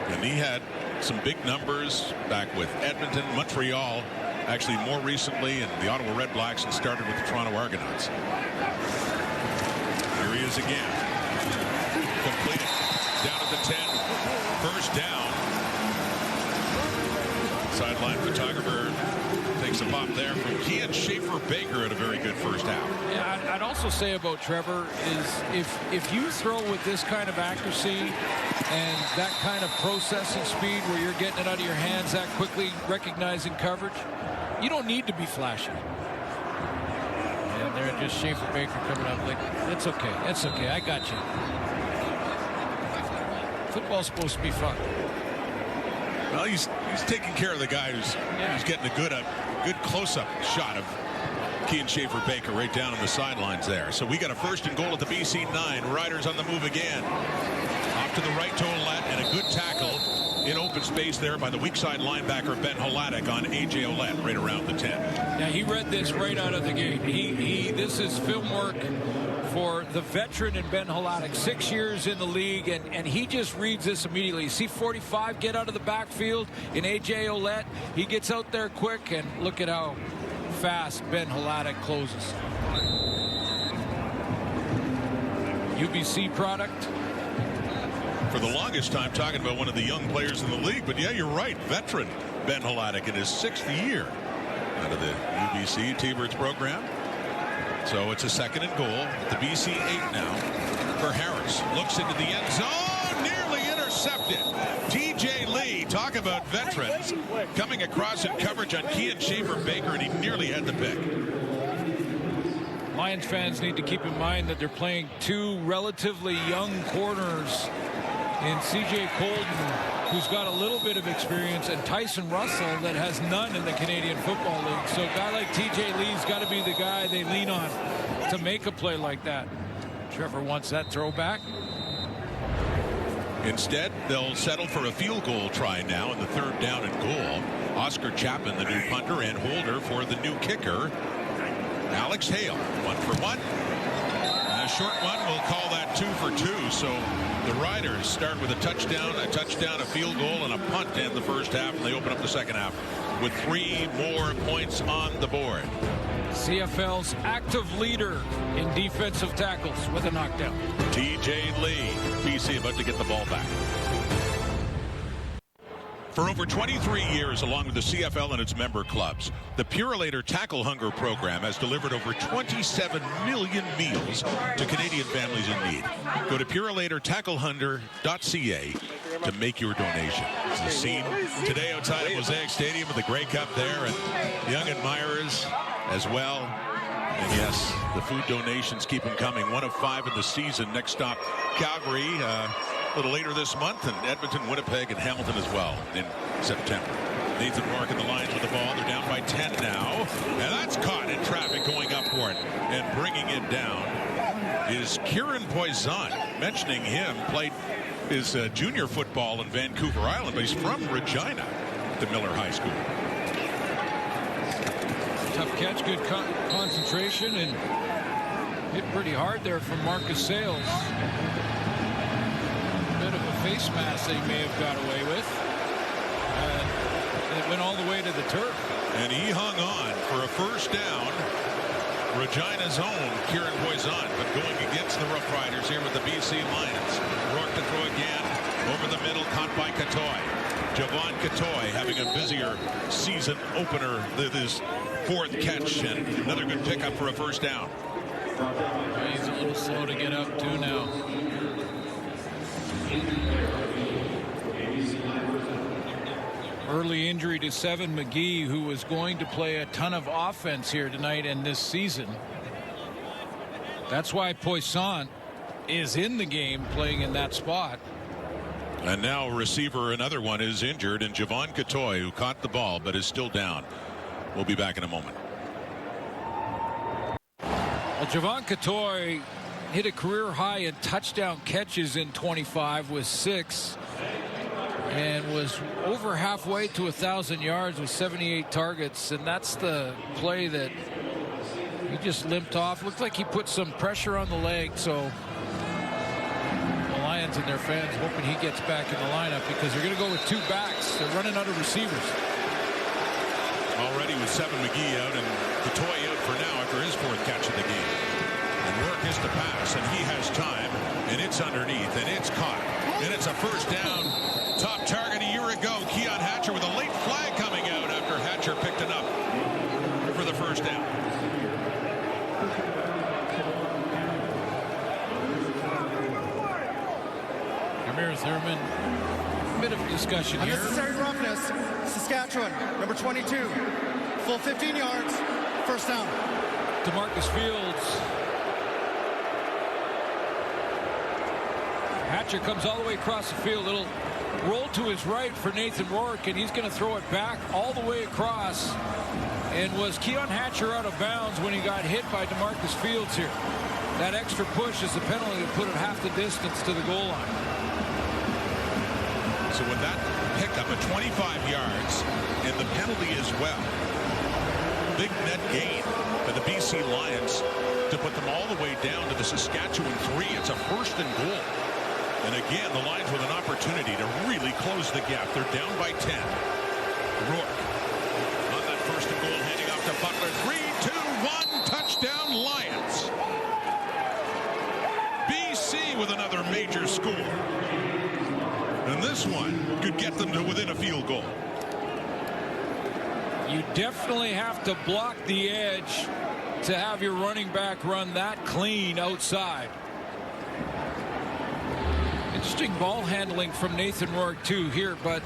And he had some big numbers back with Edmonton, Montreal, actually more recently, and the Ottawa Red Blacks, and started with the Toronto Argonauts. Here he is again. Completed. Down at the 10. First down. Sideline photographer takes a pop there from Kian Schaefer-Baker at a very good first half. Yeah, I'd also say about Trevor is if you throw with this kind of accuracy and that kind of processing speed where you're getting it out of your hands that quickly, recognizing coverage, you don't need to be flashy. And they're just Schaefer-Baker coming up like, it's okay, I got you. Football's supposed to be fun. Well, he's taking care of the guy who's getting a good close-up shot of Kian Schaefer-Baker right down on the sidelines there. So we got a first and goal at the BC 9. Riders on the move again. Off to the right to Ouellette, and a good tackle in open space there by the weak side linebacker Ben Holatic on A.J. Ouellette right around the 10. Yeah, he read this right out of the gate. This is film work for the veteran in Ben Holatic, 6 years in the league, and he just reads this immediately. You see 45 get out of the backfield in A.J. Ouellette. He gets out there quick, and look at how fast Ben Holatic closes. UBC product. For the longest time talking about one of the young players in the league, but yeah, you're right. Veteran Ben Holatic in his 6th year out of the UBC T-Birds program. So it's a second and goal at the BC 8 now for Harris. Looks into the end zone, nearly intercepted. T.J. Lee, talk about veterans, coming across in coverage on Kian Schaefer-Baker, and he nearly had the pick. Lions fans need to keep in mind that they're playing 2 relatively young corners in C.J. Colton, who's got a little bit of experience, and Tyson Russell that has none in the Canadian Football League. So a guy like T.J. Lee's got to be the guy they lean on to make a play like that. Trevor wants that throwback. Instead, they'll settle for a field goal try now in the 3rd down and goal. Oscar Chapman, the new punter, and holder for the new kicker, Alex Hale. 1 for 1. And a short one, we'll call that 2 for 2. So the Riders start with a touchdown, a field goal, and a punt in the first half, and they open up the second half with 3 more points on the board. CFL's active leader in defensive tackles with a knockdown. T.J. Lee. BC about to get the ball back. For over 23 years, along with the CFL and its member clubs, the Purolator Tackle Hunger program has delivered over 27 million meals to Canadian families in need. Go to PurolatorTackleHunger.ca to make your donation. It's the scene today outside of Mosaic Stadium with the Grey Cup there, and young admirers as well. And yes, the food donations keep them coming. 1 of 5 in the season. Next stop, Calgary. A little later this month, and Edmonton, Winnipeg, and Hamilton as well in September. Nathan Rourke and the Lions with the ball. They're down by 10 now. And that's caught in traffic going up for it. And bringing it down is Kieran Poisson. Mentioning him, played his junior football in Vancouver Island, but he's from Regina, the Miller High School. Tough catch, good concentration, and hit pretty hard there from Marcus Sales. Bit of a face mask they may have got away with. It went all the way to the turf. And he hung on for a first down. Regina's own Kieran Poisson, but going against the Roughriders here with the BC Lions. Rourke to throw again. Over the middle, caught by Katoy. Javon Katoy having a busier season opener with his 4th catch, and another good pickup for a first down. He's a little slow to get up too now. Early injury to Seven McGee, who was going to play a ton of offense here tonight and this season. That's why Poisson is in the game playing in that spot. And now receiver, another one, is injured, and Javon Katoy, who caught the ball but is still down. We'll be back in a moment. Well, Javon Katoy hit a career high in touchdown catches in 25 with 6. And was over halfway to 1,000 yards with 78 targets. And that's the play that he just limped off. Looked like he put some pressure on the leg. So the Lions and their fans hoping he gets back in the lineup, because they're going to go with 2 backs. They're running out of receivers. Already with Seven McGee out and Katoy out for now after his 4th catch of the game. And Rourke is to pass, and he has time, and it's underneath, and it's caught. And it's a first down. Top target a year ago, Keon Hatcher, with a late flag coming out after Hatcher picked it up for the first down. Amir Thurman, a bit of discussion here. Unnecessary roughness, Saskatchewan, number 22. Full 15 yards, first down. DeMarcus Fields. Hatcher comes all the way across the field. It'll roll to his right for Nathan Rourke, and he's going to throw it back all the way across. And was Keon Hatcher out of bounds when he got hit by DeMarcus Fields here? That extra push is the penalty to put it half the distance to the goal line. So with that pickup at 25 yards and the penalty as well, big net gain for the BC Lions to put them all the way down to the Saskatchewan 3. It's a first and goal. And again, the Lions with an opportunity to really close the gap. They're down by 10. Rourke on that first and goal, handing off to Butler. 3-2-1, touchdown Lions. BC with another major score. And this one could get them to within a field goal. You definitely have to block the edge to have your running back run that clean outside. Interesting ball handling from Nathan Rourke too here, but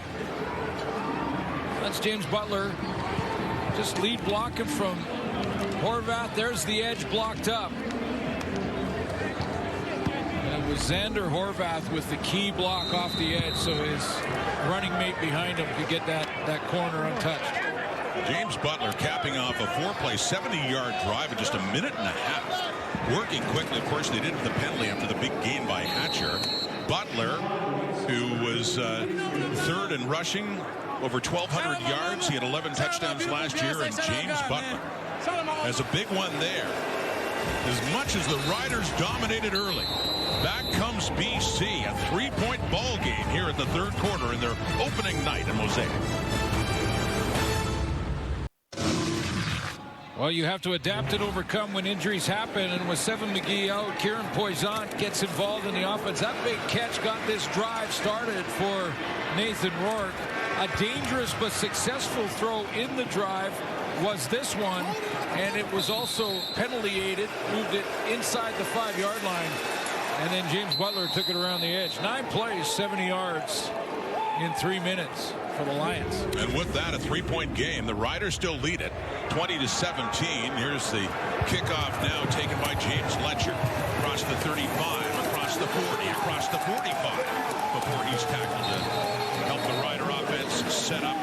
that's James Butler just lead blocking from Horvath. There's the edge blocked up. And it was Xander Horvath with the key block off the edge, so his running mate behind him could get that corner untouched. James Butler capping off a 4-play 70-yard drive in just a minute and a half. Working quickly. Of course, they did with the penalty after the big gain by Hatcher. Butler, who was 3rd in rushing, over 1,200 yards. He had 11 touchdowns last year, and James Butler has a big one there. As much as the Riders dominated early, back comes BC, a 3-point ball game here in the 3rd quarter in their opening night in Mosaic. Well, you have to adapt and overcome when injuries happen, and with Seven McGee out, Kieran Poisson gets involved in the offense. That big catch got this drive started for Nathan Rourke. A dangerous but successful throw in the drive was this one, and it was also penalty aided, moved it inside the 5-yard line, and then James Butler took it around the edge. 9 plays, 70 yards in 3 minutes for the Lions. And with that, a 3-point game. The Riders still lead it 20-17. Here's the kickoff now taken by James Letcher across the 35, across the 40, across the 45 before he's tackled to help the Rider offense set up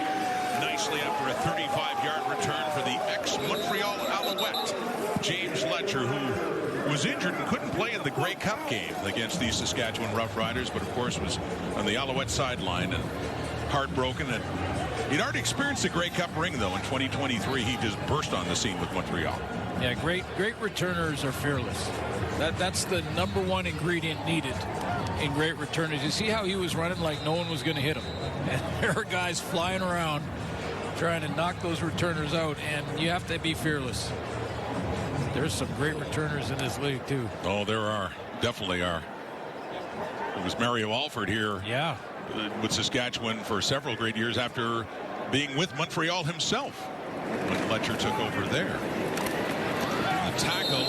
nicely after a 35-yard return for the ex-Montreal Alouette, James Letcher, who was injured and couldn't play in the Grey Cup game against the Saskatchewan Roughriders, but of course was on the Alouette sideline and heartbroken. And he'd already experienced the Grey Cup ring, though. In 2023, he just burst on the scene with Montreal. Yeah, great returners are fearless. That's the #1 ingredient needed in great returners. You see how he was running like no one was going to hit him. And there are guys flying around trying to knock those returners out, and you have to be fearless. There's some great returners in this league, too. Oh, there are. Definitely are. It was Mario Alford here with Saskatchewan for several great years after being with Montreal himself when Fletcher took over there. The tackle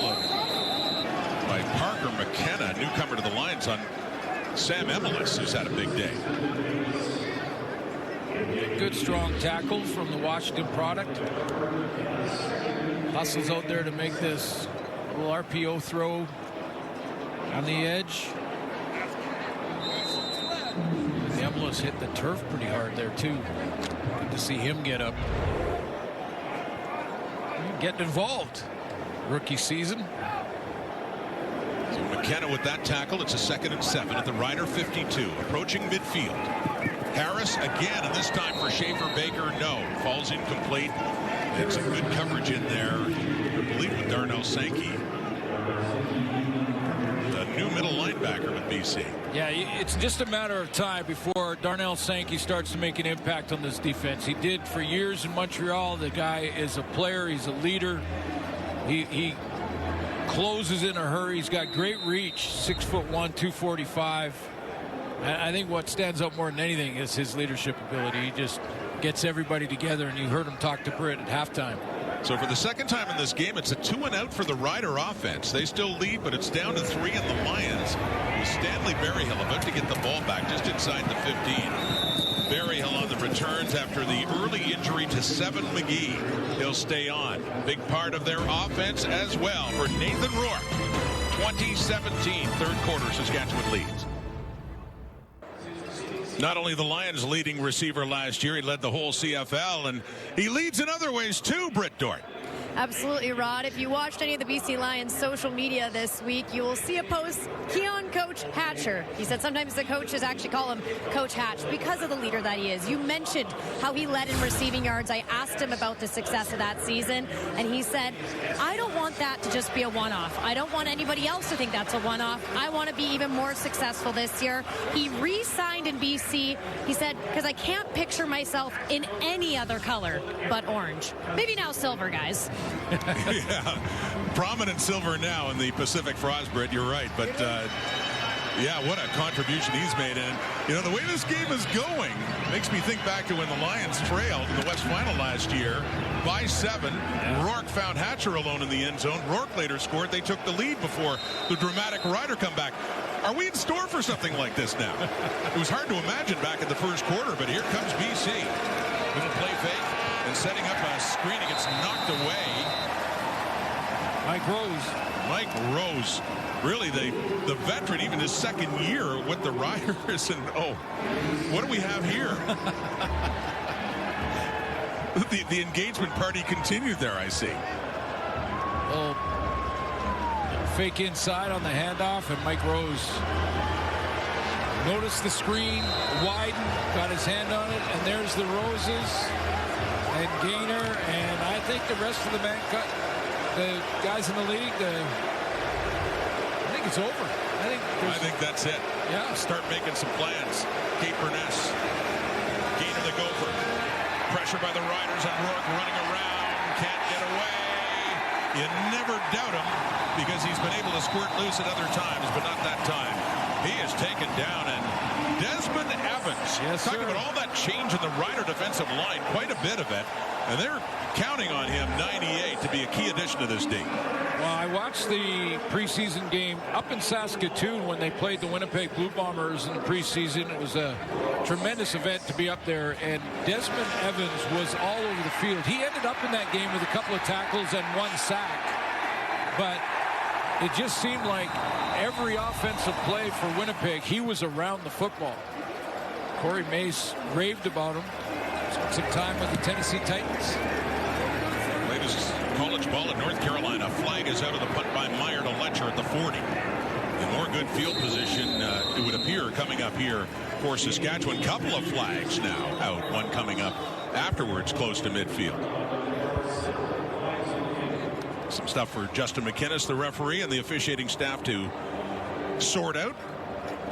by Parker McKenna, newcomer to the Lions, on Sam Emelis, who's had a big day. Good strong tackle from the Washington product. Hustles out there to make this little RPO throw on the edge. Emelis hit the turf pretty hard there too. Good to see him get up. Getting involved. Rookie season. So McKenna with that tackle. It's a 2nd and 7 at the Rider 52. Approaching midfield. Harris again, and this time for Schaefer Baker, no. Falls incomplete. And some good coverage in there, I believe, with Darnell Sankey, the new middle linebacker with BC. Yeah, it's just a matter of time before Darnell Sankey starts to make an impact on this defense. He did for years in Montreal. The guy is a player. He's a leader. He closes in a hurry. He's got great reach, 6'1", 245. I think what stands out more than anything is his leadership ability. He just gets everybody together, and you heard him talk to Britt at halftime. So for the second time in this game, it's a 2-and-out for the Rider offense. They still lead, but it's down to 3 in the Lions. With Stanley Berryhill about to get the ball back just inside the 15. Berryhill on the returns after the early injury to Seven McGee. He'll stay on. Big part of their offense as well for Nathan Rourke. 2017, third quarter, Saskatchewan leads. Not only the Lions' leading receiver last year, he led the whole CFL, and he leads in other ways too, Britt Dort. Absolutely, Rod. If you watched any of the BC Lions social media this week, you will see a post, Keon Coach Hatcher. He said sometimes the coaches actually call him Coach Hatch because of the leader that he is. You mentioned how he led in receiving yards. I asked him about the success of that season, and he said, I don't want that to just be a one-off. I don't want anybody else to think that's a one-off. I want to be even more successful this year. He re-signed in BC, he said, because I can't picture myself in any other color but orange. Maybe now silver, guys. Yeah, prominent silver now in the Pacific Frost, Britt. You're right, but yeah, what a contribution he's made. And you know, the way this game is going makes me think back to when the Lions trailed in the West Final last year by 7. Rourke found Hatcher alone in the end zone. Rourke later scored. They took the lead before the dramatic Rider comeback. Are we in store for something like this now? It was hard to imagine back in the first quarter, but here comes BC. Little play fake. And setting up a screen, it gets knocked away. Mike Rose, really the veteran, even his second year with the Riders. And oh, what do we have here? the engagement party continued there, I see. Well, fake inside on the handoff, and Mike Rose noticed the screen, widen, got his hand on it, and there's the Roses and Gaynor, and I think the rest of the guys in the league, I think it's over. I think that's it. Yeah. Start making some plans. Kate Burness, Gaynor the Gopher. Pressure by the Riders, and Rourke running around. Can't get away. You never doubt him because he's been able to squirt loose at other times, but not that time. He is taken down, and Desmond Evans. Yes, talking about all that change in the Rider defensive line, quite a bit of it, and they're counting on him, 98, to be a key addition to this team. Well, I watched the preseason game up in Saskatoon when they played the Winnipeg Blue Bombers in the preseason. It was a tremendous event to be up there, and Desmond Evans was all over the field. He ended up in that game with a couple of tackles and 1 sack, but it just seemed like every offensive play for Winnipeg, he was around the football. Corey Mace raved about him. Spent some time with the Tennessee Titans. Latest college ball at North Carolina. Flag is out of the punt by Meyer to Letcher at the 40. And more good field position, it would appear, coming up here for Saskatchewan. Couple of flags now out. One coming up afterwards, close to midfield. Some stuff for Justin McInnes, the referee, and the officiating staff to sort out.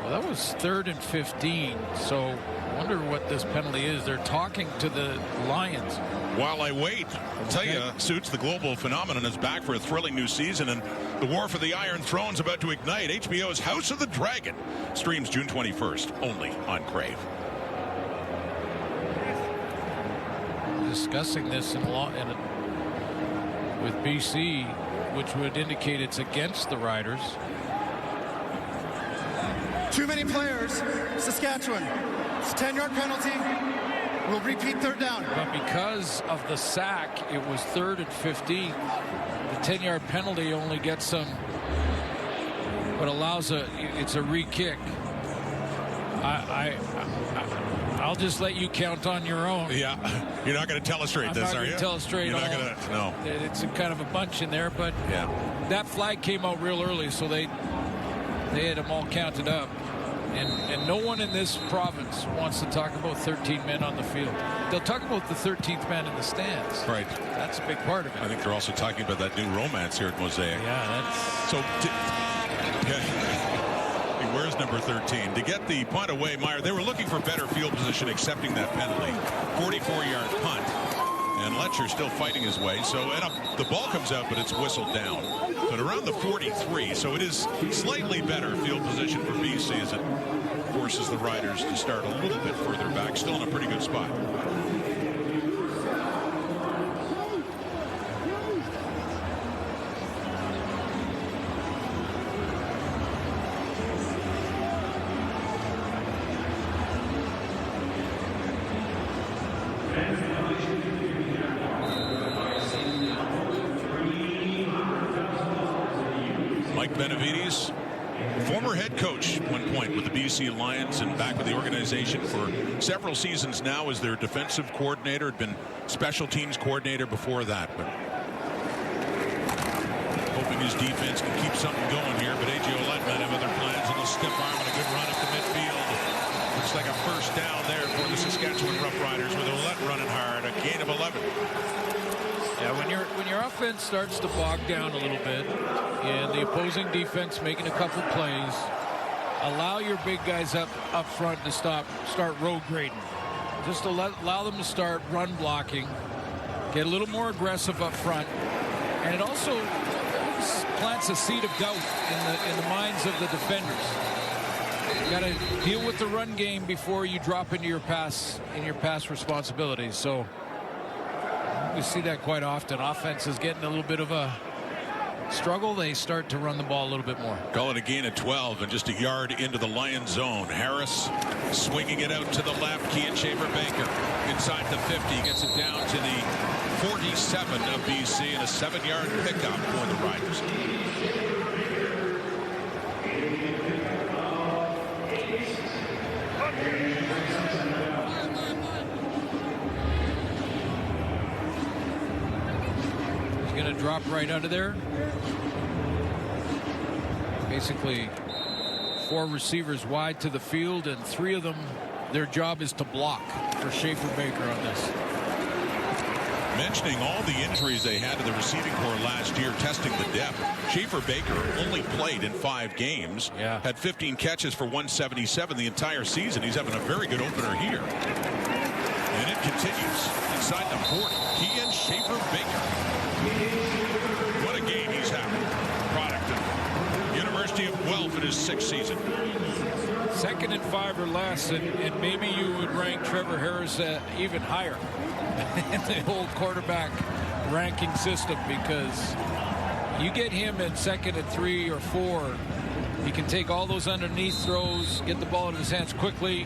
Well, that was 3rd and 15, so I wonder what this penalty is. They're talking to the Lions. While I wait, I'll tell you, Suits, the global phenomenon is back for a thrilling new season, and The war for the Iron Throne's about to ignite. HBO's House of the Dragon streams June 21st, only on Crave. Discussing this with BC, which would indicate it's against the Riders. Too many players. Saskatchewan. It's a 10-yard penalty. We'll repeat third down. But because of the sack, it was 3rd and 15. The 10-yard penalty only gets them, but allows it's a re-kick. I'll just let you count on your own. Yeah, you're not going to illustrate this, are you? I'm not going to illustrate. You're not going to. No. It's a kind of a bunch in there, but yeah, that flag came out real early, so they had them all counted up. And no one in this province wants to talk about 13 men on the field. They'll talk about the 13th man in the stands. Right. That's a big part of it. I think they're also talking about that new romance here at Mosaic. Yeah, that's... So, where's number 13? To get the punt away, Meyer, they were looking for better field position, accepting that penalty. 44-yard punt. And Letcher still fighting his way. So the ball comes out, but it's whistled down. But around the 43, so it is slightly better field position for BC as it forces the Riders to start a little bit further back. Still in a pretty good spot. Benavides, former head coach at one point with the BC Lions and back with the organization for several seasons now as their defensive coordinator, had been special teams coordinator before that, but hoping his defense can keep something going here. But A.J. Ouellette might have other plans, and a stiff arm and a good run up the midfield. Looks like a first down there for the Saskatchewan Roughriders with Ouellette running hard, a gain of 11. Yeah, when your offense starts to bog down a little bit and the opposing defense making a couple plays, allow your big guys up front to start road grading. Just to allow them to start run blocking, get a little more aggressive up front, and it also plants a seed of doubt in the minds of the defenders. You got to deal with the run game before you drop into your pass responsibilities. So we see that quite often. Offense is getting a little bit of a struggle. They start to run the ball a little bit more. Call it a gain of 12 and just a yard into the Lions zone. Harris swinging it out to the left. Kean Schaefer-Baker inside the 50. Gets it down to the 47 of BC and a 7-yard pickup for the Riders. Going to drop right out of there. Basically 4 receivers wide to the field, and 3 of them, their job is to block for Schaefer-Baker on this. Mentioning all the injuries they had to the receiving corps last year, testing the depth. Schaefer-Baker only played in 5 games. Yeah. Had 15 catches for 177 the entire season. He's having a very good opener here. And it continues inside the 40. Kean Schaefer-Baker. What a game he's having. Product of University of Guelph in his 6th season. 2nd and 5 or less, and maybe you would rank Trevor Harris even higher in the whole quarterback ranking system, because you get him at 2nd and 3 or 4, he can take all those underneath throws, get the ball in his hands quickly,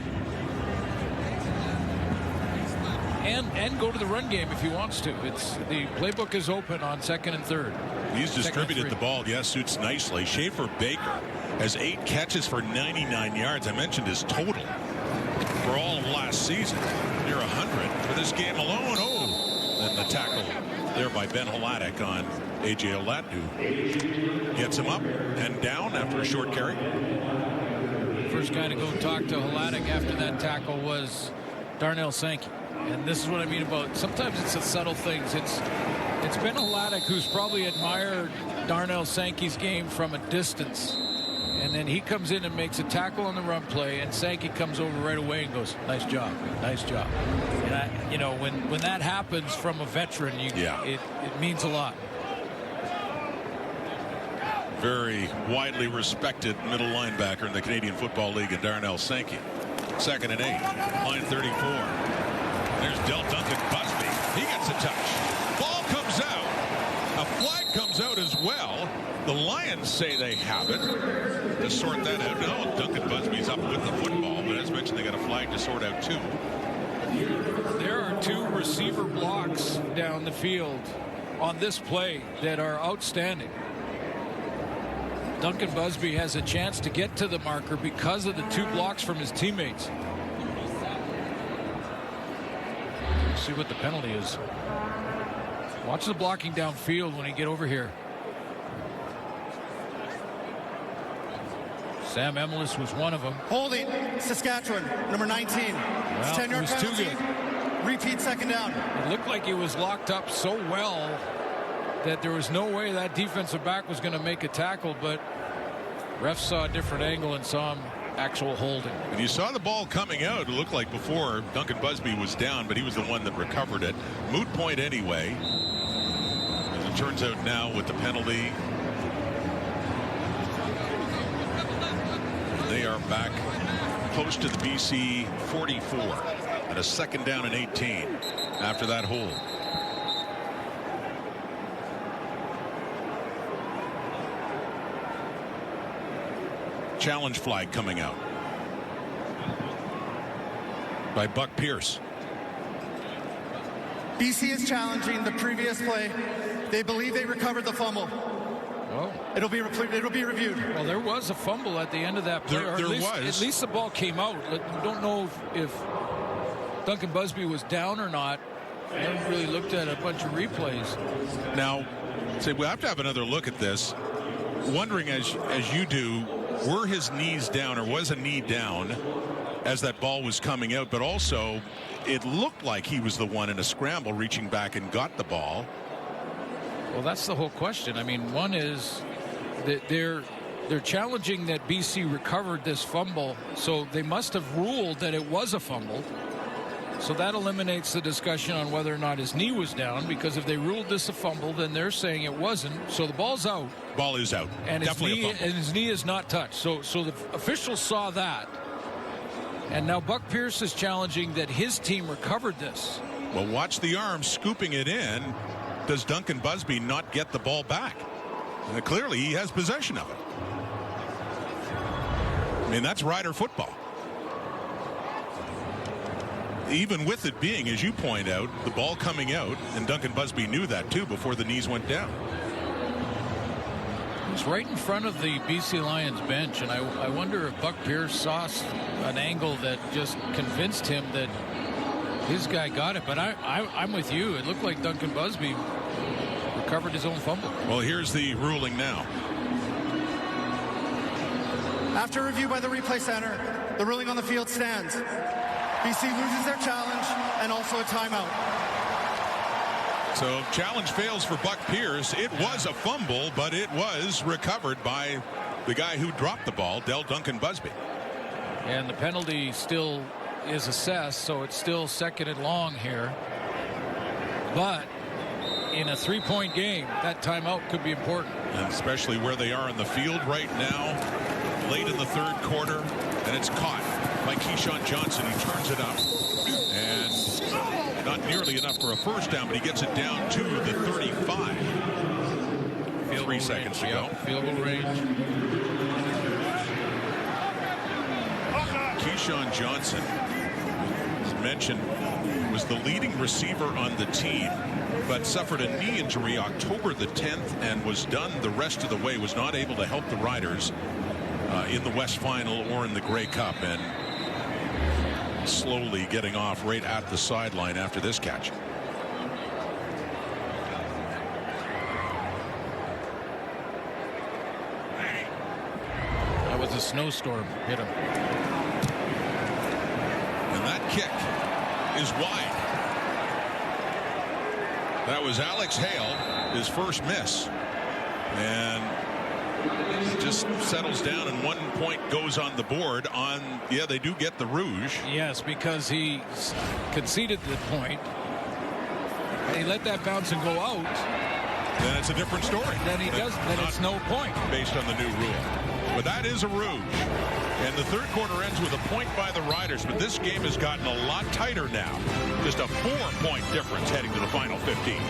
and go to the run game if he wants to. The playbook is open on 2nd and 3rd. He's distributed the ball. Yes, suits nicely. Schaefer-Baker has 8 catches for 99 yards. I mentioned his total for all of last season, near 100 for this game alone. Oh, and the tackle there by Ben Hladek on A.J. Ouellette, who gets him up and down after a short carry. First guy to go talk to Hladek after that tackle was Darnell Sankey. And this is what I mean about sometimes it's the subtle things. It's Ben Hladek who's probably admired Darnell Sankey's game from a distance. And then he comes in and makes a tackle on the run play, and Sankey comes over right away and goes, nice job, nice job. And when that happens from a veteran, it means a lot. very widely respected middle linebacker in the Canadian Football League, and Darnell Sankey. 2nd and 8, line 34. There's Del Duncan Busby. He gets a touch. Ball comes out. A flag comes out as well. The Lions say they have it to sort that out. No, Duncan Busby's up with the football, but as mentioned, they got a flag to sort out too. There are 2 receiver blocks down the field on this play that are outstanding. Duncan Busby has a chance to get to the marker because of the 2 blocks from his teammates. Let's see what the penalty is. Watch the blocking downfield when he get over here. Sam Emilus was one of them. Holding, Saskatchewan, number 19. Well, It's 10-yard it was too penalty. good. Repeat 2nd down. It looked like he was locked up so well that there was no way that defensive back was going to make a tackle, but refs saw a different angle and saw him actual holding. And you saw the ball coming out. It looked like before Duncan Busby was down, but he was the one that recovered it. Moot point anyway. As it turns out now with the penalty, they are back close to the BC 44 and a 2nd down and 18 after that hold. Challenge flag coming out by Buck Pierce. BC is challenging the previous play. They believe they recovered the fumble. Oh. It'll be reviewed. Well, there was a fumble at the end of that play. There was. At least the ball came out. We don't know if Duncan Busby was down or not. I haven't really looked at a bunch of replays. Now, we'll have to have another look at this. Wondering as you do, were his knees down or was a knee down as that ball was coming out? But also, it looked like he was the one in a scramble reaching back and got the ball. Well, that's the whole question. I mean, one is that they're challenging that BC recovered this fumble, so they must have ruled that it was a fumble. So that eliminates the discussion on whether or not his knee was down, because if they ruled this a fumble, then they're saying it wasn't. So the ball's out. Ball is out. And Definitely his knee is not touched. So the officials saw that. And now Buck Pierce is challenging that his team recovered this. Well, watch the arm scooping it in. Does Duncan Busby not get the ball back? And clearly he has possession of it. I mean, that's Rider football. Even with it being, as you point out, the ball coming out, and Duncan Busby knew that too before the knees went down. He's right in front of the BC Lions bench, and I wonder if Buck Pierce saw an angle that just convinced him that his guy got it. But I'm with you. It looked like Duncan Busby recovered his own fumble. Well, here's the ruling now. After review by the replay center, the ruling on the field stands. BC loses their challenge and also a timeout. So challenge fails for Buck Pierce. It was a fumble, but it was recovered by the guy who dropped the ball, Del Duncan Busby. And the penalty still is assessed, so it's still 2nd and long here. But in a 3-point game, that timeout could be important. And especially where they are in the field right now, late in the 3rd quarter, and it's caught by Keyshawn Johnson, who turns it up. And not nearly enough for a first down, but he gets it down to the 35. 3 seconds to go. Field goal range. Keyshawn Johnson, as mentioned, was the leading receiver on the team, but suffered a knee injury October the 10th and was done the rest of the way, was not able to help the Riders in the West Final or in the Grey Cup, and slowly getting off right at the sideline after this catch. That was a snowstorm hit him. And that kick is wide. That was Alex Hale, his first miss. And it just settles down, and 1 point goes on the board on, yeah, they do get the rouge. Yes, because he conceded the point. And he let that bounce and go out. then it's a different story. Then he does. Then it's no point. Based on the new rule. But that is a rouge. And the third quarter ends with a point by the Riders. But this game has gotten a lot tighter now. Just a 4-point difference heading to the final 15.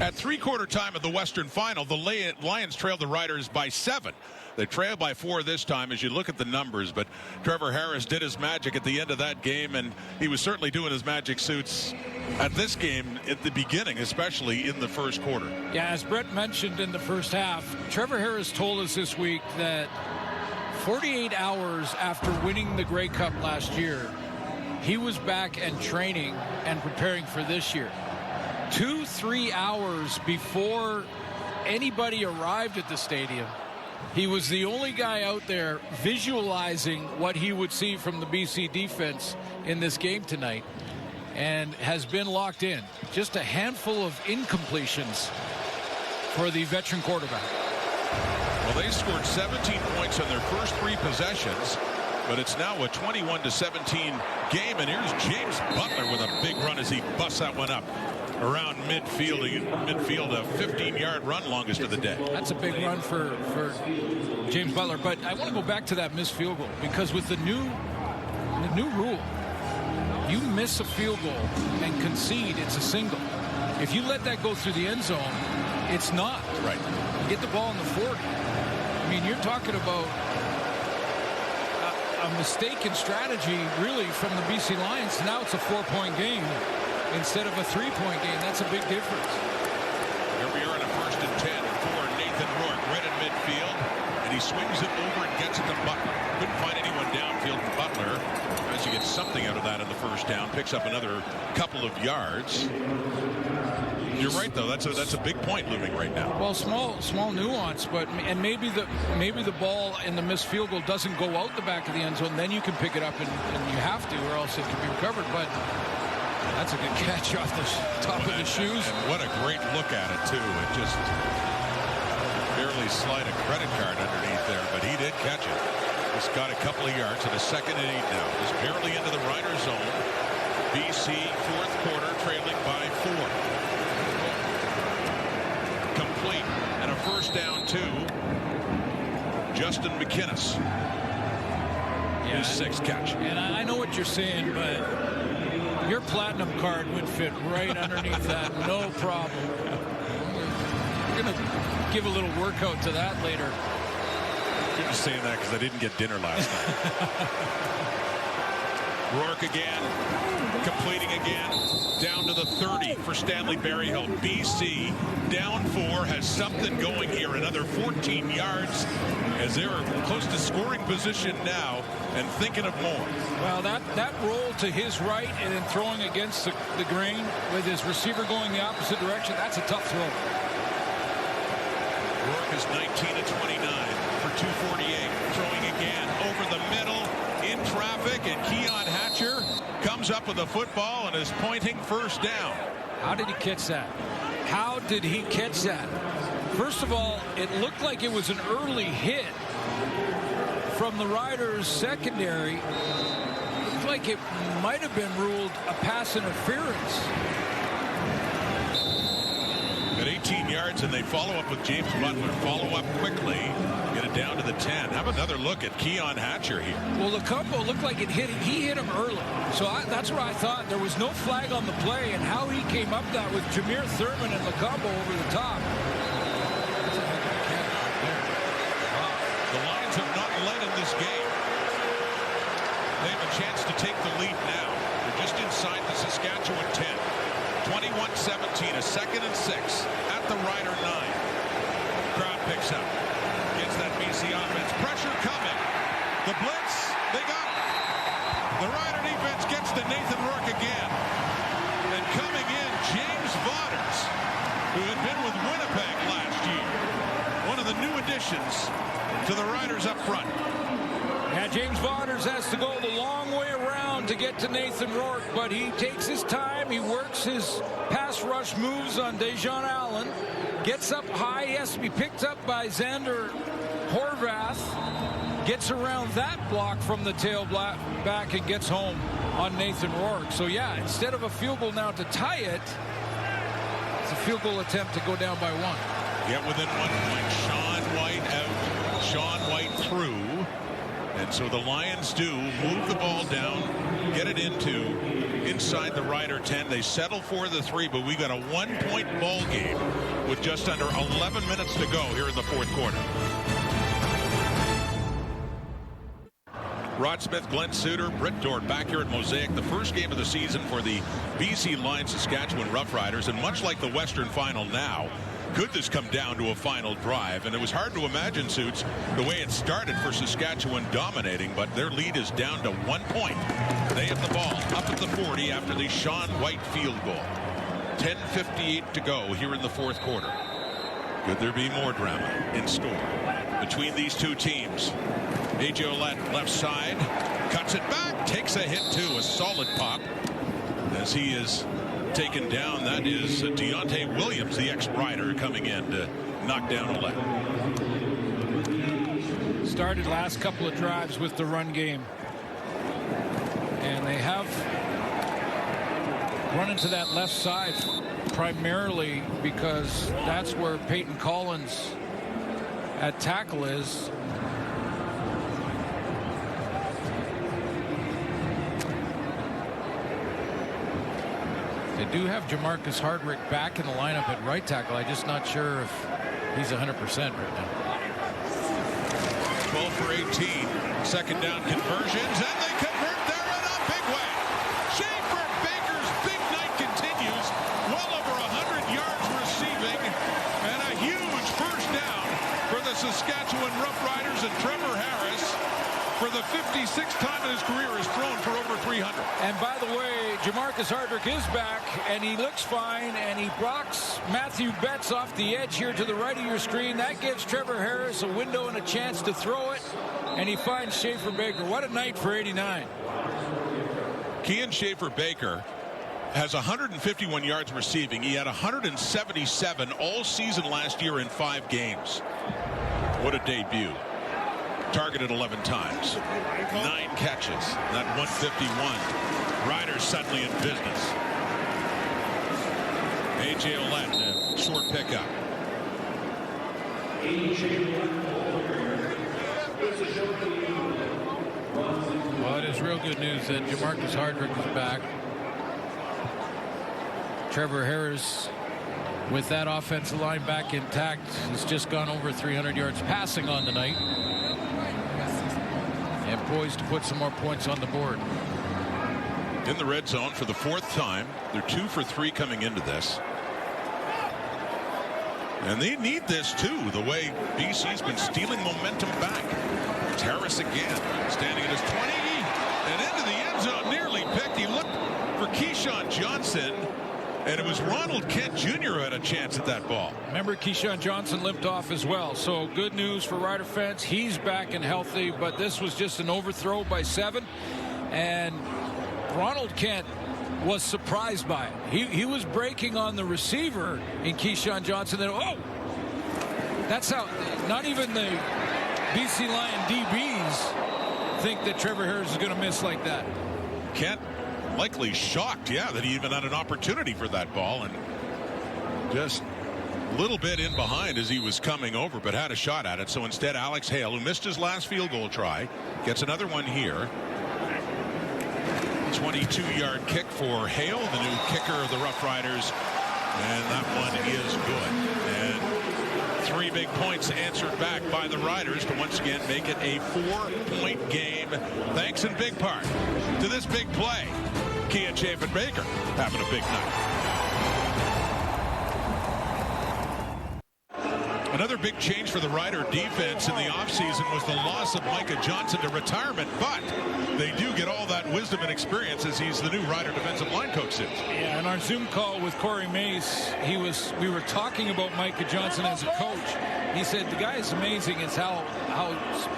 At three-quarter time of the Western Final, the Lions trailed the Riders by 7. They trailed by 4 this time as you look at the numbers, but Trevor Harris did his magic at the end of that game, and he was certainly doing his magic suits at this game at the beginning, especially in the first quarter. Yeah, as Brett mentioned in the first half, Trevor Harris told us this week that 48 hours after winning the Grey Cup last year, he was back and training and preparing for this year. 2-3 hours before anybody arrived at the stadium, he was the only guy out there visualizing what he would see from the BC defense in this game tonight, and has been locked in. Just a handful of incompletions for the veteran quarterback. Well, they scored 17 points on their first 3 possessions, but it's now a 21-17 game, and here's James Butler with a big run as he busts that one up around midfield. A 15-yard run, longest of the day. That's a big run for James Butler. But I want to go back to that missed field goal, because with the new rule, you miss a field goal and concede, it's a single. If you let that go through the end zone, it's not. Right. You get the ball in the 40. I mean, you're talking about a mistaken strategy, really, from the BC Lions. Now it's a 4-point game instead of a 3-point game. That's a big difference. Here we are in a 1st and 10 for Nathan Rourke, right in midfield, and he swings it over and gets it to Butler. Couldn't find anyone downfield for Butler. As you get something out of that in the first down, picks up another couple of yards. You're right, though. That's a big point looming right now. Well, small nuance, but maybe the ball in the missed field goal doesn't go out the back of the end zone. Then you can pick it up, and you have to, or else it can be recovered. But that's a good catch off the top of the shoes. And what a great look at it, too. It just barely slide a credit card underneath there, but he did catch it. He's got a couple of yards and a 2nd and 8 now. He's barely into the Rider zone. BC, 4th quarter, trailing by 4. Complete, and a 1st down to Justin McInnes. His 6th catch. And I know what you're saying, but your platinum card would fit right underneath that, no problem. We're going to give a little workout to that later. You're just saying that because I didn't get dinner last night. Rourke again, completing again, down to the 30 for Stanley Berryhill. BC down 4, has something going here, another 14 yards as they're close to scoring position now and thinking of more. Well, that roll to his right and then throwing against the grain with his receiver going the opposite direction, that's a tough throw. Rourke is 19 of 29 for 248, throwing again over the middle in traffic, and Keon Hatcher comes up with the football and is pointing 1st down. How did he catch that? How did he catch that? First of all, it looked like it was an early hit from the Riders' secondary. It looked like it might have been ruled a pass interference. At 18 yards, and they follow up with James Butler. Follow up quickly. Get it down to the 10. Have another look at Keon Hatcher here. Well, the combo looked like he hit him early. So that's what I thought. There was no flag on the play, and how he came up that with Jameer Thurman and Lacombo over the top. That's a heck of a catch right there. Wow. The Lions have not led in this game. They have a chance to take the lead now. They're just inside the Saskatchewan 10. 21-17, a 2nd and 6 at the Rider 9. Crowd picks up. Gets that BC offense. Pressure coming. The blitz, they got it. The Rider defense gets to Nathan Rourke again. And coming in, James Vaughters, who had been with Winnipeg last year. One of the new additions to the Riders up front. Yeah, James Vaughters has to go the long way around to get to Nathan Rourke, but he takes his time. He works his pass rush moves on Dejon Allen. Gets up high. He has to be picked up by Xander Horvath. Gets around that block from the tailback and gets home on Nathan Rourke. So, yeah, instead of a field goal now to tie it, it's a field goal attempt to go down by 1. Get within 1 point. Sean White out. Sean White through. And so the Lions do move the ball down, get it inside the Rider 10. They settle for the 3, but we got a 1-point ball game with just under 11 minutes to go here in the fourth quarter. Rod Smith, Glenn Suter, Britt Dort back here at Mosaic. The first game of the season for the BC Lions Saskatchewan Roughriders. And much like the Western Final now, could this come down to a final drive? And it was hard to imagine, Suits, the way it started for Saskatchewan dominating, but their lead is down to 1 point. They have the ball up at the 40 after the Sean White field goal. 10:58 to go here in the fourth quarter. Could there be more drama in store between these two teams? A.J. Ouellette left side, cuts it back, takes a hit too, a solid pop as he is taken down. That is Deontay Williams, the ex-Rider, coming in to knock down Ouellette. Started last couple of drives with the run game, and they have run into that left side primarily because that's where Peyton Collins at tackle is. They do have Jamarcus Hardrick back in the lineup at right tackle. I'm just not sure if he's 100% right now. 12 for 18. Second down conversions, and they convert there in a big way. Schaefer Baker's big night continues. Well over 100 yards receiving, and a huge first down for the Saskatchewan Roughriders, and Trevor Harris, for the 56th time in his career, has thrown for over 300. And by the way, Jamarcus Hardrick is back, and he looks fine, and he blocks Matthew Betts off the edge here to the right of your screen. That gives Trevor Harris a window and a chance to throw it, and he finds Schaefer Baker. What a night for 89. Kean Schaefer Baker has 151 yards receiving. He had 177 all season last year in 5 games. What a debut. Targeted 11 times, 9 catches, that 151. Riders suddenly in business. A.J. Ouellette, short pickup. Well, it is real good news that Jamarcus Hardrick is back. Trevor Harris, with that offensive line back intact, has just gone over 300 yards passing on the night, and poised to put some more points on the board. In the red zone for the 4th time. They're 2 for 3 coming into this. And they need this too, the way BC's been stealing momentum back. It's Harris again, standing at his 20 and into the end zone, nearly picked. He looked for Keyshawn Johnson, and it was Ronald Kent Jr. who had a chance at that ball. Remember, Keyshawn Johnson limped off as well. So good news for Rider fans. He's back and healthy, but this was just an overthrow by 7. And Ronald Kent was surprised by it. He was breaking on the receiver in Keyshawn Johnson. Then, oh, that's how not even the BC Lion DBs think that Trevor Harris is going to miss like that. Kent likely shocked, that he even had an opportunity for that ball, and just a little bit in behind as he was coming over, but had a shot at it. So instead, Alex Hale, who missed his last field goal try, gets another one here. 22-yard kick for Hale, the new kicker of the Roughriders, and that one is good. And 3 big points answered back by the Riders to once again make it a 4-point game, thanks in big part to this big play. Kean Schaefer Baker having a big night. Another big change for the Rider defense in the offseason was the loss of Micah Johnson to retirement, but they do get all that wisdom and experience as he's the new Rider defensive line coach since. Yeah, in our Zoom call with Corey Mace, we were talking about Micah Johnson as a coach. He said the guy is amazing. It's how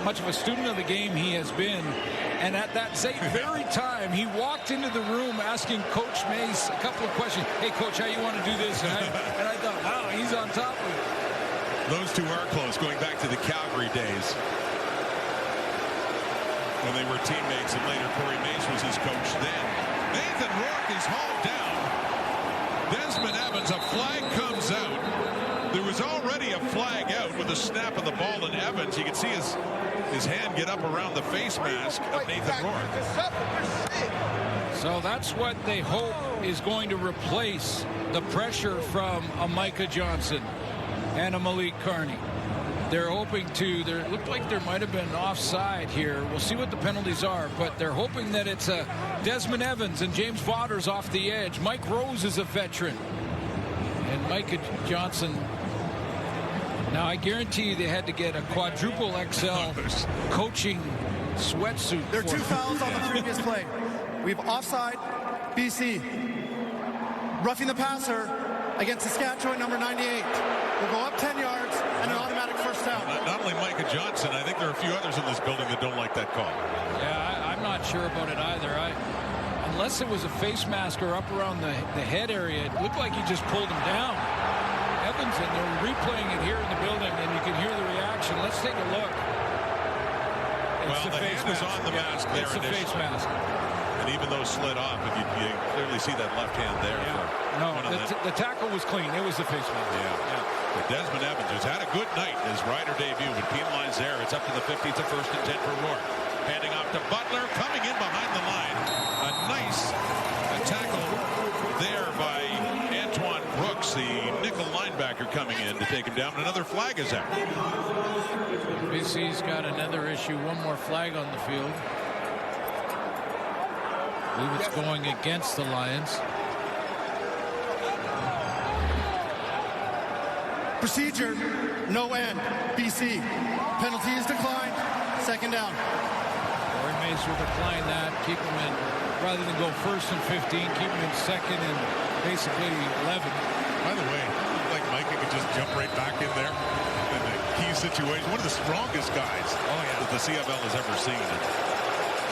much of a student of the game he has been. And at that same very time, he walked into the room asking Coach Mace a couple of questions. Hey, Coach, how you want to do this? And I thought, wow, he's on top of it. Those two are close, going back to the Calgary days. when they were teammates, and later Corey Mace was his coach then. Nathan Rourke is hauled down. Desmond Evans, a flag comes out. There was already a flag out with a snap of the ball, and Evans, you can see his hand get up around the face mask of Nathan Rourke. So that's what they hope is going to replace the pressure from a Micah Johnson and a Malik Carney. They're hoping to, it looked like there might have been offside here. We'll see what the penalties are, but they're hoping that it's Desmond Evans and James Vaughters off the edge. Mike Rose is a veteran. And Micah Johnson, now I guarantee you they had to get a quadruple XL coaching sweatsuit. There are 2 fouls on the previous play. We have offside, BC. Roughing the passer against Saskatchewan, number 98. We'll go up 10 yards and an automatic first down. Not only Micah Johnson, I think there are a few others in this building that don't like that call. Yeah, I'm not sure about it either. Unless it was a face mask or up around the head area, it looked like he just pulled him down. Evans, and they're replaying it here in the building, and you can hear the reaction. Let's take a look. Well, the hand is on the mask there. It's the face mask. And even though slid off, you clearly see that left hand there. Yeah. No, the tackle was clean. It was the face mask. Yeah. But Desmond Evans has had a good night in his Rider debut, but penalized there. It's up to the 50. It's a 1st and 10 for Rourke. Handing off to Butler, coming in behind the line. A nice tackle there by Antoine Brooks, the nickel linebacker, coming in to take him down. Another flag is out. BC's got another issue. One more flag on the field. I believe it's going against the Lions. Procedure, no end. BC. Penalty is declined. 2nd down. Corey Mace will decline that. Keep him in, rather than go 1st and 15, keep him in 2nd and basically 11. By the way, like Micah could just jump right back in there in the key situation. One of the strongest guys that the CFL has ever seen.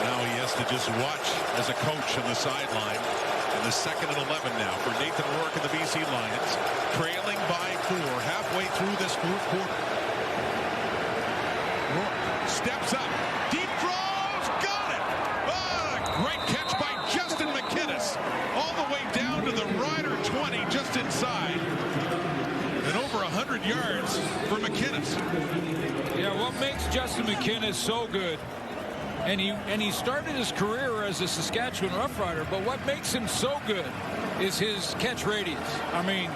Now he has to just watch as a coach on the sideline. And the 2nd and 11 now for Nathan Rourke and the BC Lions, trailing by 4 halfway through this 4th quarter. Rourke steps up, deep throws, got it! Great catch by Justin McInnes, all the way down to the Rider 20, just inside. And over 100 yards for McInnes. Yeah, what makes Justin McInnes so good? And he started his career as a Saskatchewan Roughrider, but what makes him so good is his catch radius. I mean,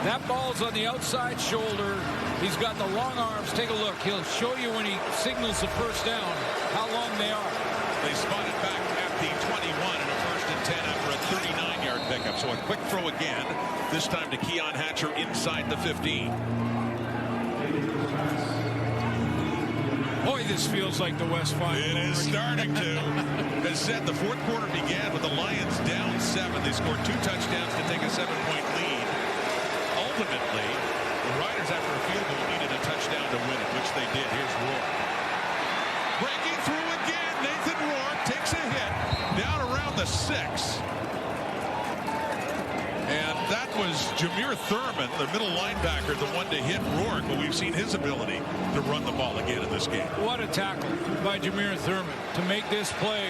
that ball's on the outside shoulder. He's got the long arms. Take a look. He'll show you when he signals the first down how long they are. They spot it back at the 21 and a 1st and 10 after a 39-yard pickup. So a quick throw again, this time to Keon Hatcher inside the 15. Boy, this feels like the West Final. It is starting to. As said, the 4th quarter began with the Lions down 7. They scored 2 touchdowns to take a 7-point lead. Ultimately, the Riders, after a field goal, needed a touchdown to win it, which they did. Here's Rourke. Breaking through again. Nathan Rourke takes a hit down around the 6. And that was Jameer Thurman, the middle linebacker, the one to hit Rourke, but we've seen his ability to run the ball again in this game. What a tackle by Jameer Thurman to make this play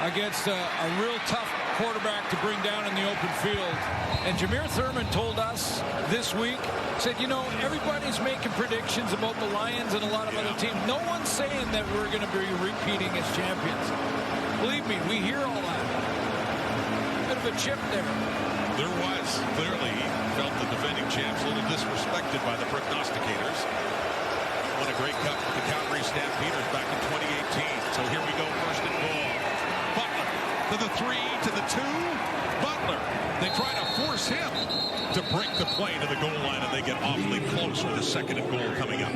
against a real tough quarterback to bring down in the open field. And Jameer Thurman told us this week, said, you know, everybody's making predictions about the Lions and a lot of other teams. No one's saying that we're going to be repeating as champions. Believe me, we hear all that. Bit of a chip there. There was. Clearly, he felt the defending champs a little disrespected by the prognosticators. Won a Grey Cup with the Calgary Stampeders back in 2018. So here we go, 1st and goal. Butler to the 3, to the 2. Butler. They try to force him to break the play to the goal line, and they get awfully close with a 2nd and goal coming up.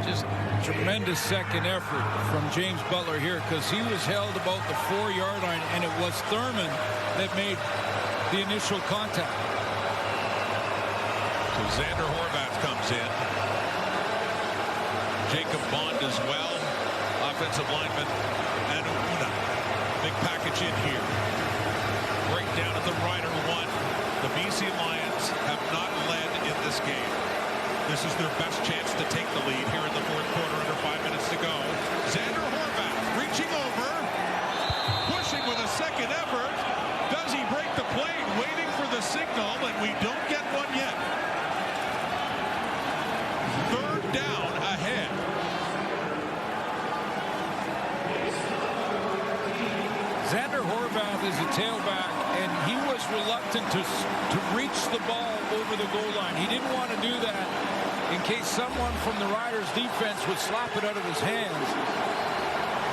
Just tremendous second effort from James Butler here, because he was held about the 4-yard line, and it was Thurman that made the initial contact. So Xander Horvath comes in. Jacob Bond as well. Offensive lineman and Una. Big package in here. Breakdown at the Rider 1. The BC Lions have not led in this game. This is their best chance to take the lead here in the fourth quarter under 5 minutes to go. Xander Horvath reaching over, pushing with a second effort. Does he break the plane? Waiting for the signal, and we don't get one yet. Third down ahead. Xander Horvath is a tailback, and he was reluctant to reach the ball over the goal line. He didn't want to do that in case someone from the Riders defense would slap it out of his hands.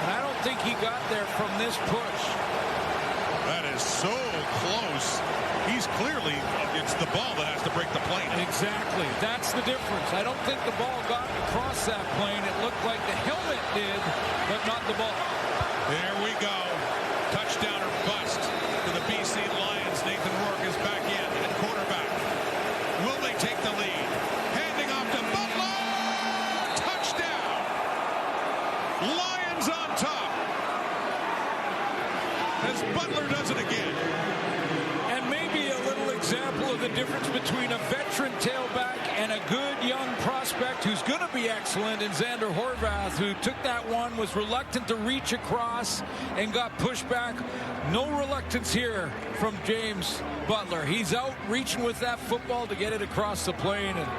And I don't think he got there from this push. That is so close. He's clearly, it's the ball that has to break the plane. Exactly. That's the difference. I don't think the ball got across that plane. It looked like the helmet did, but not the ball. There we go. Touchdown or bust to the BC Lions. Nathan Rourke is back in at quarterback. Will they take the lead? Handing off to Butler. Touchdown. Lions on top. As Butler does it again. And maybe a little example of the difference between a veteran tailback and a good young prospect who's going to be excellent in Xander Horvath, who took that one, was reluctant to reach across and got pushed back. No reluctance here from James Butler. He's out reaching with that football to get it across the plane, and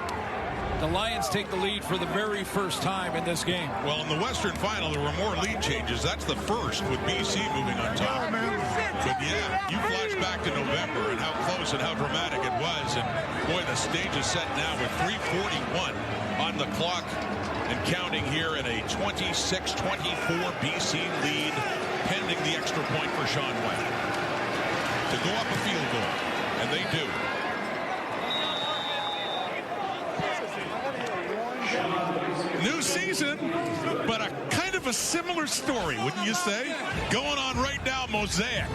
the Lions take the lead for the very first time in this game. Well, in the Western Final, there were more lead changes. That's the first with BC moving on top. But yeah, you flash back to November and how close and how dramatic it was. And boy, the stage is set now with 3:41 on the clock and counting here in a 26-24 BC lead, pending the extra point for Sean White to go up a field goal. And they do. New season, but a kind of a similar story, wouldn't you say? Going on right now, Mosaic,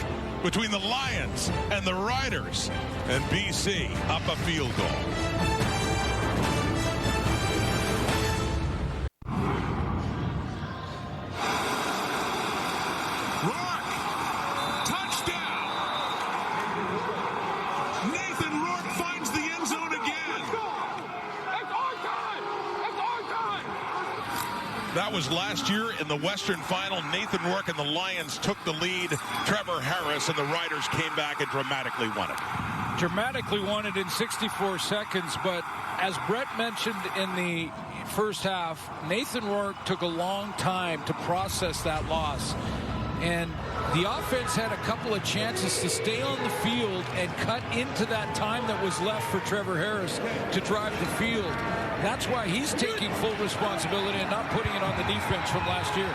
between the Lions and the Riders, and BC up a field goal. Rourke, touchdown! Nathan Rourke finds the end zone again. That was last year in the Western Final. Nathan Rourke and the Lions took the lead. Trevor Harris and the Riders came back and dramatically won it. Dramatically won it in 64 seconds, but as Brett mentioned in the first half, Nathan Rourke took a long time to process that loss. And the offense had a couple of chances to stay on the field and cut into that time that was left for Trevor Harris to drive the field. That's why he's taking full responsibility and not putting it on the defense from last year.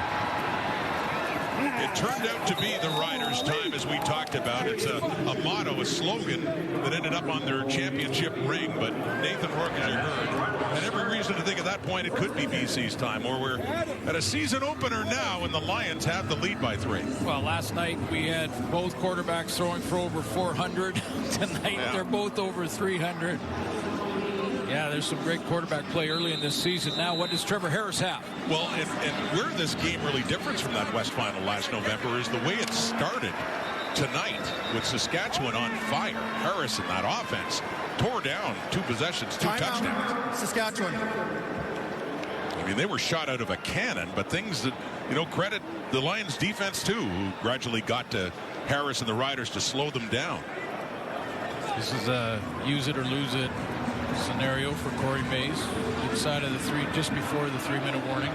It turned out to be the Riders' time, as we talked about. It's a motto, a slogan that ended up on their championship ring. But Nathan Rourke, as you heard, had every reason to think at that point it could be BC's time, or we're at a season opener now, and the Lions have the lead by 3. Well, last night we had both quarterbacks throwing for over 400. Tonight they're both over 300. Yeah, there's some great quarterback play early in this season. Now, what does Trevor Harris have? Well, and where this game really differs from that West Final last November is the way it started tonight with Saskatchewan on fire. Harris in that offense tore down 2 possessions, 2 touchdowns. Saskatchewan. I mean, they were shot out of a cannon, but things that, credit the Lions defense too, who gradually got to Harris and the Riders to slow them down. This is a use it or lose it scenario for Corey Mays inside of the 3, just before the 3-minute warning.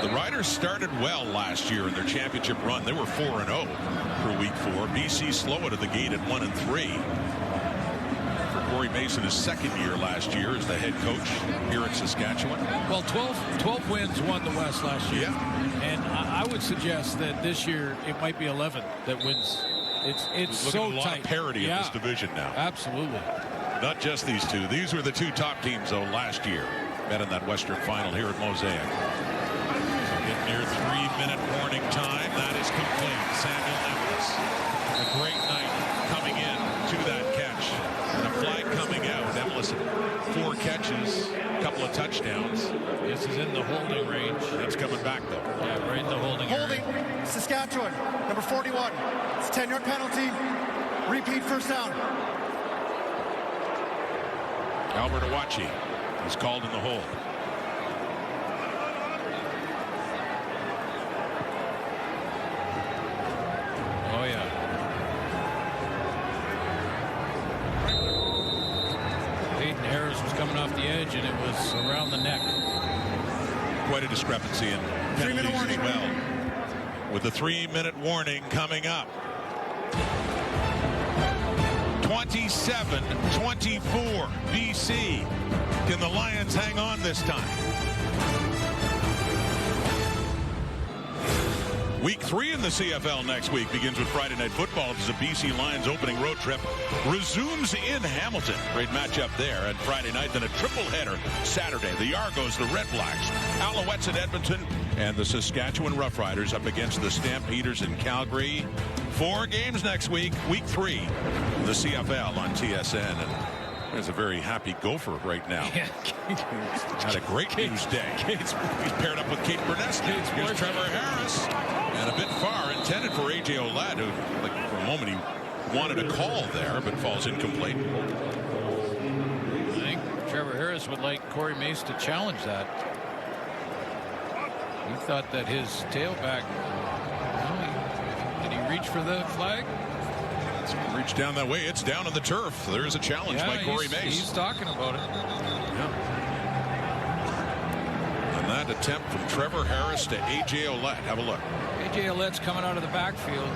The Riders started well last year in their championship run. They were 4-0 for week 4. BC slow out of the gate at 1-3. For Corey Mason, his second year last year as the head coach here in Saskatchewan. Well, 12 wins won the West last year. Yeah. And I would suggest that this year it might be 11 that wins. It's so tight. A lot of parity in this division now. Absolutely. Not just these two. These were the 2 top teams, though, last year. Met in that Western Final here at Mosaic. Getting near 3-minute warning time. That is complete. Samuel Evans. A great night coming in to that catch. And a flag coming out. Emerson, 4 catches, a couple of touchdowns. This is in the holding range. That's coming back, though. Yeah, right in the holding area. Saskatchewan, number 41. It's a 10-yard penalty. Repeat first down. Albert Awachi is called in the hold. Oh, yeah. Peyton Harris was coming off the edge, and it was around the neck. Quite a discrepancy in penalties as well. With the 3-minute warning coming up. 27-24 BC. Can the Lions hang on this time? Week 3 in the CFL next week begins with Friday Night Football as the BC Lions opening road trip resumes in Hamilton. Great matchup there. And Friday night, then a triple header Saturday. The Argos, the Red Blacks, Alouettes in Edmonton, and the Saskatchewan Roughriders up against the Stampeders in Calgary. 4 games next week, week 3, the CFL on TSN. And there's a very happy Gopher right now. Yeah. Had a great news day. He's paired up with Kate Burness. Here's Trevor Harris. And a bit far, intended for A.J. Olad, who, like, for a moment, he wanted a call there, but falls incomplete. I think Trevor Harris would like Corey Mace to challenge that. He thought that his tailback, did he reach for the flag? Reach down that way. It's down on the turf. There is a challenge by Corey Mace. He's talking about it. Yeah. And that attempt from Trevor Harris to A.J. Olad. Have a look. A.J. Olette's coming out of the backfield.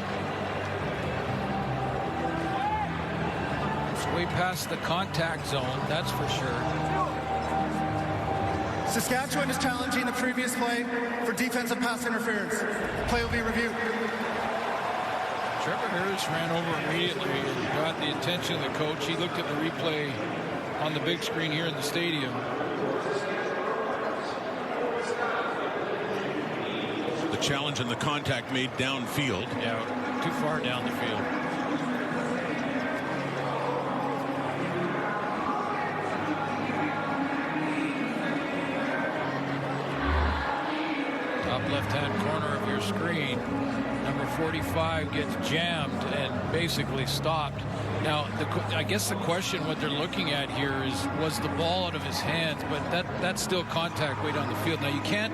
It's way past the contact zone, that's for sure. Saskatchewan is challenging the previous play for defensive pass interference. Play will be reviewed. Trevor Harris ran over immediately and got the attention of the coach. He looked at the replay on the big screen here in the stadium. The challenge and the contact made downfield. Yeah, too far down the field. Top left-hand corner of your screen. Number 45 gets jammed and basically stopped. Now, I guess the question, what they're looking at here is, was the ball out of his hands? But that's still contact way down the field. Now, you can't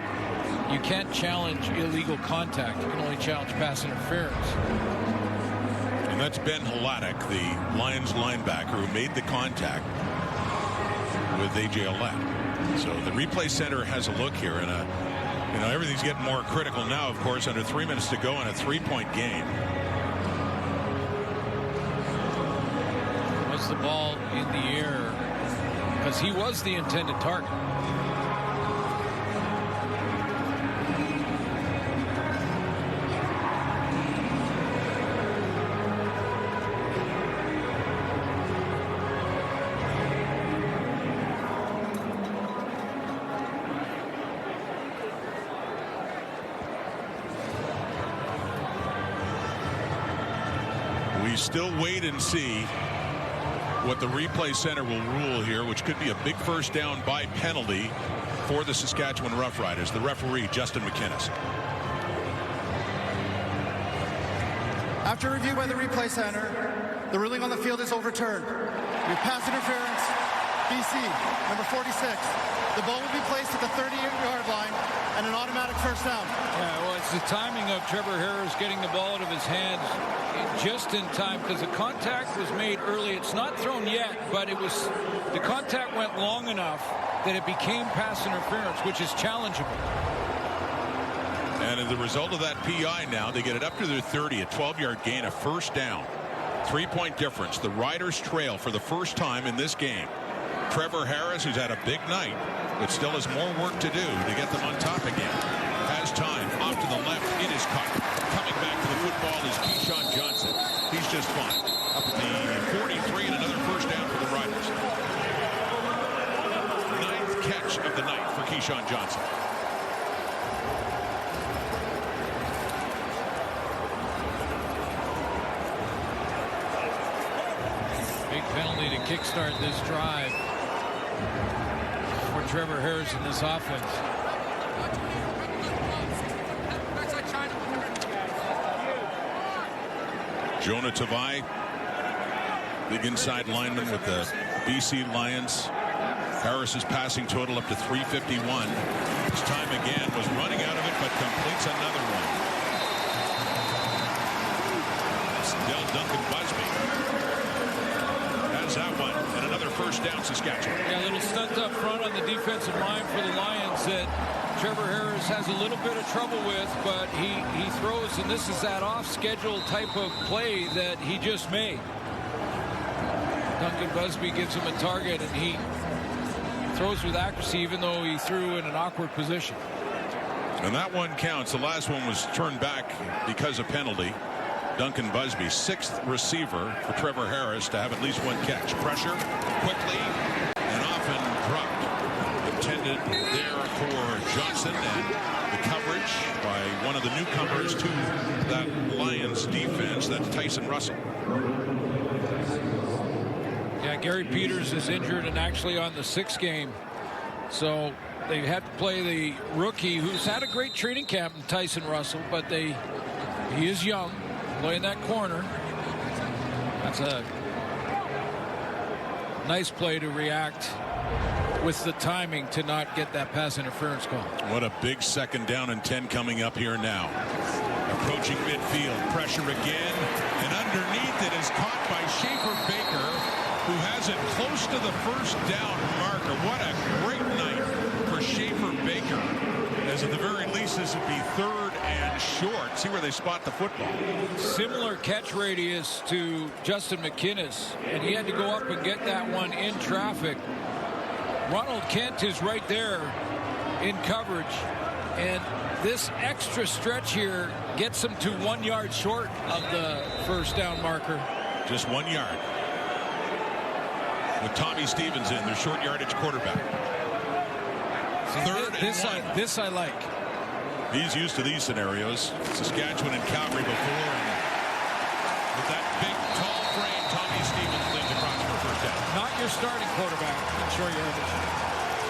challenge illegal contact. You can only challenge pass interference. And that's Ben Hladek, the Lions linebacker, who made the contact with A.J. Olette. So the replay center has a look here, and everything's getting more critical now, of course, under 3 minutes to go in a 3-point game. Was the ball in the air? Because he was the intended target. We still wait and see what the replay center will rule here, which could be a big first down by penalty for the Saskatchewan Roughriders. The referee, Justin McInnes. After review by the replay center, the ruling on the field is overturned. We have pass interference, BC, number 46. The ball will be placed at the 38-yard line and an automatic first down. Yeah, well, it's the timing of Trevor Harris getting the ball out of his hands just in time, because the contact was made early. It's not thrown yet, but the contact went long enough that it became pass interference, which is challengeable. And as a result of that PI now, they get it up to their 30, a 12-yard gain, a first down. 3-point difference. The Riders trail for the first time in this game. Trevor Harris, who's had a big night, but still has more work to do to get them on top again. Has time. Off to the left. It is caught. Coming back to the football is Keyshawn Johnson. He's just fine. Up at the 43 and another first down for the Riders. 9th catch of the night for Keyshawn Johnson. Big penalty to kickstart this drive for Trevor Harris in this offense. Jonah Tavai, big inside lineman with the BC Lions. Harris's passing total up to 351. This time again was running out of it, but completes another one. Still Duncan Busby has that one, and another first down, Saskatchewan. Yeah, a little stunt up front on the defensive line for the Lions that Trevor Harris has a little bit of trouble with, but he throws, and this is that off-schedule type of play that he just made. Duncan Busby gives him a target, and he throws with accuracy, even though he threw in an awkward position. And that one counts. The last one was turned back because of penalty. Duncan Busby, 6th receiver for Trevor Harris to have at least one catch. Pressure quickly and often dropped. Intended there for Johnson, and the coverage by one of the newcomers to that Lions defense. That's Tyson Russell. Yeah, Gary Peters is injured and actually on the 6th game. So they had to play the rookie who's had a great training camp, Tyson Russell, but he is young, playing that corner. That's a nice play to react with the timing to not get that pass interference call. What a big 2nd down and 10 coming up here now. Approaching midfield, pressure again, and underneath it is caught by Schaefer Baker, who has it close to the first down marker. What a great night for Schaefer Baker, as at the very least this would be 3rd and short. See where they spot the football. Similar catch radius to Justin McInnes, and he had to go up and get that one in traffic. Ronald Kent is right there in coverage, and this extra stretch here gets him to 1 yard short of the first down marker. Just 1 yard. With Tommy Stevens in, their short yardage quarterback. Third and one. This I like. He's used to these scenarios. Saskatchewan and Calgary before. And with that big, tall frame, Tommy Stevens leads across for first down. Not your starting quarterback in short yardage,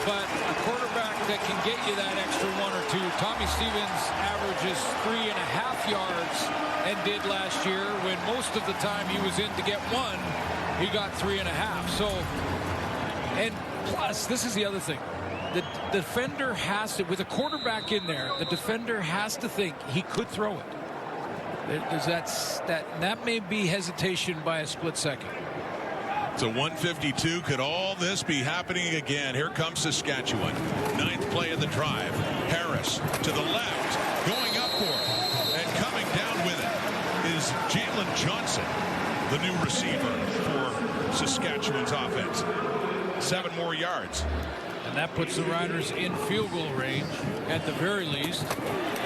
but a quarterback that can get you that extra 1 or 2. Tommy Stevens averages 3.5 yards and did last year, when most of the time he was in to get 1. He got 3.5. So, and plus, this is the other thing. The defender has to, with a quarterback in there, the defender has to think he could throw it. That may be hesitation by a split second. It's a 152. Could all this be happening again? Here comes Saskatchewan. 9th play of the drive. Harris to the left, going up for it, and coming down with it is Jalen Johnson, the new receiver for Saskatchewan's offense. 7 more yards. And that puts the Riders in field goal range at the very least.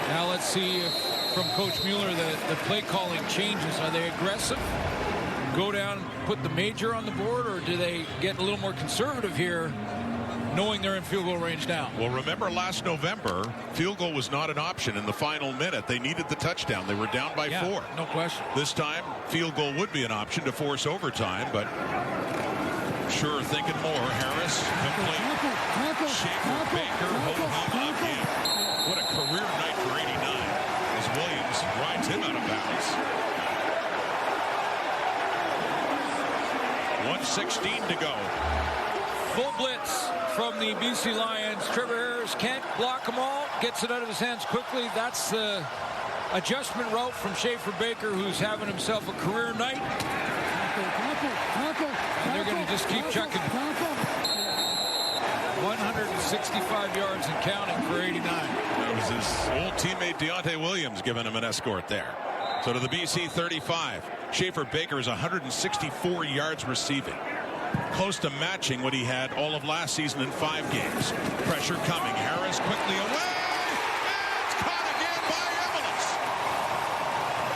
Now let's see if, from Coach Mueller, the play calling changes. Are they aggressive, go down, put the major on the board, or do they get a little more conservative here, knowing they're in field goal range now? Well, remember last November, field goal was not an option in the final minute. They needed the touchdown. They were down by 4. No question. This time, field goal would be an option to force overtime, but sure thinking more. Harris, complete. Schaefer Baker, ho-hum again. What a career night for 89 as Williams rides him out of bounds. 1:16 to go. Full blitz from the BC Lions. Trevor Harris can't block them all. Gets it out of his hands quickly. That's the adjustment route from Schaefer Baker, who's having himself a career night. And they're going to just keep chucking. 165 yards and counting for 89. That was his old teammate Deontay Williams giving him an escort there. So to the BC 35. Schaefer Baker is 164 yards receiving. Close to matching what he had all of last season in 5 games. Pressure coming. Harris quickly away. And it's caught again by Emelis.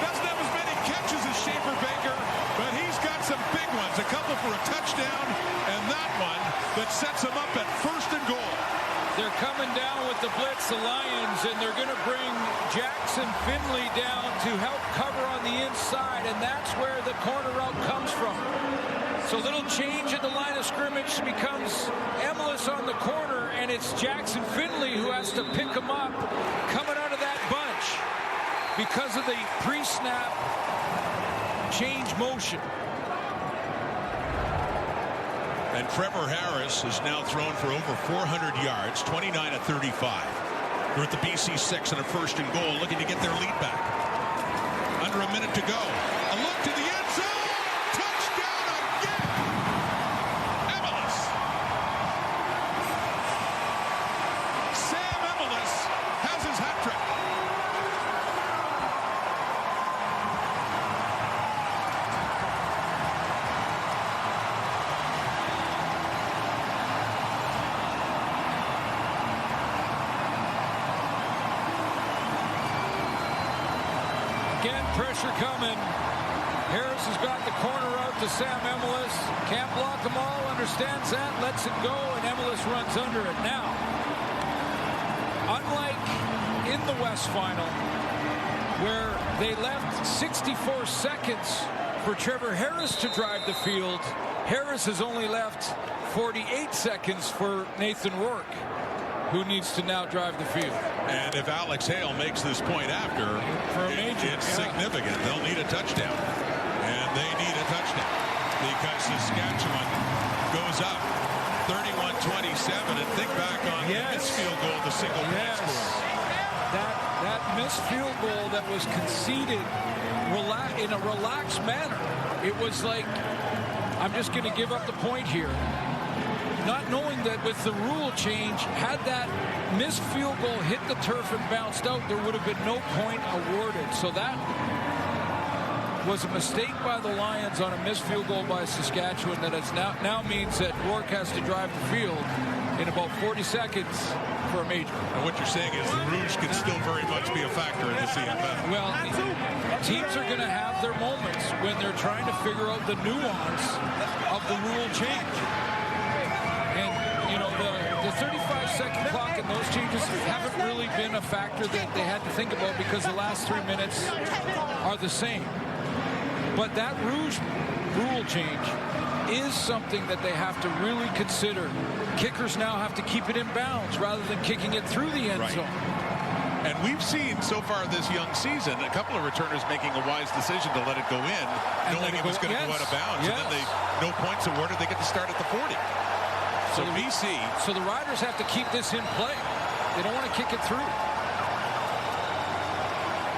Doesn't have as many catches as Schaefer Baker, but he's got some big ones. A couple for a touchdown, and that one that sets him up at 1st and goal. They're coming down with the blitz, the Lions, and they're going to bring Jackson Finley down to help cover on the inside, and that's where the corner route comes from. So a little change in the line of scrimmage, becomes Emelis on the corner, and it's Jackson Finley who has to pick him up coming out of that bunch because of the pre-snap change motion. And Trevor Harris is now thrown for over 400 yards, 29 of 35. They're at the BC 6 and a first and goal, looking to get their lead back. Under a minute to go. A look to the end zone. Touchdown again. Emelis. Sam Emelis has his hat trick. Again, pressure coming. Harris has got the corner out to Sam Emelis. Can't block them all, understands that, lets it go, and Emelis runs under it. Now, unlike in the West Final, where they left 64 seconds for Trevor Harris to drive the field, Harris has only left 48 seconds for Nathan Rourke, who needs to now drive the field. And if Alex Hale makes this point after, it's significant. They'll need a touchdown. And they need a touchdown because Saskatchewan goes up 31-27. And think back on the missed field goal, the single point score. That missed field goal that was conceded in a relaxed manner. It was like, I'm just going to give up the point here. Not knowing that with the rule change, had that missed field goal hit the turf and bounced out, there would have been no point awarded. So that was a mistake by the Lions on a missed field goal by Saskatchewan that is now means that Rourke has to drive the field in about 40 seconds for a major. And what you're saying is the Rouge can still very much be a factor in the CFL. Well, teams are going to have their moments when they're trying to figure out the nuance of the rule change. And, you know, the 35-second clock and those changes haven't really been a factor that they had to think about because the last 3 minutes are the same. But that Rouge rule change is something that they have to really consider. Kickers now have to keep it in bounds rather than kicking it through the end zone. And we've seen so far this young season a couple of returners making a wise decision to let it go in, knowing it was going to go out of bounds. And then no points awarded, they get to start at the 40. So BC. So the Riders have to keep this in play. They don't want to kick it through.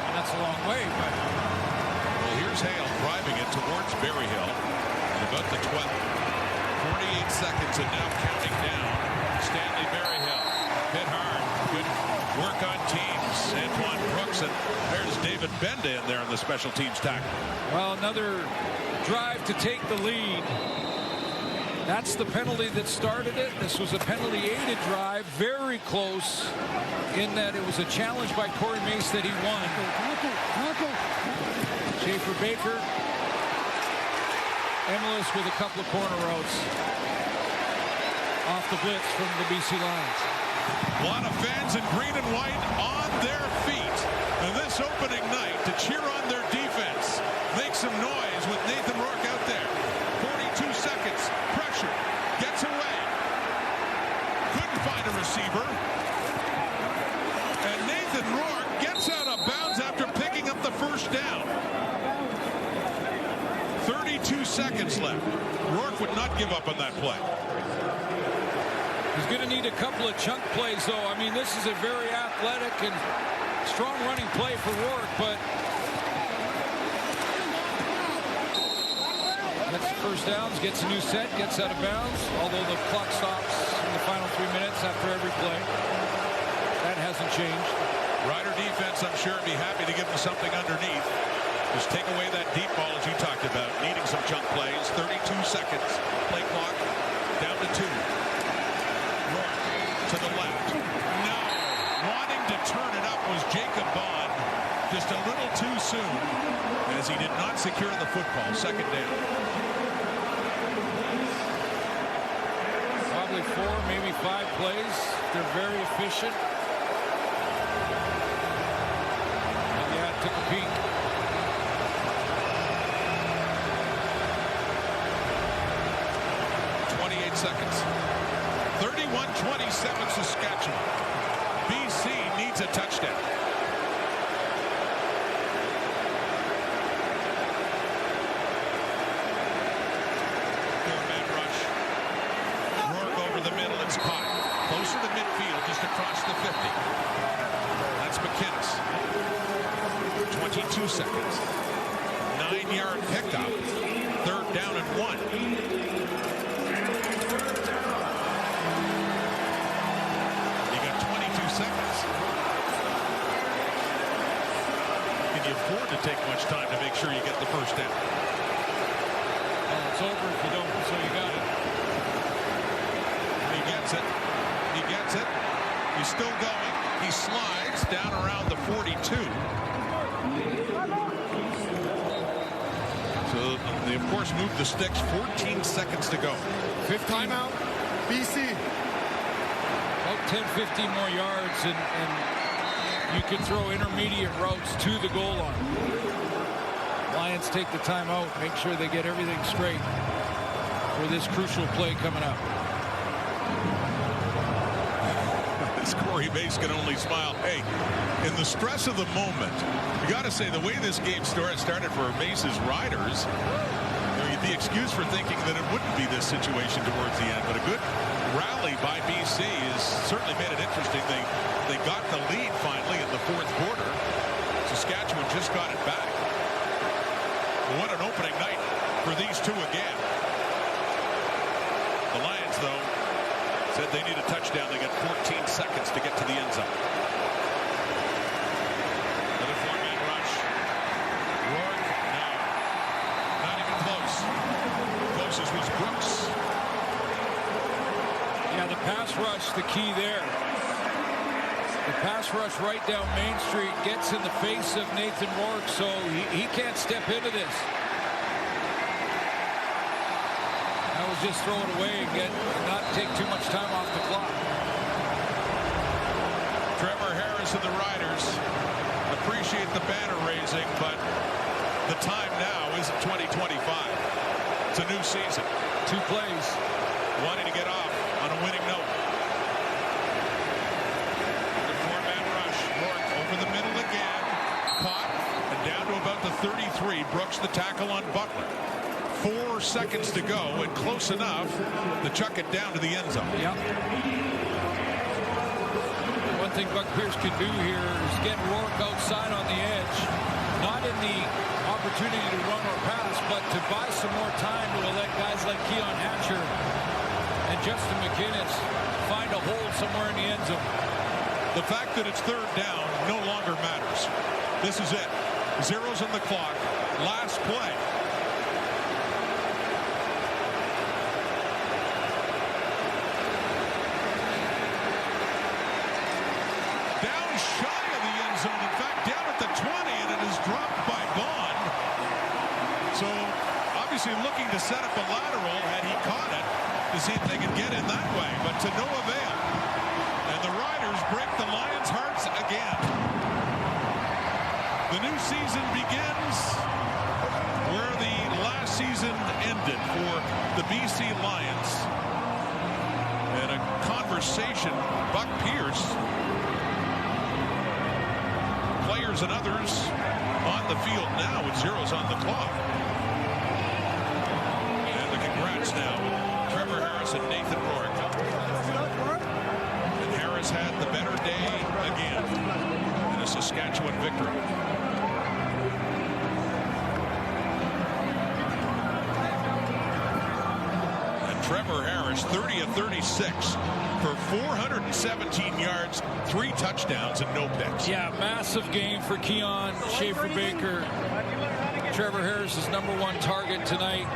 And that's a long way, but. Well, here's Hale driving it towards Berryhill at about the 12. 48 seconds and now counting down. Stanley Berryhill hit hard. Good work on teams. Antoine Brooks, and there's David Benda in there on the special teams tackle. Well, another drive to take the lead. That's the penalty that started it. This was a penalty-aided drive, very close in that it was a challenge by Corey Mace that he won. Schaefer Baker, Emelis with a couple of corner routes off the blitz from the BC Lions. A lot of fans in green and white on their feet. And this opening night to cheer on their defense. Make some noise with Nathan Rourke out there. 42 seconds. Pressure. Gets away. Couldn't find a receiver. And Nathan Rourke gets out of bounds after picking up the first down. 32 seconds left. Rourke would not give up on that play. He's going to need a couple of chunk plays, though. I mean, this is a very athletic and strong running play for Rourke, but gets the first downs, gets a new set, gets out of bounds, although the clock stops in the final 3 minutes after every play. That hasn't changed. Rider defense, I'm sure, would be happy to give him something underneath. Just take away that deep ball, as you talked about, needing some chunk plays. 32 seconds. Play clock down to 2. To the left. No. Wanting to turn it up was Jacob Bond. Just a little too soon as he did not secure the football. Second down. Probably 4, maybe 5 plays. They're very efficient. And yeah, took a peek. Seconds. 31-27 Saskatchewan. BC needs a touchdown. 4-man rush. the middle. It's caught. Closer to midfield, just across the 50. That's McInnes. 22 seconds. 9-yard pickup. 3rd down and 1. You got 22 seconds. Can you afford to take much time to make sure you get the first down? Well, it's over if you don't, so you got it. He gets it. He gets it. He's still going. He slides down around the 42. So they, of course, moved the sticks. 14 seconds to go. 15. Timeout. BC. About 10, 15 more yards, and you can throw intermediate routes to the goal line. Lions take the timeout, make sure they get everything straight for this crucial play coming up. This Corey Mace can only smile. Hey, in the stress of the moment, you got to say the way this game started for Mace's Riders, the excuse for thinking that it wouldn't be this situation towards the end, but a good rally by BC has certainly made it interesting. They got the lead finally in the 4th quarter. Saskatchewan just got it back. What an opening night for these two again. The Lions, though, said they need a touchdown. They got 14 seconds to get to the end zone. Another 4-man rush. Rourke, no. Not even close. Closest was Brooks. Yeah, the pass rush, the key there. The pass rush right down Main Street gets in the face of Nathan Rourke, so he can't step into this. That was just throw it away and not take too much time off the clock. Trevor Harris and the Riders appreciate the banner raising, but the time now isn't 2025. It's a new season. 2 plays. Wanting to get off on a winning note. The 4-man rush. Rourke over the middle again. Caught and down to about the 33. Brooks the tackle on Butler. 4 seconds to go and close enough to chuck it down to the end zone. Yep. One thing Buck Pierce can do here is get Rourke outside on the edge. Not in the opportunity to run or pass, but to buy some more time to let guys like Keon Hatcher and Justin McInnes find a hole somewhere in the end zone. The fact that it's 3rd down no longer matters. This is it. Zeros on the clock. Last play. Down shy of the end zone. In fact, down at the 20, and it is dropped by Bond. So, obviously looking to set up a lateral had he caught it to see if they could get in that way, but to no avail. And the Riders break the Lions' hearts again. The new season begins where the last season ended for the BC Lions. And a conversation, Buck Pierce, players and others on the field now with zeros on the clock. And the congrats now, Trevor Harris and Nathan Rourke. And Harris had the better day again in a Saskatchewan victory. And Trevor Harris, 30 of 36 for 417 yards, 3 touchdowns, and no picks. Yeah, massive game for Keon Schaefer-Baker. Trevor Harris' #1 target tonight.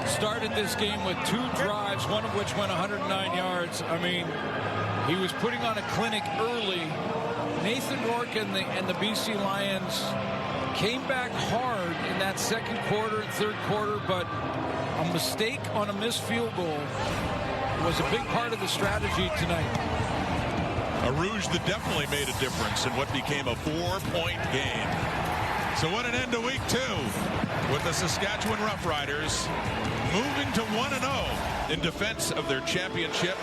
Started this game with 2 drives, one of which went 109 yards. I mean, he was putting on a clinic early. Nathan Rourke and the BC Lions came back hard in that 2nd quarter and 3rd quarter, but a mistake on a missed field goal was a big part of the strategy tonight. A rouge that definitely made a difference in what became a 4-point game. So what an end to week 2 with the Saskatchewan Roughriders moving to 1-0 in defense of their championship.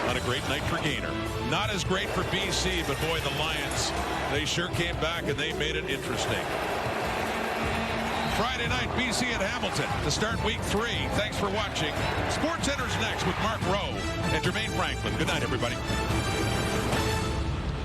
On a great night for Gaynor. Not as great for BC, but boy, the Lions, they sure came back and they made it interesting. Friday night, BC at Hamilton to start week 3. Thanks for watching. SportsCenter's next with Mark Rowe and Jermaine Franklin. Good night, everybody.